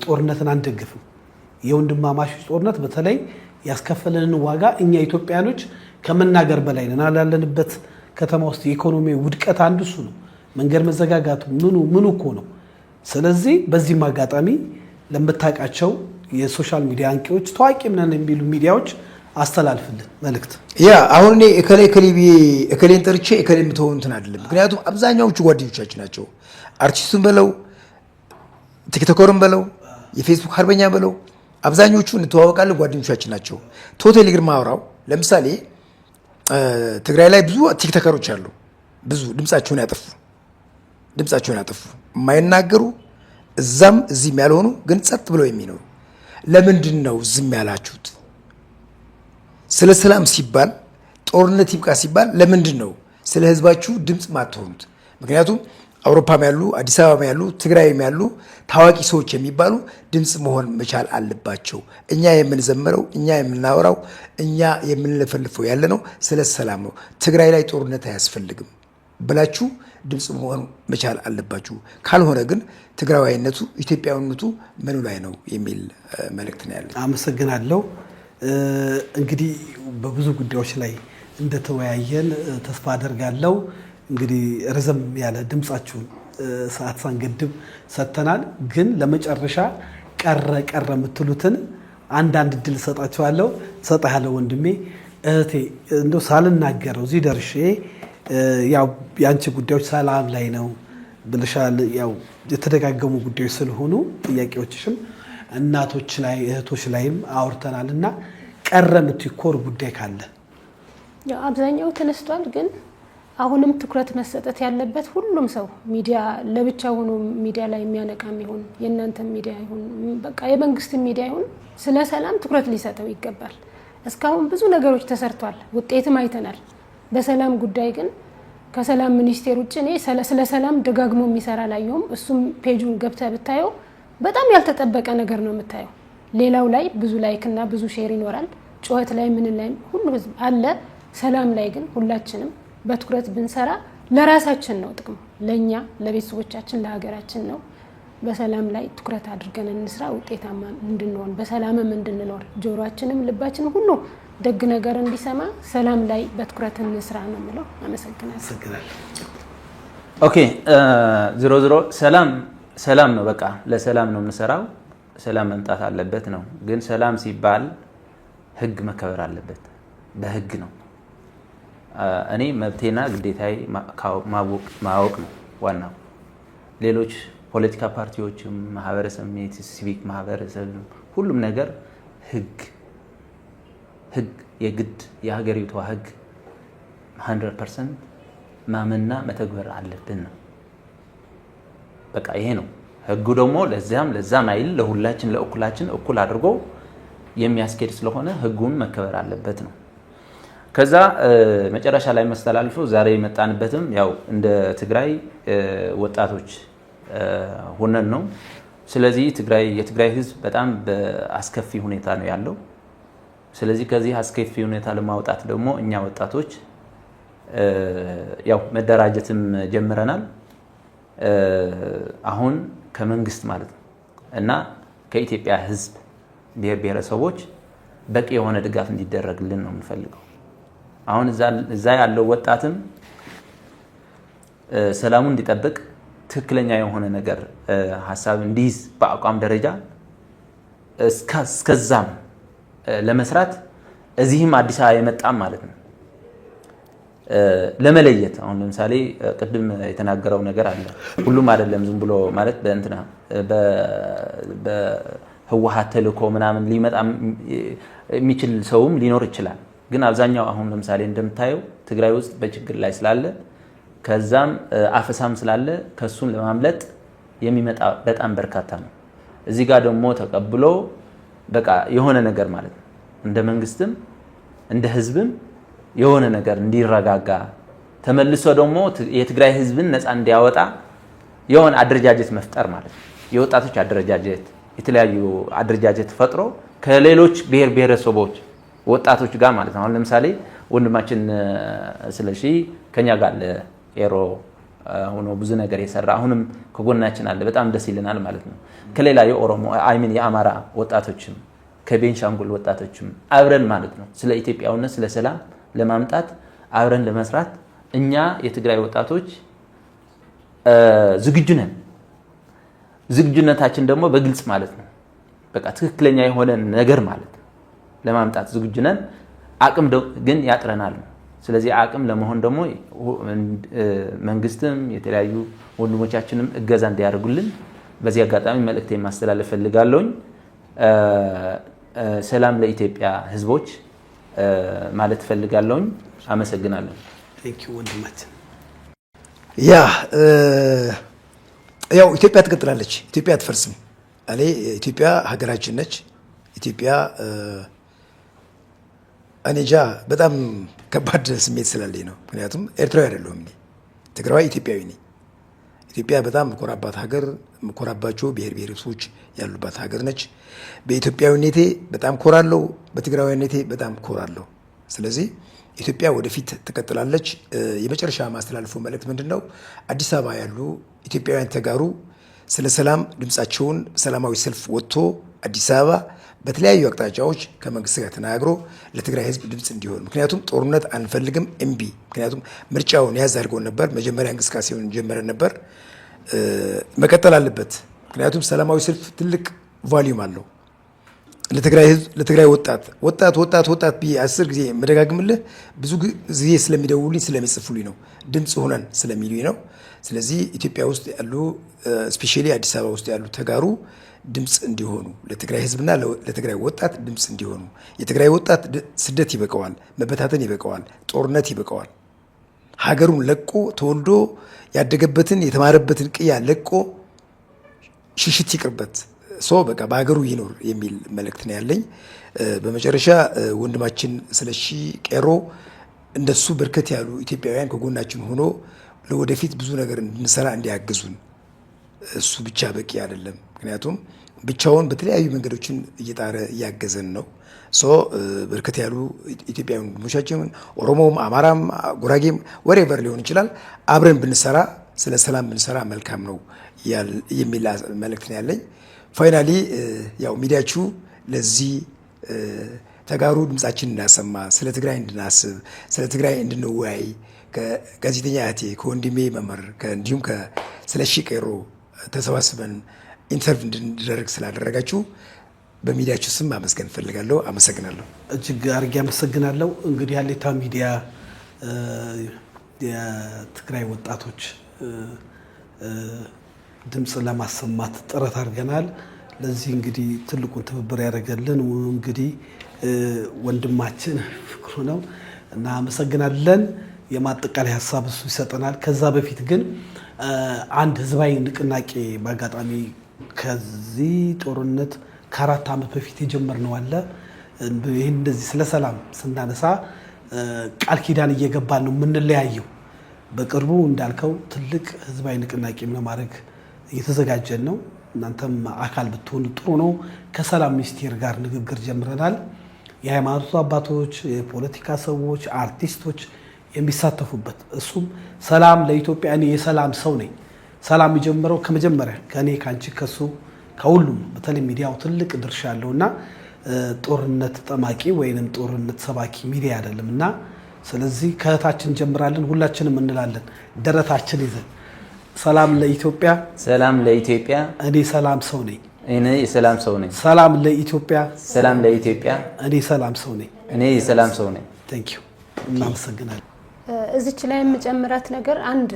ጦርነትን አንደግፍም። የወንድማማቾች ጦርነት በተለይ ያስከፈለንን ዋጋ እኛ ኢትዮጵያኖች ከመናገር በላይ ነን። ያለንበት ከተማ ውስጥ የኢኮኖሚ ውድቀት አንዱ እሱ ነው። መንገድ መዘጋጋቱ ምኑ እኮ ነው። ስለዚህ በዚህም አጋጣሚ ለምታውቃቸው የሶሻል ሚዲያ አንቂዎች ታዋቂ ምናምን የሚሉ ሚዲያዎች አስተላልፍልን መልእክት። አሁን እኔ እከሌን ጠርቼ እከሌን የምተው እንትን አይደለም። ምክንያቱም አብዛኛዎቹ ጓደኞቻችን ናቸው። አርቲስቱን በለው ቲክቶከርን በለው የፌስቡክ አርበኛ በለው አብዛኞቹ እንተዋወቃለን፣ ጓደኞቻችን ናቸው። ቶታሊ ግን ማውራው ለምሳሌ ትግራይ ላይ ብዙ ቲክቶከሮች አሉ። ብዙ ድምጻቸውን ያጠፉ የማይናገሩ እዛም እዚህም ያልሆኑ ግን ጸጥ ብለው የሚኖሩ። ለምንድን ነው ዝም ያላችሁት? ስለ ሰላም ሲባል ጦርነት ይብቃ ሲባል ለምንድን ነው ስለ ህዝባችሁ ድምፅ ማትሆኑት? ምክንያቱም አውሮፓም ያሉ አዲስ አበባም ያሉ ትግራይም ያሉ ታዋቂ ሰዎች የሚባሉ ድምፅ መሆን መቻል አለባቸው። እኛ የምንዘምረው እኛ የምናወራው እኛ የምንለፈልፈው ያለ ነው ስለ ሰላም ነው። ትግራይ ላይ ጦርነት አያስፈልግም ብላችሁ ድምፅ መሆን መቻል አለባችሁ። ካልሆነ ግን ትግራዋይነቱ ኢትዮጵያዊነቱ ምኑ ላይ ነው የሚል መልእክት ነው ያለኝ። አመሰግናለሁ። እንግዲህ በብዙ ጉዳዮች ላይ እንደተወያየን ተስፋ አደርጋለሁ። እንግዲህ ረዘም ያለ ድምጻችሁን ሰዓት ሳንገድብ ሰጥተናል። ግን ለመጨረሻ ቀረ የምትሉትን አንዳንድ እድል ሰጣችኋለሁ። ሰጣለሁ ወንድሜ እህቴ፣ እንደው ሳልናገረው እዚህ ደርሼ ያው ያንቺ ጉዳዮች ሰላም ላይ ነው ብለሻል። ያው የተደጋገሙ ጉዳዮች ስለሆኑ ጥያቄዎችሽም እናቶች ላይ እህቶች ላይም አውርተናል እና ቀረ የምትኮር ጉዳይ ካለ ያው አብዛኛው ተነስቷል። ግን አሁንም ትኩረት መሰጠት ያለበት ሁሉም ሰው ሚዲያ ለብቻ ሆኖ ሚዲያ ላይ የሚያነቃም ይሁን የእናንተ ሚዲያ ይሁን በቃ የመንግስት ሚዲያ ይሁን ስለ ሰላም ትኩረት ሊሰጠው ይገባል። እስካሁን ብዙ ነገሮች ተሰርቷል፣ ውጤትም አይተናል። በሰላም ጉዳይ ግን ከሰላም ሚኒስቴር ውጭ እኔ ስለ ሰላም ደጋግሞ የሚሰራ ላየውም። እሱም ፔጁን ገብተህ ብታየው በጣም ያልተጠበቀ ነገር ነው የምታየው። ሌላው ላይ ብዙ ላይክ እና ብዙ ሼር ይኖራል። ጩኸት ላይ ምን ላይ ሁሉ ህዝብ አለ። ሰላም ላይ ግን ሁላችንም በትኩረት ብንሰራ ለራሳችን ነው ጥቅሙ፣ ለኛ ለቤተሰቦቻችን ለሀገራችን ነው። በሰላም ላይ ትኩረት አድርገን እንስራ፣ ውጤታማ እንድንሆን በሰላምም እንድንኖር ጆሮአችንም ልባችንም ሁሉ ደግ ነገር እንዲሰማ ሰላም ላይ በትኩረት እንስራ ነው የምለው። አመሰግናለሁ። ኦኬ ዝሮ ሰላም ነው። በቃ ለሰላም ነው የምንሰራው። ሰላም መምጣት አለበት ነው። ግን ሰላም ሲባል ህግ መከበር አለበት። በህግ ነው። እኔ መብቴና ግዴታዬ ማወቅ ነው ዋናው። ሌሎች ፖለቲካ ፓርቲዎችም ማህበረሰብ፣ ሲቪክ ማህበረሰብ፣ ሁሉም ነገር ህግ የግድ የሀገሪቷ ህግ 100% ማመንና መተግበር አለብን ነው። በቃ ይሄ ነው ህጉ። ደግሞ ለዛም አይል ለሁላችን ለእኩላችን እኩል አድርጎ የሚያስኬድ ስለሆነ ህጉን መከበር አለበት ነው። ከዛ መጨረሻ ላይ መስተላልፈው ዛሬ የመጣንበትም ያው እንደ ትግራይ ወጣቶች ሆነን ነው። ስለዚህ የትግራይ ህዝብ በጣም በአስከፊ ሁኔታ ነው ያለው። ስለዚህ ከዚህ አስከፊ ሁኔታ ለማውጣት ደግሞ እኛ ወጣቶች ያው መደራጀትም ጀምረናል። አሁን ከመንግስት ማለት ነው እና ከኢትዮጵያ ህዝብ ብሔር ብሔረሰቦች በቂ የሆነ ድጋፍ እንዲደረግልን ነው የምንፈልገው። አሁን እዛ ያለው ወጣትም ሰላሙን እንዲጠብቅ ትክክለኛ የሆነ ነገር ሀሳብ እንዲይዝ በአቋም ደረጃ እስከዛም ለመስራት እዚህም አዲስ አበባ የመጣም ማለት ነው ለመለየት። አሁን ለምሳሌ ቅድም የተናገረው ነገር አለ። ሁሉም አይደለም ዝም ብሎ ማለት በእንትና በህወሓት ተልእኮ ምናምን ሊመጣ የሚችል ሰውም ሊኖር ይችላል። ግን አብዛኛው አሁን ለምሳሌ እንደምታየው ትግራይ ውስጥ በችግር ላይ ስላለ ከዛም አፈሳም ስላለ ከሱም ለማምለጥ የሚመጣ በጣም በርካታ ነው። እዚህ ጋር ደግሞ ተቀብሎ በቃ የሆነ ነገር ማለት ነው እንደ መንግስትም እንደ ህዝብም የሆነ ነገር እንዲረጋጋ ተመልሶ ደግሞ የትግራይ ህዝብን ነፃ እንዲያወጣ የሆነ አደረጃጀት መፍጠር ማለት ነው። የወጣቶች አደረጃጀት የተለያዩ አደረጃጀት ፈጥሮ ከሌሎች ብሔር ብሔረሰቦች ወጣቶች ጋር ማለት ነው። አሁን ለምሳሌ ወንድማችን ስለሺ ከኛ ጋር ኤሮ ሆኖ ብዙ ነገር የሰራ አሁንም ከጎናችን አለ። በጣም ደስ ይለናል ማለት ነው። ከሌላ የኦሮሞ አይሚን የአማራ ወጣቶችም ከቤንሻንጉል ወጣቶችም አብረን ማለት ነው ስለ ኢትዮጵያውነት ስለ ሰላም ለማምጣት አብረን ለመስራት እኛ የትግራይ ወጣቶች ዝግጁ ነን። ዝግጁነታችን ደግሞ በግልጽ ማለት ነው በቃ ትክክለኛ የሆነ ነገር ማለት ነው ለማምጣት ዝግጁ ነን። አቅም ግን ያጥረናል። ስለዚህ አቅም ለመሆን ደግሞ መንግስትም የተለያዩ ወንድሞቻችንም እገዛ እንዲያደርጉልን በዚህ አጋጣሚ መልእክት ማስተላለፍ ፈልጋለሁ። ሰላም ለኢትዮጵያ ህዝቦች ማለት ፈልጋለሁ። አመሰግናለሁ። ቴንክ ዩ ወንድማችን። ያው ኢትዮጵያ ትቀጥላለች፣ ኢትዮጵያ አትፈርስም። ኢትዮጵያ ሀገራችን ነች። ኢትዮጵያ እኔ እንጃ በጣም ከባድ ስሜት ስላለኝ ነው። ምክንያቱም ኤርትራዊ አይደለሁም እኔ ትግራዋይ ኢትዮጵያዊ ነኝ። ኢትዮጵያ በጣም የምኮራባት ሀገር፣ የምኮራባቸው ብሔር ብሔረሰቦች ያሉባት ሀገር ነች። በኢትዮጵያዊነቴ በጣም ኮራለሁ፣ በትግራዊነቴ በጣም ኮራለሁ። ስለዚህ ኢትዮጵያ ወደፊት ትቀጥላለች። የመጨረሻ ማስተላለፈው መልእክት ምንድን ነው? አዲስ አበባ ያሉ ኢትዮጵያውያን ተጋሩ ስለ ሰላም ድምፃቸውን ሰላማዊ ሰልፍ ወጥቶ አዲስ አበባ በተለያዩ አቅጣጫዎች ከመንግስት ጋር ተናግሮ ለትግራይ ህዝብ ድምፅ እንዲሆን። ምክንያቱም ጦርነት አንፈልግም እምቢ። ምክንያቱም ምርጫውን ያዝ አድርገውን ነበር። መጀመሪያ እንቅስቃሴውን ጀመረን ነበር፣ መቀጠል አለበት። ምክንያቱም ሰላማዊ ሰልፍ ትልቅ ቫሊዩም አለው ለትግራይ ህዝብ፣ ለትግራይ ወጣት ወጣት ወጣት ወጣት ብዬ 10 ጊዜ መደጋግምልህ ብዙ ጊዜ ስለሚደውሉኝ ስለሚጽፉልኝ ነው፣ ድምፅ ሆነን ስለሚሉኝ ነው። ስለዚህ ኢትዮጵያ ውስጥ ያሉ ስፔሻሊ አዲስ አበባ ውስጥ ያሉ ተጋሩ ድምፅ እንዲሆኑ ለትግራይ ህዝብና ለትግራይ ወጣት ድምፅ እንዲሆኑ። የትግራይ ወጣት ስደት ይበቀዋል፣ መበታተን ይበቀዋል፣ ጦርነት ይበቀዋል። ሀገሩን ለቆ ተወልዶ ያደገበትን የተማረበትን ቅያ ለቆ ሽሽት ይቅርበት፣ ሰው በቃ በሀገሩ ይኖር የሚል መልእክት ነው ያለኝ። በመጨረሻ ወንድማችን ስለሺ ቄሮ እንደሱ በርከት ያሉ ኢትዮጵያውያን ከጎናችን ሆኖ ለወደፊት ብዙ ነገር እንድንሰራ እንዲያግዙን። እሱ ብቻ በቂ አይደለም። ምክንያቱም ብቻውን በተለያዩ መንገዶችን እየጣረ እያገዘን ነው። በርከት ያሉ ኢትዮጵያዊ ወንድሞቻችን ኦሮሞም፣ አማራም፣ ጉራጌም ወሬቨር ሊሆን ይችላል አብረን ብንሰራ ስለ ሰላም ብንሰራ መልካም ነው የሚል መልእክት ነው ያለኝ። ፋይናሊ ያው ሚዲያችሁ ለዚህ ተጋሩ ድምጻችን እናሰማ፣ ስለ ትግራይ እንድናስብ፣ ስለ ትግራይ እንድንወያይ ከጋዜጠኛ እህቴ ከወንድሜ መምህር እንዲሁም ስለሺ ቄሮ ተሰባስበን ኢንተርቪው እንድንደረግ ስላደረጋችሁ በሚዲያችሁ ስም ማመስገን እፈልጋለሁ። አመሰግናለሁ። እጅግ አድርጌ አመሰግናለሁ። እንግዲህ ሀሌታ ሚዲያ የትግራይ ወጣቶች ድምፅ ለማሰማት ጥረት አድርገናል። ለዚህ እንግዲህ ትልቁን ትብብር ያደረገልን እንግዲህ ወንድማችን ፍቅሩ ነው እና አመሰግናለን። የማጠቃላይ ሀሳብ እሱ ይሰጠናል። ከዛ በፊት ግን አንድ ህዝባዊ ንቅናቄ በአጋጣሚ ከዚህ ጦርነት ከ4 ዓመት በፊት የጀመርነው አለ። ይህን እንደዚህ ስለ ሰላም ስናነሳ ቃል ኪዳን እየገባን ነው የምንለያየው። በቅርቡ እንዳልከው ትልቅ ህዝባዊ ንቅናቄም ለማድረግ እየተዘጋጀን ነው። እናንተም አካል ብትሆኑ ጥሩ ነው። ከሰላም ሚኒስቴር ጋር ንግግር ጀምረናል። የሃይማኖት አባቶች፣ የፖለቲካ ሰዎች፣ አርቲስቶች የሚሳተፉበት እሱም ሰላም ለኢትዮጵያ። እኔ የሰላም ሰው ነኝ። ሰላም የሚጀምረው ከመጀመሪያ ከኔ ካንቺ ከሱ ከሁሉም በተለይ ሚዲያው ትልቅ ድርሻ ያለውና ጦርነት ጠማቂ ወይንም ጦርነት ሰባኪ ሚዲያ አይደለምና ስለዚህ ከእህታችን እንጀምራለን ሁላችንም እንላለን ደረታችን ይዘን ሰላም ለኢትዮጵያ ሰላም ለኢትዮጵያ እኔ ሰላም ሰው ነኝ እኔ የሰላም ሰው ነኝ ሰላም ለኢትዮጵያ ሰላም ለኢትዮጵያ እኔ ሰላም ሰው ነኝ እኔ የሰላም ሰው ነኝ ቴንክ ዩ እናመሰግናለን እዚች ላይ የምጨምራት ነገር አንድ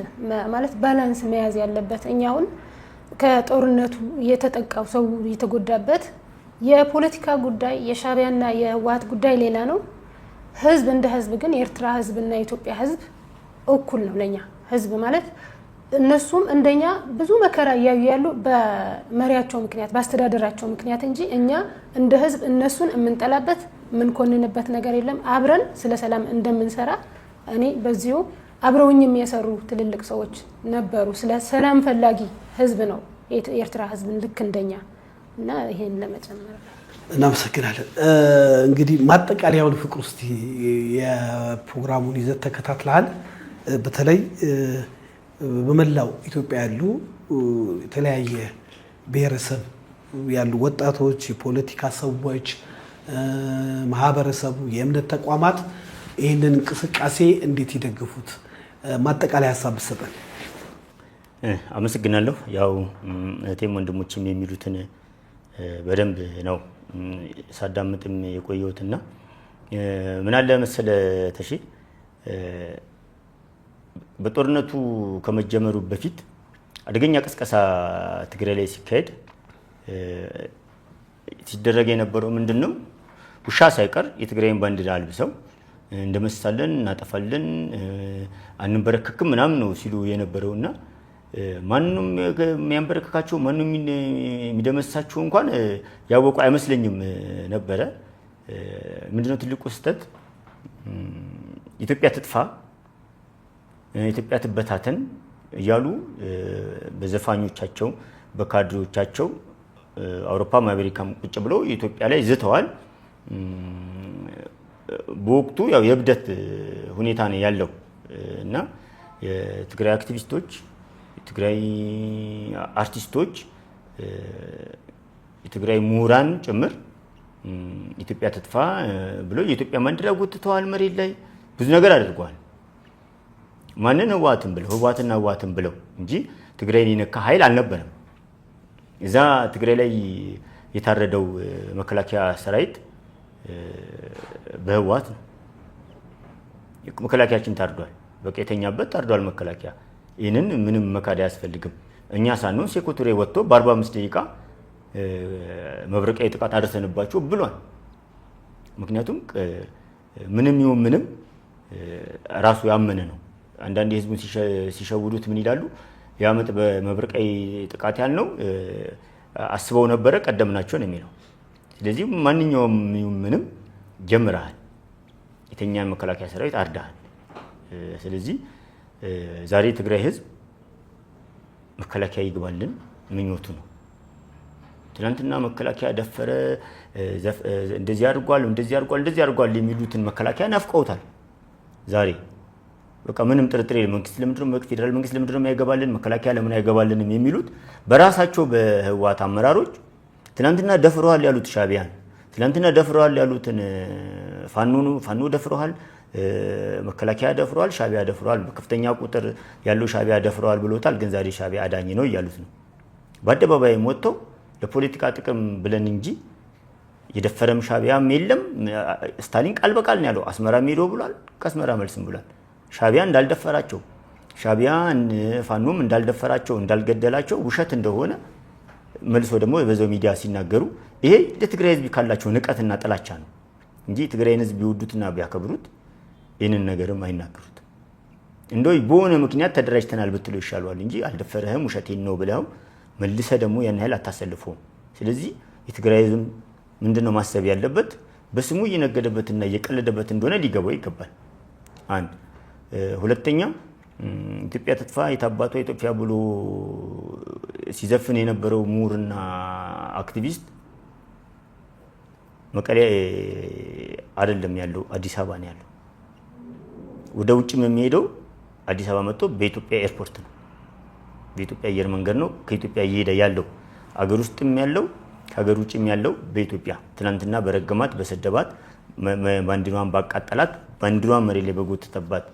ማለት ባላንስ መያዝ ያለበት እኛውን ከጦርነቱ የተጠቃው ሰው የተጎዳበት የፖለቲካ ጉዳይ የሻቢያና የህወሓት ጉዳይ ሌላ ነው ህዝብ እንደ ህዝብ ግን የኤርትራ ህዝብና የኢትዮጵያ ህዝብ እኩል ነው ለኛ ህዝብ ማለት እነሱም እንደኛ ብዙ መከራ ያያሉ በመሪያቸው ምክንያት ባስተዳደራቸው ምክንያት እንጂ እኛ እንደ ህዝብ እነሱን የምንጠላበት ምን ኮንንበት ነገር የለም አብረን ስለ ሰላም እንደምንሰራ እኔ በዚሁ አብረውኝም የሰሩ ትልልቅ ሰዎች ነበሩ ስለ ሰላም ፈላጊ ህዝብ ነው የኤርትራ ህዝብ ልክ እንደኛ እና ይሄን ለመጨመር እናመሰግናለን እንግዲህ ማጠቃለያውን ፍቅር ውስጥ የፕሮግራሙን ይዘት ተከታትለሃል በተለይ በመላው ኢትዮጵያ ያሉ የተለያየ ብሔረሰብ ያሉ ወጣቶች የፖለቲካ ሰዎች ማህበረሰቡ የእምነት ተቋማት ይህንን እንቅስቃሴ እንዴት ይደግፉት ማጠቃለያ ሀሳብ ብትሰጠን አመሰግናለሁ ያው እቴም ወንድሞችም የሚሉትን በደንብ ነው ሳዳምጥም የቆየሁትና ምን አለ መሰለ ተሺ በጦርነቱ ከመጀመሩ በፊት አደገኛ ቅስቀሳ ትግራይ ላይ ሲካሄድ ሲደረግ የነበረው ምንድነው ውሻ ሳይቀር የትግራይን ባንዲራ አልብሰው እንደመሳለን እናጠፋለን አንበረከክም ምናምን ነው ሲሉ የነበረውና ማንንም የሚያንበረከካቸው ማንንም የሚደመሳቸው እንኳን ያወቁ አይመስለኝም ነበረ ምንድነው ትልቁ ስህተት ኢትዮጵያ ትጥፋ ኢትዮጵያ ትበታተን እያሉ በዘፋኞቻቸው በካድሬዎቻቸው አውሮፓም አሜሪካም ቁጭ ብለው ኢትዮጵያ ላይ ዝተዋል በወቅቱ ያው የብደት ሁኔታ ነው ያለው እና የትግራይ አክቲቪስቶች የትግራይ አርቲስቶች የትግራይ ምሁራን ጭምር ኢትዮጵያ ትጥፋ ብለው የኢትዮጵያ ባንዲራ ጎትተዋል መሬት ላይ ብዙ ነገር አድርገዋል ማንን ህወሓትን ብለው እንጂ ትግራይን የነካ ኃይል አልነበረም እዛ ትግራይ ላይ የታረደው መከላከያ ሰራዊት በህወሓት ነው መከላከያችን ታርዷል በቃ የተኛበት ታርዷል መከላከያ ይህንን ምንም መካድ አያስፈልግም እኛ ሳንሆን ሴኮቱሬ ወጥቶ በ45 ደቂቃ መብረቂያ ጥቃት አደረሰንባቸው ብሏል ምክንያቱም ምንም ይሁን ምንም ራሱ ያመነ ነው አንዳንድ ህዝቡን ሲሸውዱት ምን ይላሉ ያመጥ በመብረቂያ ጥቃት ያልነው አስበው ነበረ ቀደምናቸው ነው የሚለው ስለዚህ ማንኛውም ምንም ጀምራል የተኛን መከላከያ ሰራዊት አርዳል ስለዚህ ዛሬ ትግራይ ህዝብ መከላከያ ይግባልን ምኞቱ ነው ትናንትና መከላከያ ደፈረ እንደዚህ አድርጓል የሚሉትን መከላከያ ናፍቀውታል ዛሬ በቃ ምንም ጥርጥር የለም መንግስት ለምንድነው ፌደራል መንግስት ለምንድነው የማይገባልን መከላከያ ለምን አይገባልንም የሚሉት በራሳቸው በህወሓት አመራሮች ትናንትና ደፍረዋል ያሉት ሻቢያን ትናንትና ደፍረዋል ያሉትን ፋኖ ደፍረዋል መከላከያ ደፍረዋል ሻቢያ ደፍረዋል በከፍተኛ ቁጥር ያለው ሻቢያ ደፍረዋል ብሎታል ግን ዛሬ ሻቢያ አዳኝ ነው እያሉት ነው በአደባባይ ወጥተው ለፖለቲካ ጥቅም ብለን እንጂ የደፈረም ሻቢያም የለም ስታሊን ቃል በቃል ነው ያለው አስመራ ሄዶ ብሏል ከአስመራ መልስም ብሏል ሻቢያ እንዳልደፈራቸው ሻቢያን ፋኖም እንዳልደፈራቸው እንዳልገደላቸው ውሸት እንደሆነ መልሶ ደግሞ በዛው ሚዲያ ሲናገሩ ይሄ ለትግራይ ህዝብ ካላቸው ንቀትና ጥላቻ ነው እንጂ ትግራይን ህዝብ ቢወዱትና ቢያከብሩት ይህንን ነገርም አይናገሩት እንደው በሆነ ምክንያት ተደራጅተናል ብትለው ይሻላል እንጂ አልደፈረህም ውሸቴን ነው ብለው መልሰ ደግሞ ያን ያህል አታሰልፈው ስለዚህ የትግራይ ህዝብ ምንድነው ማሰብ ያለበት በስሙ እየነገደበትና እየቀለደበት እንደሆነ ሊገባው ይገባል አንድ ሁለተኛ ኢትዮጵያ ተጥፋ የታባቷ ኢትዮጵያ ብሎ ሲዘፍን የነበረው ምሁርና አክቲቪስት መቀሌ አይደለም ያለው አዲስ አበባ ነው ያለው ወደ ውጭም የሚሄደው አዲስ አበባ መጥቶ በኢትዮጵያ ኤርፖርት ነው በኢትዮጵያ አየር መንገድ ነው ከኢትዮጵያ እየሄደ ያለው አገር ውስጥም ያለው ከሀገር ውጭም ያለው በኢትዮጵያ ትናንትና በረገማት በሰደባት ባንዲራዋን ባቃጠላት ባንዲራዋን መሬት ላይ በጎተተባት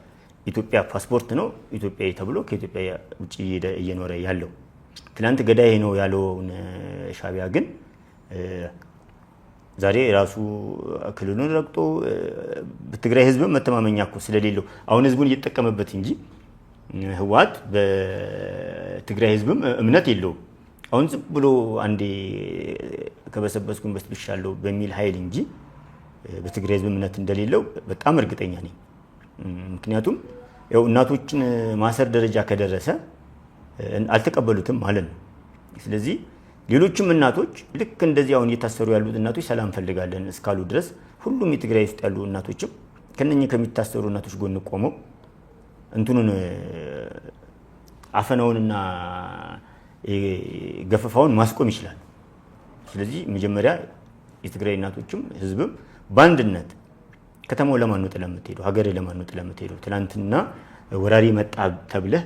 ኢትዮጵያ ፓስፖርት ነው ኢትዮጵያዊ ተብሎ ከኢትዮጵያ ውጭ እየኖረ ያለው። ትናንት ገዳይ ነው ያለው ሻዕቢያ ግን ዛሬ ራሱ ክልሉን ረግጦ በትግራይ ህዝብ መተማመኛ እኮ ስለሌለው አሁን ህዝቡን እየተጠቀመበት እንጂ ህወሓት በትግራይ ህዝብም እምነት የለውም። አሁን ዝም ብሎ አንዴ ከበሰበስኩኝ በስብሻለሁ በሚል ኃይል እንጂ በትግራይ ህዝብ እምነት እንደሌለው በጣም እርግጠኛ ነኝ። ምክንያቱም ያው እናቶችን ማሰር ደረጃ ከደረሰ አልተቀበሉትም ማለት ነው። ስለዚህ ሌሎችም እናቶች ልክ እንደዚህ አሁን እየታሰሩ ያሉት እናቶች ሰላም ፈልጋለን እስካሉ ድረስ ሁሉም የትግራይ ውስጥ ያሉ እናቶችም ከነኚህ ከሚታሰሩ እናቶች ጎን ቆመው እንትኑን አፈናውንና ገፈፋውን ማስቆም ይችላል። ስለዚህ መጀመሪያ የትግራይ እናቶችም ህዝብም በአንድነት ከተማው ለማን ነው ጥለህ የምትሄደው? ሀገር ለማን ነው ጥለህ የምትሄደው? ትናንትና ወራሪ መጣ ተብለህ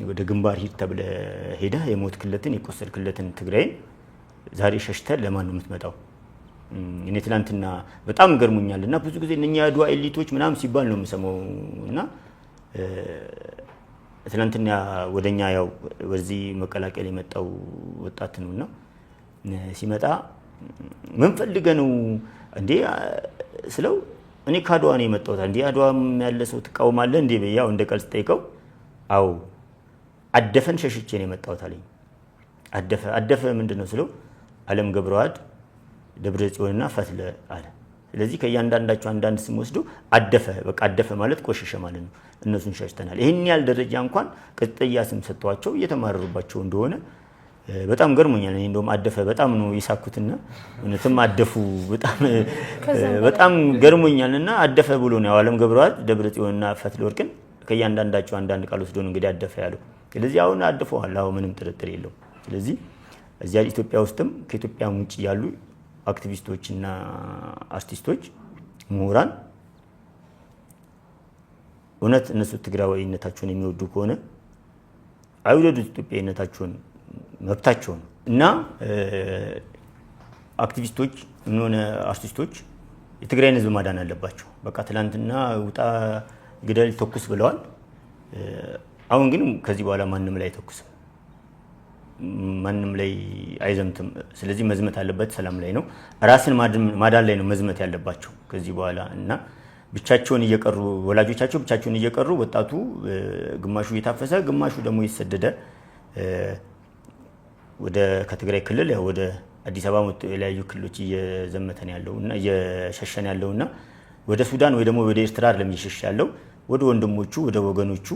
ወደ ግንባር ሂድ ተብለህ ሄደህ የሞትክለትን የቆሰልክለትን ትግራይን ዛሬ ሸሽተህ ለማን ነው የምትመጣው? እኔ ትናንትና በጣም ገርሞኛልና ብዙ ጊዜ እነኛ የአድዋ ኤሊቶች ምናምን ሲባል ነው የምሰማው እና ትናንትና ወደኛ ያው ወደዚህ መቀላቀል የመጣው ወጣት ነውና ሲመጣ ምን ፈልገህ ነው እንዴ ስለው እኔ ከአድዋ ነው የመጣሁት። እንዴ አድዋም ያለ ሰው ትቃወማለህ እንዴ? ያው እንደ ቀልድ ጠይቀው አው አደፈን ሸሽቼ ነው የመጣሁት አለኝ። አደፈ ምንድነው ስለው ዓለም ገብረዋድ ደብረ ጽዮንና ፈትለ አለ። ስለዚህ ከእያንዳንዳቸው አንዳንድ ስም ወስዶ አደፈ በቃ አደፈ ማለት ቆሸሸ ማለት ነው። እነሱን ሸሽተናል። ይሄን ያህል ደረጃ እንኳን ቅጥያ ስም ሰጥቷቸው እየተማረሩባቸው እንደሆነ በጣም ገርሞኛል። እኔ እንደውም አደፈ በጣም ነው ይሳኩትና እነተም አደፉ በጣም ገርሞኛልና አደፈ ብሎ ነው ዓለም ገብረዋድ ደብረ ጽዮንና ፈትለ ወርቅን ከእያንዳንዳቸው አንዳንድ ቃል ወስዶ ነው እንግዲህ አደፈ ያለው። ስለዚህ አሁን አድፈዋል። አሁን ምንም ጥርጥር የለው። ስለዚህ እዚያ ኢትዮጵያ ውስጥም ከኢትዮጵያ ውጭ ያሉ አክቲቪስቶችና አርቲስቶች ምሁራን እውነት እነሱ ትግራዋይነታቸውን የሚወዱ ከሆነ አይወዱት ኢትዮጵያዊነታቸውን መብታቸው ነው እና አክቲቪስቶች ሆነ አርቲስቶች የትግራይን ህዝብ ማዳን አለባቸው። በቃ ትላንትና ውጣ ግደል ተኩስ ብለዋል። አሁን ግን ከዚህ በኋላ ማንም ላይ አይተኩስም፣ ማንም ላይ አይዘምትም። ስለዚህ መዝመት አለበት ሰላም ላይ ነው፣ ራስን ማዳን ላይ ነው መዝመት ያለባቸው ከዚህ በኋላ እና ብቻቸውን እየቀሩ ወላጆቻቸው ብቻቸውን እየቀሩ ወጣቱ ግማሹ እየታፈሰ ግማሹ ደግሞ እየተሰደደ ወደ ከትግራይ ክልል ያው ወደ አዲስ አበባ የተለያዩ ክልሎች እየዘመተን ያለውና እየሸሸን ያለውና ወደ ሱዳን ወይ ደግሞ ወደ ኤርትራ ለሚሸሽ ያለው ወደ ወንድሞቹ ወደ ወገኖቹ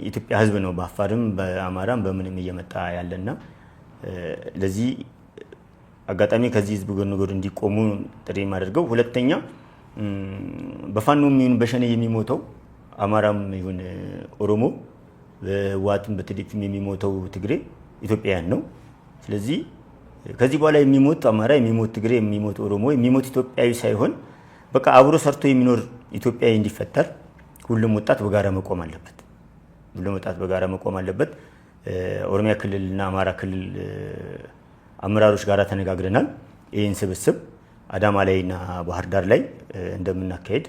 ኢትዮጵያ ህዝብ ነው በአፋርም በአማራም በምንም እየመጣ ያለና ለዚህ አጋጣሚ ከዚህ ህዝብ ጎን ለጎን እንዲቆሙ ጥሪ ማድረገው። ሁለተኛ በፋኖም ይሁን በሸኔ የሚሞተው አማራም ይሁን ኦሮሞ በዋትም በትዲፍም የሚሞተው ትግሬ ኢትዮጵያውያን ነው። ስለዚህ ከዚህ በኋላ የሚሞት አማራ የሚሞት ትግሬ የሚሞት ኦሮሞ የሚሞት ኢትዮጵያዊ ሳይሆን በቃ አብሮ ሰርቶ የሚኖር ኢትዮጵያዊ እንዲፈጠር ሁሉም ወጣት በጋራ መቆም አለበት። ሁሉም ወጣት በጋራ መቆም አለበት። ኦሮሚያ ክልልና አማራ ክልል አመራሮች ጋራ ተነጋግረናል። ይህን ስብስብ አዳማ ላይና ባህር ዳር ላይ እንደምናካሄድ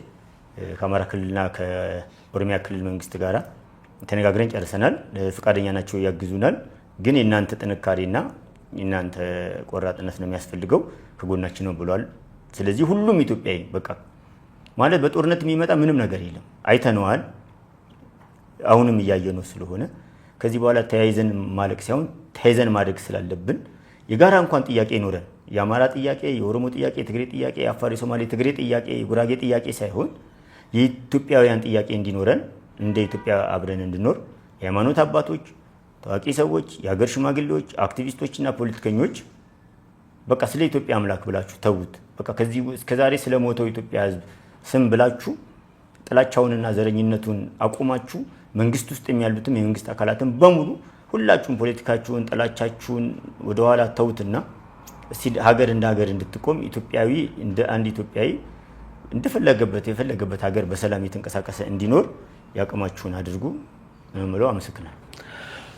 ከአማራ ክልልና ከኦሮሚያ ክልል መንግስት ጋራ ተነጋግረን ጨርሰናል። ፈቃደኛ ናቸው፣ ያግዙናል። ግን የእናንተ ጥንካሬና የእናንተ ቆራጥነት ነው የሚያስፈልገው፣ ከጎናችን ነው ብሏል። ስለዚህ ሁሉም ኢትዮጵያዊ በቃ ማለት በጦርነት የሚመጣ ምንም ነገር የለም፣ አይተነዋል። አሁንም እያየነው ስለሆነ ከዚህ በኋላ ተያይዘን ማለቅ ሳይሆን ተያይዘን ማደግ ስላለብን የጋራ እንኳን ጥያቄ ይኖረን የአማራ ጥያቄ፣ የኦሮሞ ጥያቄ፣ የትግሬ ጥያቄ፣ የአፋር፣ የሶማሌ፣ ትግሬ ጥያቄ፣ የጉራጌ ጥያቄ ሳይሆን የኢትዮጵያውያን ጥያቄ እንዲኖረን እንደ ኢትዮጵያ አብረን እንድኖር የሃይማኖት አባቶች፣ ታዋቂ ሰዎች፣ የሀገር ሽማግሌዎች፣ አክቲቪስቶችና ፖለቲከኞች በቃ ስለ ኢትዮጵያ አምላክ ብላችሁ ተዉት። በቃ ከዚህ እስከዛሬ ስለሞተው ኢትዮጵያ ሕዝብ ስም ብላችሁ ጥላቻውንና ዘረኝነቱን አቁማችሁ መንግስት ውስጥ ያሉትም የመንግስት አካላትን በሙሉ ሁላችሁም ፖለቲካችሁን ጥላቻችሁን ወደኋላ ተውትና እስቲ ሀገር እንደ ሀገር እንድትቆም ኢትዮጵያዊ እንደ አንድ ኢትዮጵያዊ እንደፈለገበት የፈለገበት ሀገር በሰላም የተንቀሳቀሰ እንዲኖር ያቅማችሁን አድርጉ ነው የምለው። አመሰግናለሁ።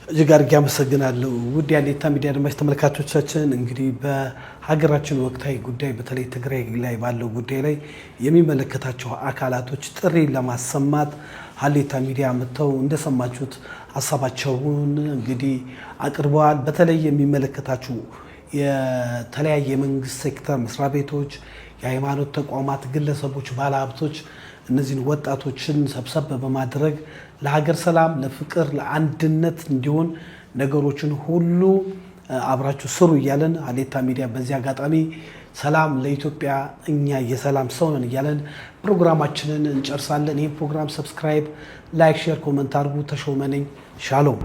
እጅግ አድርጌ አመሰግናለሁ። ውድ የሀሌታ ሚዲያ አድማጭ ተመልካቾቻችን እንግዲህ በሀገራችን ወቅታዊ ጉዳይ በተለይ ትግራይ ላይ ባለው ጉዳይ ላይ የሚመለከታቸው አካላቶች ጥሪ ለማሰማት ሀሌታ ሚዲያ መጥተው እንደሰማችሁት ሀሳባቸውን እንግዲህ አቅርበዋል። በተለይ የሚመለከታችሁ የተለያየ የመንግስት ሴክተር መስሪያ ቤቶች፣ የሃይማኖት ተቋማት፣ ግለሰቦች፣ ባለሀብቶች እነዚህን ወጣቶችን ሰብሰብ በማድረግ ለሀገር ሰላም፣ ለፍቅር፣ ለአንድነት እንዲሆን ነገሮችን ሁሉ አብራችሁ ስሩ እያለን ሀሌታ ሚዲያ በዚህ አጋጣሚ ሰላም ለኢትዮጵያ እኛ የሰላም ሰው ነን እያለን ፕሮግራማችንን እንጨርሳለን። ይህ ፕሮግራም ሰብስክራይብ፣ ላይክ፣ ሼር፣ ኮመንት አድርጉ። ተሾመ ነኝ። ሻሎም